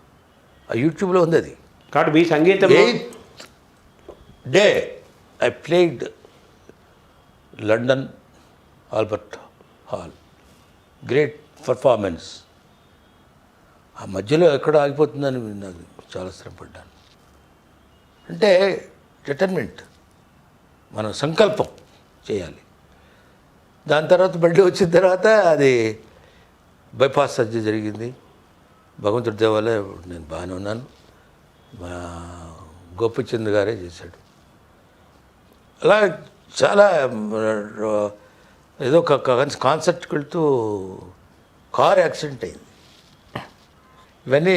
ఆ యూట్యూబ్లో ఉంది అది. కాబట్టి మీ సంగీతం 8th day I played London Albert hall, great performance. ఆ మధ్యలో ఎక్కడ ఆగిపోతుందని నాకు చాలా శ్రమపడ్డాను. అంటే డిటర్మెంట్, మన సంకల్పం చేయాలి. దాని తర్వాత మళ్ళీ వచ్చిన తర్వాత అది బైపాస్ సర్జరీ జరిగింది. భగవంతుడి దేవాలే నేను బాగానే ఉన్నాను. మా గోపిచంద్ గారే చేశాడు. అలా చాలా ఏదో ఒక కాన్సర్ట్కి వెళ్తూ కారు యాక్సిడెంట్ అయింది. ఇవన్నీ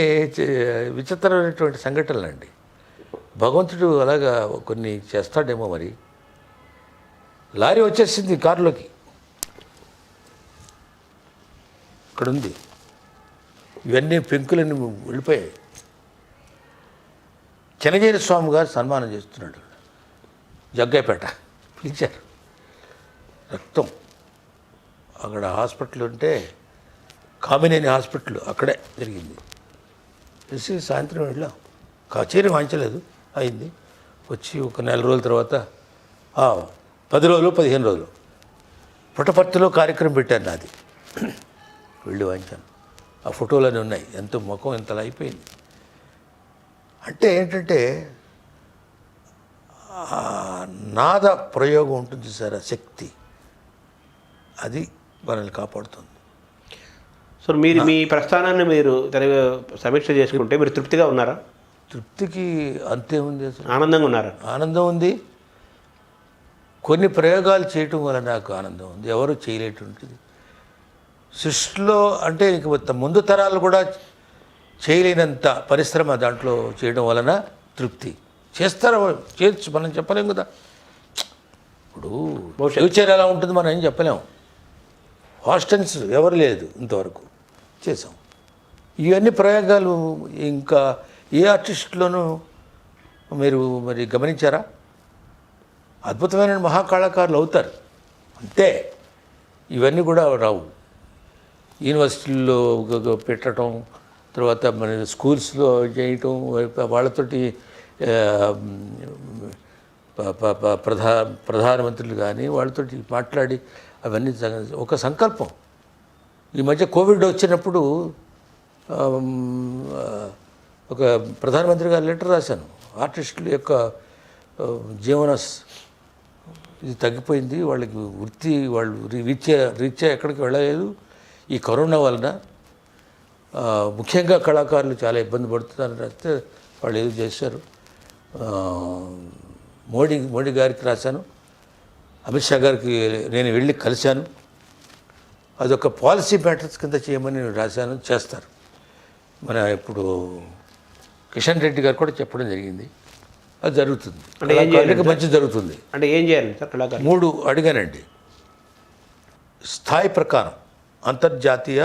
విచిత్రమైనటువంటి సంఘటనలు అండి. భగవంతుడు అలాగా కొన్ని చేస్తాడేమో మరి. లారీ వచ్చేసింది కారులోకి, ఇక్కడ ఉంది. ఇవన్నీ పెంకులన్నీ వెళ్ళిపోయాయి. చెనగేరి స్వామి గారు సన్మానం చేస్తున్నాడు. జగ్గైపేట పిలిచారు. రక్తం అక్కడ హాస్పిటల్ ఉంటే కామినేని హాస్పిటల్ అక్కడే జరిగింది. తెలిసి సాయంత్రం వెళ్ళాం. కచేరీ వాయించలేదు, అయింది. వచ్చి ఒక 4 రోజుల తర్వాత 10 రోజులు 15 రోజులు పుట్టపర్తిలో కార్యక్రమం పెట్టాను నాది. వెళ్ళి వాయించాను. ఆ ఫోటోలన్నీ ఉన్నాయి. ఎంత ముఖం ఎంతలా అయిపోయింది. అంటే ఏంటంటే నాద ప్రయోగం ఉంటుంది సార్, ఆ శక్తి, అది మనల్ని కాపాడుతుంది. సో మీరు మీ ప్రస్థానాన్ని మీరు సమీక్ష చేసుకుంటే మీరు తృప్తిగా ఉన్నారా? తృప్తికి అంతే ఉంది. అసలు ఆనందంగా ఉన్నారా? ఆనందం ఉంది. కొన్ని ప్రయోగాలు చేయటం వల్ల నాకు ఆనందం ఉంది, ఎవరు చేయలేటువంటిది సృష్టిలో. అంటే ఇంక ముందు తరాలు కూడా చేయలేనంత పరిశ్రమ దాంట్లో చేయడం వలన తృప్తి. చేస్తారా? చేయొచ్చు, మనం చెప్పలేం కదా. ఇప్పుడు ఫ్యూచర్ ఎలా ఉంటుంది మనం ఏం చెప్పలేము. హాస్టల్స్ ఎవరు లేదు ఇంతవరకు, చేసాం. ఇవన్నీ ప్రయోగాలు ఇంకా ఏ ఆర్టిస్ట్లోనూ మీరు మరి గమనించారా? అద్భుతమైన మహాకళాకారులు అవుతారు అంతే. ఇవన్నీ కూడా రావు. యూనివర్సిటీల్లో పెట్టడం, తర్వాత మన స్కూల్స్లో చేయటం, వాళ్ళతోటి ప్రధానమంత్రులు కానీ వాళ్ళతోటి మాట్లాడి అవన్నీ ఒక సంకల్పం. ఈ మధ్య కోవిడ్ వచ్చినప్పుడు ఒక ప్రధానమంత్రి గారు లెటర్ రాశాను. ఆర్టిస్టుల యొక్క జీవన ఇది తగ్గిపోయింది, వాళ్ళకి వృత్తి వాళ్ళు రీత్యా ఎక్కడికి వెళ్ళలేదు ఈ కరోనా వలన. ముఖ్యంగా కళాకారులు చాలా ఇబ్బంది పడుతున్నారని రాస్తే వాళ్ళు ఏదో చేశారు. మోడీ గారికి రాశాను, అమిత్ షా గారికి నేను వెళ్ళి కలిశాను. అదొక పాలసీ మ్యాటర్స్ కింద చేయమని నేను రాశాను, చేస్తారు. మన ఇప్పుడు కిషన్ రెడ్డి గారు కూడా చెప్పడం జరిగింది, అది జరుగుతుంది. అంటే మంచి జరుగుతుంది. అంటే ఏం చేయాలి సార్ కళాకారులు? 3 అడిగానండి. స్థాయి ప్రకారం అంతర్జాతీయ,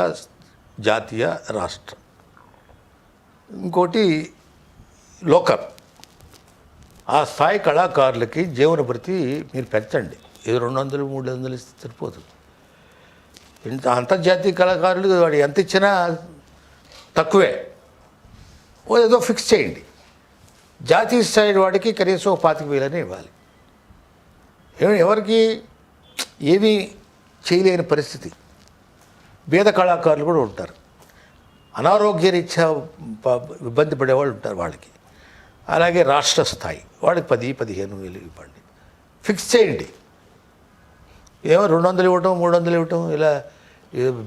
జాతీయ, రాష్ట్రం. ఇంకోటి లోకల్. ఆ స్థాయి కళాకారులకి జీవన భృతి మీరు పెంచండి. ఏదో 200 300 ఇస్తే సరిపోదు. ఇంత అంతర్జాతీయ కళాకారులు వాడు ఎంత ఇచ్చినా తక్కువే. ఏదో ఫిక్స్ చేయండి. జాతీయ స్థాయి వాడికి కనీసం 25,000 ఇవ్వాలి. ఎవరికి ఏమీ చేయలేని పరిస్థితి. పేద కళాకారులు కూడా ఉంటారు, అనారోగ్య రీత్యా ఇబ్బంది పడేవాళ్ళు ఉంటారు వాళ్ళకి. అలాగే రాష్ట్ర స్థాయి వాడికి 10-15,000 ఇవ్వండి, ఫిక్స్ చేయండి. ఏమో 200 ఇవ్వటం 300 ఇవ్వటం ఇలా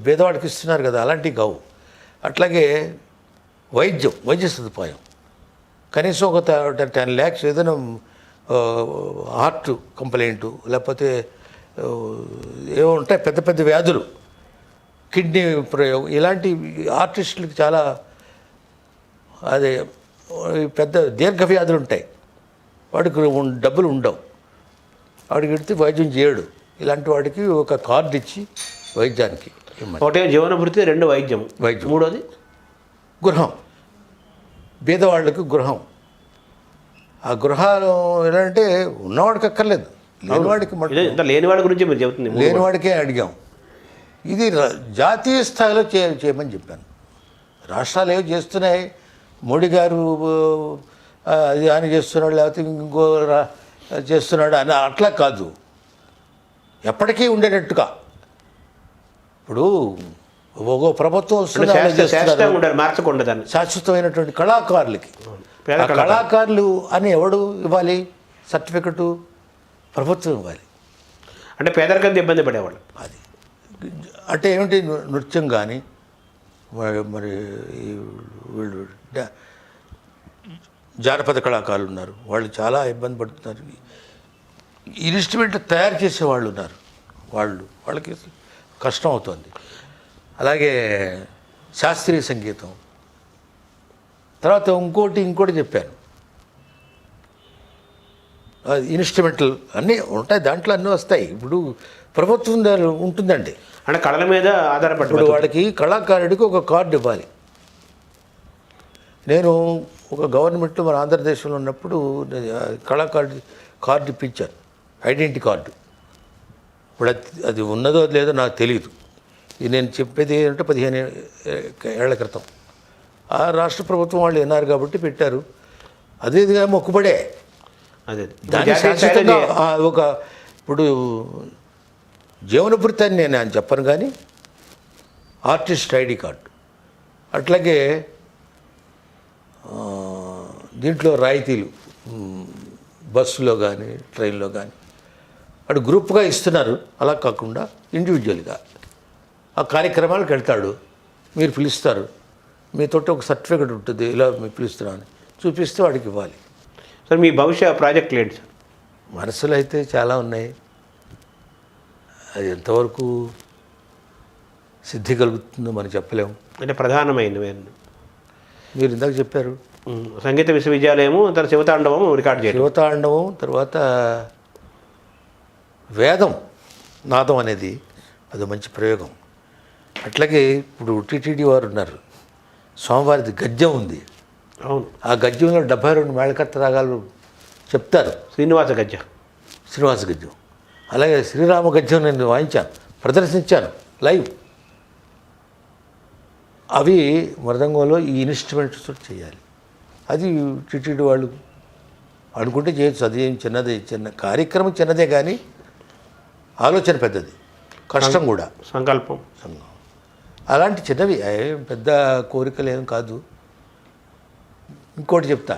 పేదవాడికి ఇస్తున్నారు కదా, అలాంటివి కావు. అట్లాగే వైద్య సదుపాయం కనీసం ఒక 10 lakhs ఏదైనా హార్ట్ కంప్లైంటు లేకపోతే ఏవో ఉంటాయి పెద్ద పెద్ద వ్యాధులు, కిడ్నీ ప్రయోగం, ఇలాంటి ఆర్టిస్టులకి చాలా అదే పెద్ద దీర్ఘ వ్యాధులు ఉంటాయి, వాడికి డబ్బులు ఉండవు, వాడికి ఇడితే వైద్యం చేయడు. ఇలాంటి వాడికి ఒక కార్డు ఇచ్చి వైద్యానికి ఒకటే జీవనభృతి, 2 వైద్యం, మూడోది గృహం. బీదవాళ్ళకి గృహం. ఆ గృహాలు ఎలా అంటే ఉన్నవాడికి అక్కర్లేదు, లేనివాడికి లేనివాడి గురించి మీరు చెబుతుంది, లేనివాడికే అడిగాం. ఇది జాతీయ స్థాయిలో చేయమని చెప్పాను. రాష్ట్రాలు ఏవి చేస్తున్నాయి, మోడీ గారు అది అని చేస్తున్నాడు లేకపోతే ఇంకో చేస్తున్నాడు అని అట్లా కాదు, ఎప్పటికీ ఉండేటట్టుగా. ఇప్పుడు ఒక ప్రభుత్వం శాశ్వతమైనటువంటి కళాకారులకి, కళాకారులు అని ఎవడు ఇవ్వాలి సర్టిఫికెటు? ప్రభుత్వం ఇవ్వాలి. అంటే పేదరికంతో ఇబ్బంది పడేవాళ్ళు. అది అంటే ఏమిటి, నృత్యం కానీ మరి వీళ్ళు జానపద కళాకారులు ఉన్నారు, వాళ్ళు చాలా ఇబ్బంది పడుతున్నారు. ఇన్స్ట్రుమెంట్లు తయారు చేసేవాళ్ళు ఉన్నారు, వాళ్ళకి కష్టం అవుతుంది. అలాగే శాస్త్రీయ సంగీతం, తర్వాత ఇంకోటి చెప్పాను, ఇన్స్ట్రుమెంటల్ అన్నీ ఉంటాయి, దాంట్లో అన్నీ వస్తాయి. ఇప్పుడు ప్రభుత్వం ఉంటుందండి, అంటే కళల మీద ఆధారపడి ఇప్పుడు వాడికి కళాకారుడికి ఒక కార్డు ఇవ్వాలి. నేను ఒక గవర్నమెంట్లో మన ఆంధ్రదేశంలో ఉన్నప్పుడు కార్డు ఇప్పించాను, ఐడెంటిటీ కార్డు. ఇప్పుడు అది ఉన్నదో లేదో నాకు తెలియదు. ఇది నేను చెప్పేది ఏంటంటే 15 ఏళ్ల క్రితం ఆ రాష్ట్ర ప్రభుత్వం వాళ్ళు విన్నారు కాబట్టి పెట్టారు. అదేదిగా మొక్కుబడే, అదే దాని శాశ్వతంగా ఒక ఇప్పుడు జీవనభృతి అని నేను చెప్పను కానీ ఆర్టిస్ట్ ఐడి కార్డు. అట్లాగే దీంట్లో రాయితీలు బస్సులో కానీ ట్రైన్లో కానీ అటు గ్రూప్గా ఇస్తున్నారు, అలా కాకుండా ఇండివిజువల్గా ఆ కార్యక్రమాలకు వెళ్తాడు, మీరు పిలుస్తారు, మీతో ఒక సర్టిఫికెట్ ఉంటుంది, ఇలా మీరు పిలుస్తున్నాను చూపిస్తే వాడికి ఇవ్వాలి. సార్ మీ భవిష్య ప్రాజెక్టులు ఏంటి సార్? మనసులో అయితే చాలా ఉన్నాయి, అది ఎంతవరకు సిద్ధి కలుగుతుందో మనం చెప్పలేము. అంటే ప్రధానమైనవి మీరు ఇందాక చెప్పారు, సంగీత విశ్వవిద్యాలయము, తర్వాత శివతాండవం రికార్డ్ చేయడం, శివతాండవం, తర్వాత వేదం నాదం అనేది అది మంచి ప్రయోగం. అట్లాగే ఇప్పుడు టీటీడీ వారు ఉన్నారు, స్వామివారిది గద్యం ఉంది. అవును, ఆ గద్యంలో 72 మేళకర్త రాగాలు చెప్తారు. శ్రీనివాస గద్యం. అలాగే శ్రీరామ గద్యం నేను వాయించాను, ప్రదర్శించాను లైవ్. అవి మృదంగంలో ఈ ఇన్స్ట్రుమెంట్స్ చేయాలి. అది టీటీడీ వాళ్ళు అనుకుంటే చేయొచ్చు, అది ఏం చిన్న కార్యక్రమం చిన్నదే కానీ ఆలోచన పెద్దది, కష్టం కూడా, సంకల్పం. అలాంటి చిన్నవి పెద్ద కోరికలు ఏం కాదు. ఇంకోటి చెప్తా,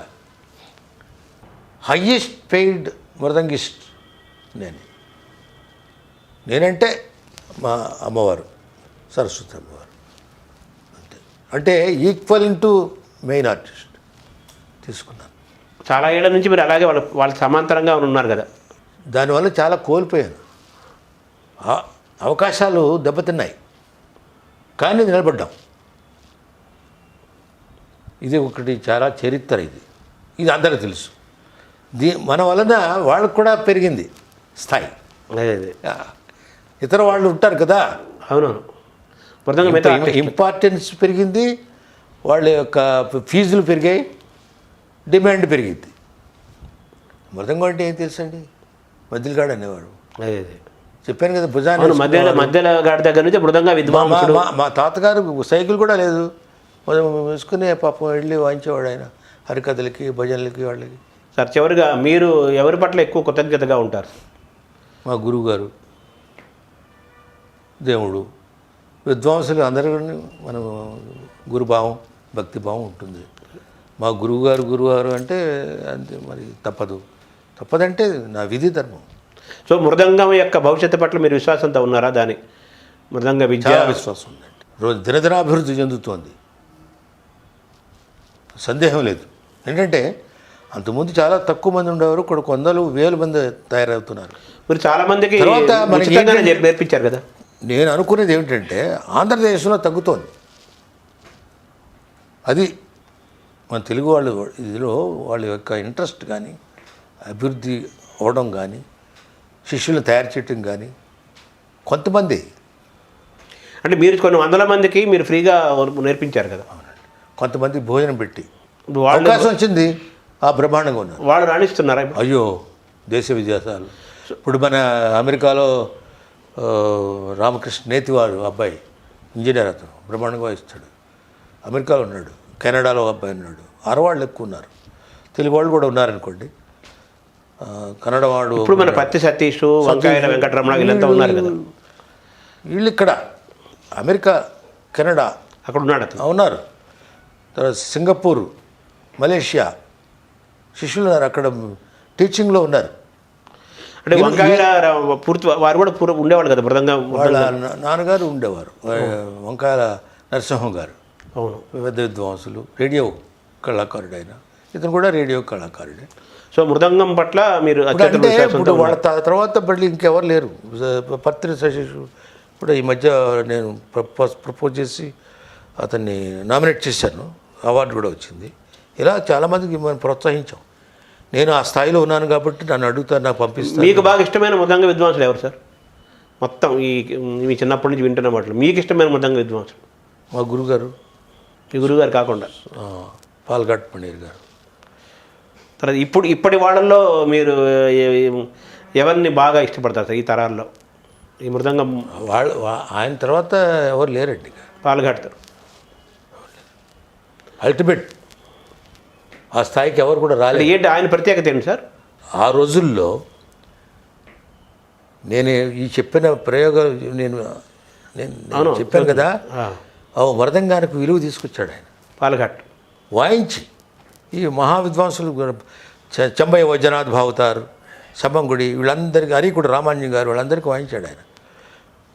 హయ్యెస్ట్ పెయిడ్ మృదంగిస్ట్ నేనంటే మా అమ్మవారు సరస్వతి అమ్మవారు, అంటే ఈక్వల్ టు మెయిన్ ఆర్టిస్ట్ తీసుకున్నాను. చాలా ఏళ్ళ నుంచి మీరు అలాగే వాళ్ళు సమాంతరంగా ఉన్నారు కదా, దానివల్ల చాలా కోల్పోయాను, అవకాశాలు దెబ్బతిన్నాయి, కానీ నిలబడ్డాం. ఇది ఒకటి చాలా చరిత్ర, ఇది అందరికీ తెలుసు. మన వలన వాళ్ళకు కూడా పెరిగింది స్థాయి. ఇతర వాళ్ళు ఉంటారు కదా, అవునవును, ఇంపార్టెన్స్ పెరిగింది, వాళ్ళ యొక్క ఫీజులు పెరిగాయి, డిమాండ్ పెరిగింది. మృదంగం అంటే ఏం తెలుసండి, మధ్యలగాడు అనేవాడు. అదే అదే. చెప్పాను కదా భుజాన్ని అవును, మధ్యలో గాడి దగ్గర నుంచి మృదంగ విద్వాంసుడు. మా తాతగారు సైకిల్ కూడా లేదు, వేసుకునే పాపం వెళ్ళి వాయించేవాడు ఆయన హరికథలకి భజనలకి వాళ్ళకి. సార్ చివరిగా మీరు ఎవరి పట్ల ఎక్కువ కృతజ్ఞతగా ఉంటారు? మా గురువుగారు, దేవుడు, విద్వాంసులు అందరూ మనం గురుభావం భక్తిభావం ఉంటుంది. మా గురువుగారు అంటే అంతే, మరి తప్పదంటే నా విధి ధర్మం. సో మృదంగం యొక్క భవిష్యత్తు పట్ల మీరు విశ్వాసంతో ఉన్నారా? దాని మృదంగ విద్య చాలా విశ్వాసం ఉందండి. రోజు దినదినాభివృద్ధి చెందుతోంది, సందేహం లేదు. ఏంటంటే అంతకుముందు చాలా తక్కువ మంది ఉండేవారు, ఇప్పుడు వందలు వేల మంది తయారవుతున్నారు. మీరు చాలా మందికి తర్వాత మనకి ఉచితంగానే నేర్పించారు కదా. నేను అనుకునేది ఏమిటంటే ఆంధ్రదేశంలో తగ్గుతోంది అది. మన తెలుగు వాళ్ళు ఇదిలో వాళ్ళ యొక్క ఇంట్రెస్ట్ కానీ, అభివృద్ధి అవడం కానీ, శిష్యులను తయారు చేయటం కానీ కొంతమంది. అంటే మీరు కొన్ని వందల మందికి మీరు ఫ్రీగా నేర్పించారు కదా. కొంతమంది భోజనం పెట్టి వాళ్ళు అవకాశం వచ్చింది, ఆ బ్రహ్మాండంగా ఉన్నారు. వాళ్ళు రాణిస్తున్నారా? అయ్యో, దేశ విదేశాలు. ఇప్పుడు మన అమెరికాలో రామకృష్ణ నేతివాడు అబ్బాయి ఇంజనీర్, అతను బ్రహ్మాండంగా ఇస్తాడు. అమెరికాలో ఉన్నాడు, కెనడాలో అబ్బాయి ఉన్నాడు. ఆడవాళ్ళు ఎక్కువ ఉన్నారు, తెలుగు వాళ్ళు కూడా ఉన్నారనుకోండి. కన్నడ వాడు ఇప్పుడు మన పత్తి సతీష్, వంకాయల వెంకటరమణ వీళ్ళంతా ఉన్నారు కదా. వీళ్ళు ఇక్కడ అమెరికా, కెనడా అక్కడ ఉన్నాడు అతను. ఉన్నారు. తర్వాత సింగపూర్, మలేషియా శిష్యులు ఉన్నారు, అక్కడ టీచింగ్లో ఉన్నారు. అంటే వంకాయల పూర్తి వారు కూడా ఉండేవాళ్ళు కదా మృదంగం. వాళ్ళ నాన్నగారు ఉండేవారు, వంకాయల నరసింహం గారు. అవును, పెద్ద విద్వాంసులు, రేడియో కళాకారుడు ఆయన. ఇతను కూడా రేడియో కళాకారుడే. సో మృదంగం పట్ల మీరు అంటే ఇప్పుడు వాళ్ళ తర్వాత మళ్ళీ ఇంకెవరు లేరు. పత్రి సశిషు కూడా ఈ మధ్య నేను ప్రపోజ్ చేసి అతన్ని నామినేట్ చేశాను, అవార్డు కూడా వచ్చింది. ఇలా చాలామందికి మనం ప్రోత్సహించాం. నేను ఆ స్థాయిలో ఉన్నాను కాబట్టి నన్ను అడుగుతాను, నాకు పంపిస్తాను. మీకు బాగా ఇష్టమైన మృదంగ విద్వాంసులు ఎవరు సార్? మొత్తం మీ చిన్నప్పటి నుంచి వింటున్న మాటలు మీకు ఇష్టమైన మృదంగ విద్వాంసులు? మా గురుగారు. మీ గురుగారు కాకుండా పాల్ఘాట్ పన్నీర్ గారు. తర్వాత ఇప్పటి వాళ్ళల్లో మీరు ఎవరిని బాగా ఇష్టపడతారు సార్ ఈ తరాల్లో? ఈ మృదంగం ఆయన తర్వాత ఎవరు లేరండి. పాల్ఘాట్ అల్టిమేట్ ఆ స్థాయికి ఎవరు కూడా రాలేదు. ఏంటి ఆయన ప్రత్యేకత ఏంటి సార్? ఆ రోజుల్లో నేను ఈ చెప్పిన ప్రయోగాలు నేను చెప్పాను కదా, మృదంగానికి విలువ తీసుకొచ్చాడు ఆయన. పాల్ఘాట్ వాయించి ఈ మహావిద్వాంసులు చెంబయ్య వైద్యనాథ్ భావతారు, సబ్బంగుడి, వీళ్ళందరికీ, అరీకుడు రామాన్యం గారు, వాళ్ళందరికీ వాయించాడు ఆయన.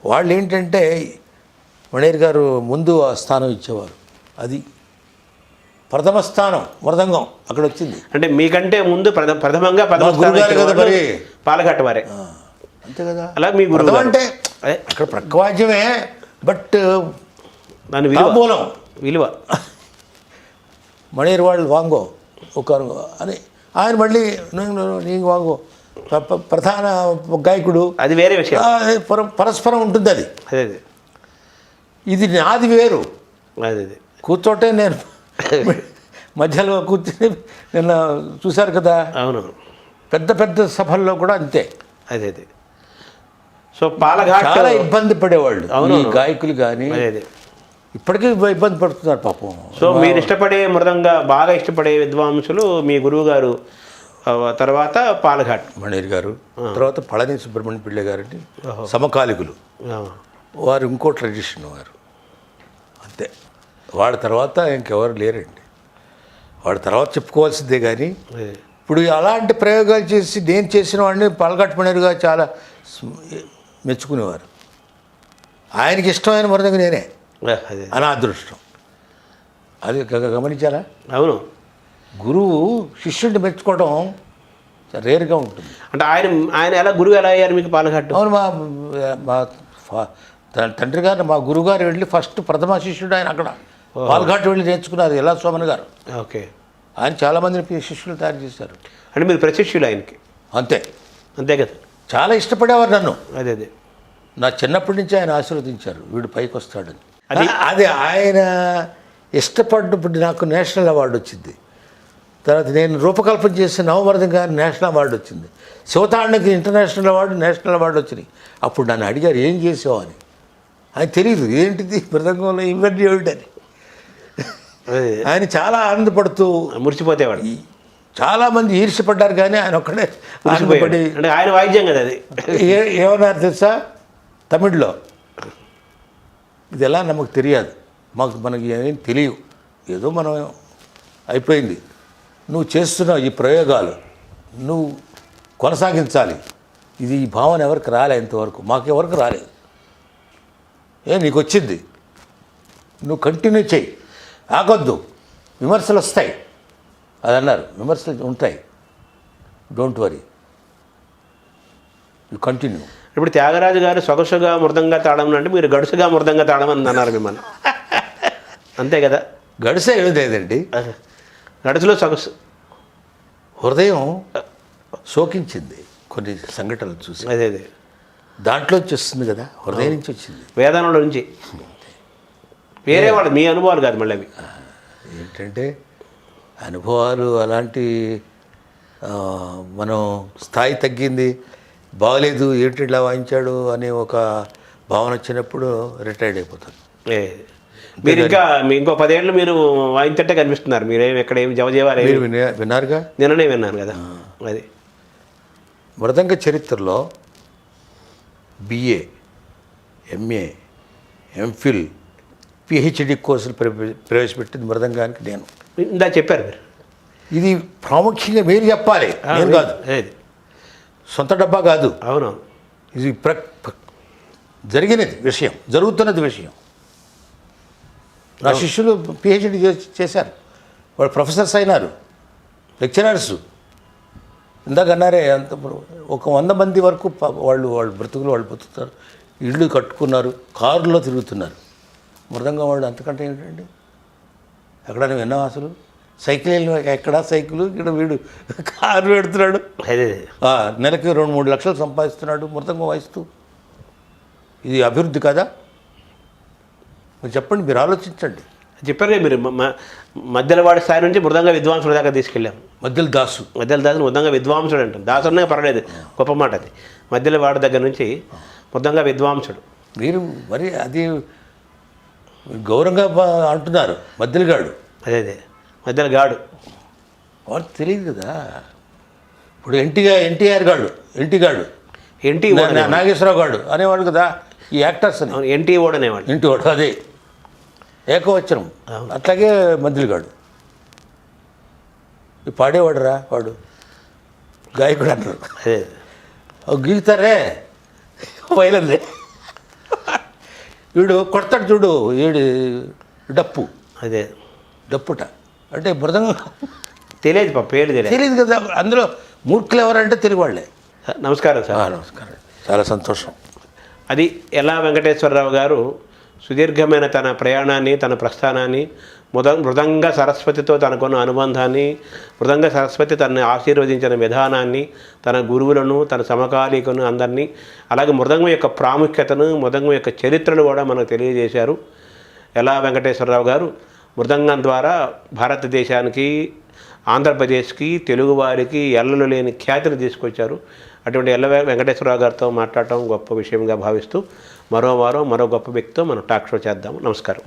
వాళ్ళు ఏంటంటే మణేర్ గారు ముందు ఆ స్థానం ఇచ్చేవారు. అది ప్రథమ స్థానం మృదంగం అక్కడ వచ్చింది. అంటే మీకంటే ముందు ప్రథమంగా పాలఘాట్ వారే, అంతే కదా. అలా మీ గురువు అంటే అక్కడ ప్రక్కవాద్యమే, బట్ దాని విలువ మణేర్ వాళ్ళు వాంగో ఒక అని ఆయన మళ్ళీ నీకు వాంగో ప్రధాన గాయకుడు, అది వేరే విషయం. పరస్పరం ఉంటుంది అది. అదే ఇది నాది వేరు. అదే కూర్చోటే నేను మధ్యలో కూర్చొని నిన్న చూశారు కదా. అవును, పెద్ద పెద్ద సభల్లో కూడా అంతే. అదే సో పాలఘాట్ చాలా ఇబ్బంది పడేవాళ్ళు. అవును, గాయకులు కానీ ఇప్పటికీ ఇబ్బంది పడుతున్నారు పాపం. సో మీరు ఇష్టపడే బాగా ఇష్టపడే విద్వాంసులు మీ గురువు గారు, తర్వాత పాలఘాట్ మణేర్ గారు, తర్వాత పళని సుబ్రహ్మణ్య పిళ్ళై గారండి సమకాలికులు. వారు ఇంకో ట్రెడిషన్ వారు, అంతే. వాడి తర్వాత ఇంకెవరు లేరండి. వాడి తర్వాత చెప్పుకోవాల్సిందే. కానీ ఇప్పుడు అలాంటి ప్రయోగాలు చేసి నేను చేసిన వాడిని పాల్ఘాట్ మణేరుగా చాలా మెచ్చుకునేవారు. ఆయనకి ఇష్టమైన మృదంగం నేనే, అనాదృష్టం. అది గమనించారా? అవును, గురువు శిష్యుడిని మెచ్చుకోవడం రేరుగా ఉంటుంది. అంటే ఆయన ఎలా గురువు ఎలా అయ్యారు మీకు పాలఘాట్? అవును, మా తండ్రి గారు, మా గురువుగారు వెళ్ళి ఫస్ట్ ప్రథమ శిష్యుడు ఆయన. అక్కడ పాల్ఘాట్ వెళ్ళి నేర్చుకున్నారు ఎలా సోమన్ గారు. ఓకే, ఆయన చాలామందిని శిష్యులు తయారు చేశారు. అంటే మీరు ప్రశిష్యులు ఆయనకి? అంతే కదా. చాలా ఇష్టపడేవారు నన్ను. అదే నా చిన్నప్పటి నుంచి ఆయన ఆశీర్వదించారు, వీడు పైకి వస్తాడని. అది ఆయన ఇష్టపడినప్పుడు నాకు నేషనల్ అవార్డు వచ్చింది. తర్వాత నేను రూపకల్పన చేసిన నవమృదంగానికి నేషనల్ అవార్డు వచ్చింది. శివతాండకి ఇంటర్నేషనల్ అవార్డు, నేషనల్ అవార్డు వచ్చినాయి. అప్పుడు నన్ను అడిగారు ఏం చేసావు అని. ఆయన తెలియదు ఏంటిది మృదంగంలో ఇవన్నీ ఏమిటని. ఆయన చాలా ఆనందపడుతూ మురిసిపోతేవాడు. చాలామంది ఈర్ష్యపడ్డారు, కానీ ఆయన ఒక్కడే ఆనందపడి అంటే ఆయన వాయిద్యం కదా అది. ఏమన్నారు తెలుసా తమిళ్లో, ఇది ఎలా நமக்கு తెలియదు, మనకి ఏం తెలియవు, ఏదో మనం అయిపోయింది, నువ్వు చేస్తున్నావు ఈ ప్రయోగాలు నువ్వు కొనసాగించాలి, ఇది ఈ భావన ఎవరికి రాలే ఇంతవరకు, మాకెవరికి రాలేదు, నీకు వచ్చింది, నువ్వు కంటిన్యూ చేయి, ఆగొద్దు, విమర్శలు వస్తాయి అది అన్నారు, విమర్శలు ఉంటాయి, డోంట్ వరీ, యు కంటిన్యూ. ఇప్పుడు త్యాగరాజు గారు సొగసుగా మృదంగా తాళం అంటే మీరు గడుసుగా మృదంగా తాళమని అన్నారు మిమ్మల్ని, అంతే కదా? గడుసే ఏమీ లేదండి, గడుసులో సొగసు. హృదయం శోకించింది కొన్ని సంఘటనలు చూసి, అదే అదే దాంట్లో వచ్చేస్తుంది కదా, హృదయం నుంచి వచ్చింది, వేదనలో నుంచి. వేరే వాళ్ళు మీ అనుభవాలు కాదు మళ్ళీ అవి. ఏంటంటే అనుభవాలు అలాంటి మనం స్థాయి తగ్గింది, బాగలేదు, ఏంటి ఇట్లా వాయించాడు అనే ఒక భావన వచ్చినప్పుడు రిటైర్డ్ అయిపోతాను. మీరు ఇంకా ఇంకో 10 ఏళ్ళు మీరు వాయించట్టే కనిపిస్తున్నారు, మీరేమి ఎక్కడ ఏమి జవజీవాలు మీరు విన్నారుగా, నిన్ననే విన్నాను కదా. అది మృదంగ చరిత్రలో బిఏ, ఎంఏ, ఎంఫిల్, పిహెచ్డి కోర్సులు ప్రవేశపెట్టింది మృదంగానికి నేను. ఇందా చెప్పారు మీరు, ఇది ప్రాముఖ్యంగా మీరు చెప్పాలి, నేను కాదు, సొంత డబ్బా కాదు. అవును, ఇది జరిగినది విషయం, జరుగుతున్నది విషయం. నా శిష్యులు పిహెచ్డి చేశారు, వాళ్ళు ప్రొఫెసర్స్ అయినారు, లెక్చరర్స్. ఇందాక అన్నారే అంత ఒక 100 మంది వరకు వాళ్ళు బ్రతుకులు వాళ్ళు బతుకుతారు, ఇళ్ళు కట్టుకున్నారు, కారులో తిరుగుతున్నారు. మృదంగం వాళ్ళు అంతకంటే ఏంటండి, ఎక్కడైనా విన్నాం అసలు? సైకిల్ ఎక్కడా సైకిల్, ఇక్కడ వీడు కారు పెడుతున్నాడు, నెలకి 2-3 లక్షలు సంపాదిస్తున్నాడు మృదంగం వాయిస్తూ. ఇది అభివృద్ధి కదా? మీరు చెప్పండి, మీరు ఆలోచించండి. చెప్పారు మీరు మధ్యలవాడి స్థాయి నుంచి మృదంగ విద్వాంసుల దాకా తీసుకెళ్ళాం. మధ్యల దాసు మృదంగ విద్వాంసుడు అంటాం, దాసు అన్నా పర్వాలేదు, గొప్ప మాట అది. మధ్యలవాడి దగ్గర నుంచి మృదంగ విద్వాంసుడు. మీరు మరి అది గౌరవంగా అంటున్నారు, మధ్యలగాడు. అదే మధ్యలో గాడు, వాడు తెలియదు కదా. ఇప్పుడు ఎన్టీఆర్ గాడు, ఎన్టీ నాగేశ్వరరావు గాడు అనేవాడు కదా, ఈ యాక్టర్స్ అని. ఎన్టీ ఓడు అనేవాడు, ఇంటి వాడు, అదే ఏకవచనం. అట్లాగే మధ్యలగాడు పాడేవాడు రా, వాడు గాయకుడు అంటారు. అదే గీతారే వైలన్లే, వీడు కొడతాడు చూడు, డప్పు, అదే డప్పుట అంటే మృదంగం తెలియదు, పేరు తెలియదు కదా. అందులో మూర్ఖులు ఎవరంటే తెలుగు వాళ్ళే. నమస్కారం సార్. నమస్కారం, చాలా సంతోషం. అది ఎల్లా వెంకటేశ్వరరావు గారు సుదీర్ఘమైన తన ప్రయాణాన్ని, తన ప్రస్థానాన్ని, మృదంగ సరస్వతితో తనకున్న అనుబంధాన్ని, మృదంగ సరస్వతి తనని ఆశీర్వదించిన విధానాన్ని, తన గురువులను, తన సమకాలీకులను అందరినీ, అలాగే మృదంగం యొక్క ప్రాముఖ్యతను, మృదంగం యొక్క చరిత్రను కూడా మనకు తెలియజేశారు ఎల్లా వెంకటేశ్వరరావు గారు. మృదంగం ద్వారా భారతదేశానికి, ఆంధ్రప్రదేశ్కి, తెలుగువారికి ఎల్లలు లేని ఖ్యాతిని తీసుకొచ్చారు. అటువంటి ఎల్ల వెంకటేశ్వరరావు గారితో మాట్లాడటం గొప్ప విషయంగా భావిస్తూ మరో వారం మరో గొప్ప వ్యక్తితో మనం టాక్ షో చేద్దాము. నమస్కారం.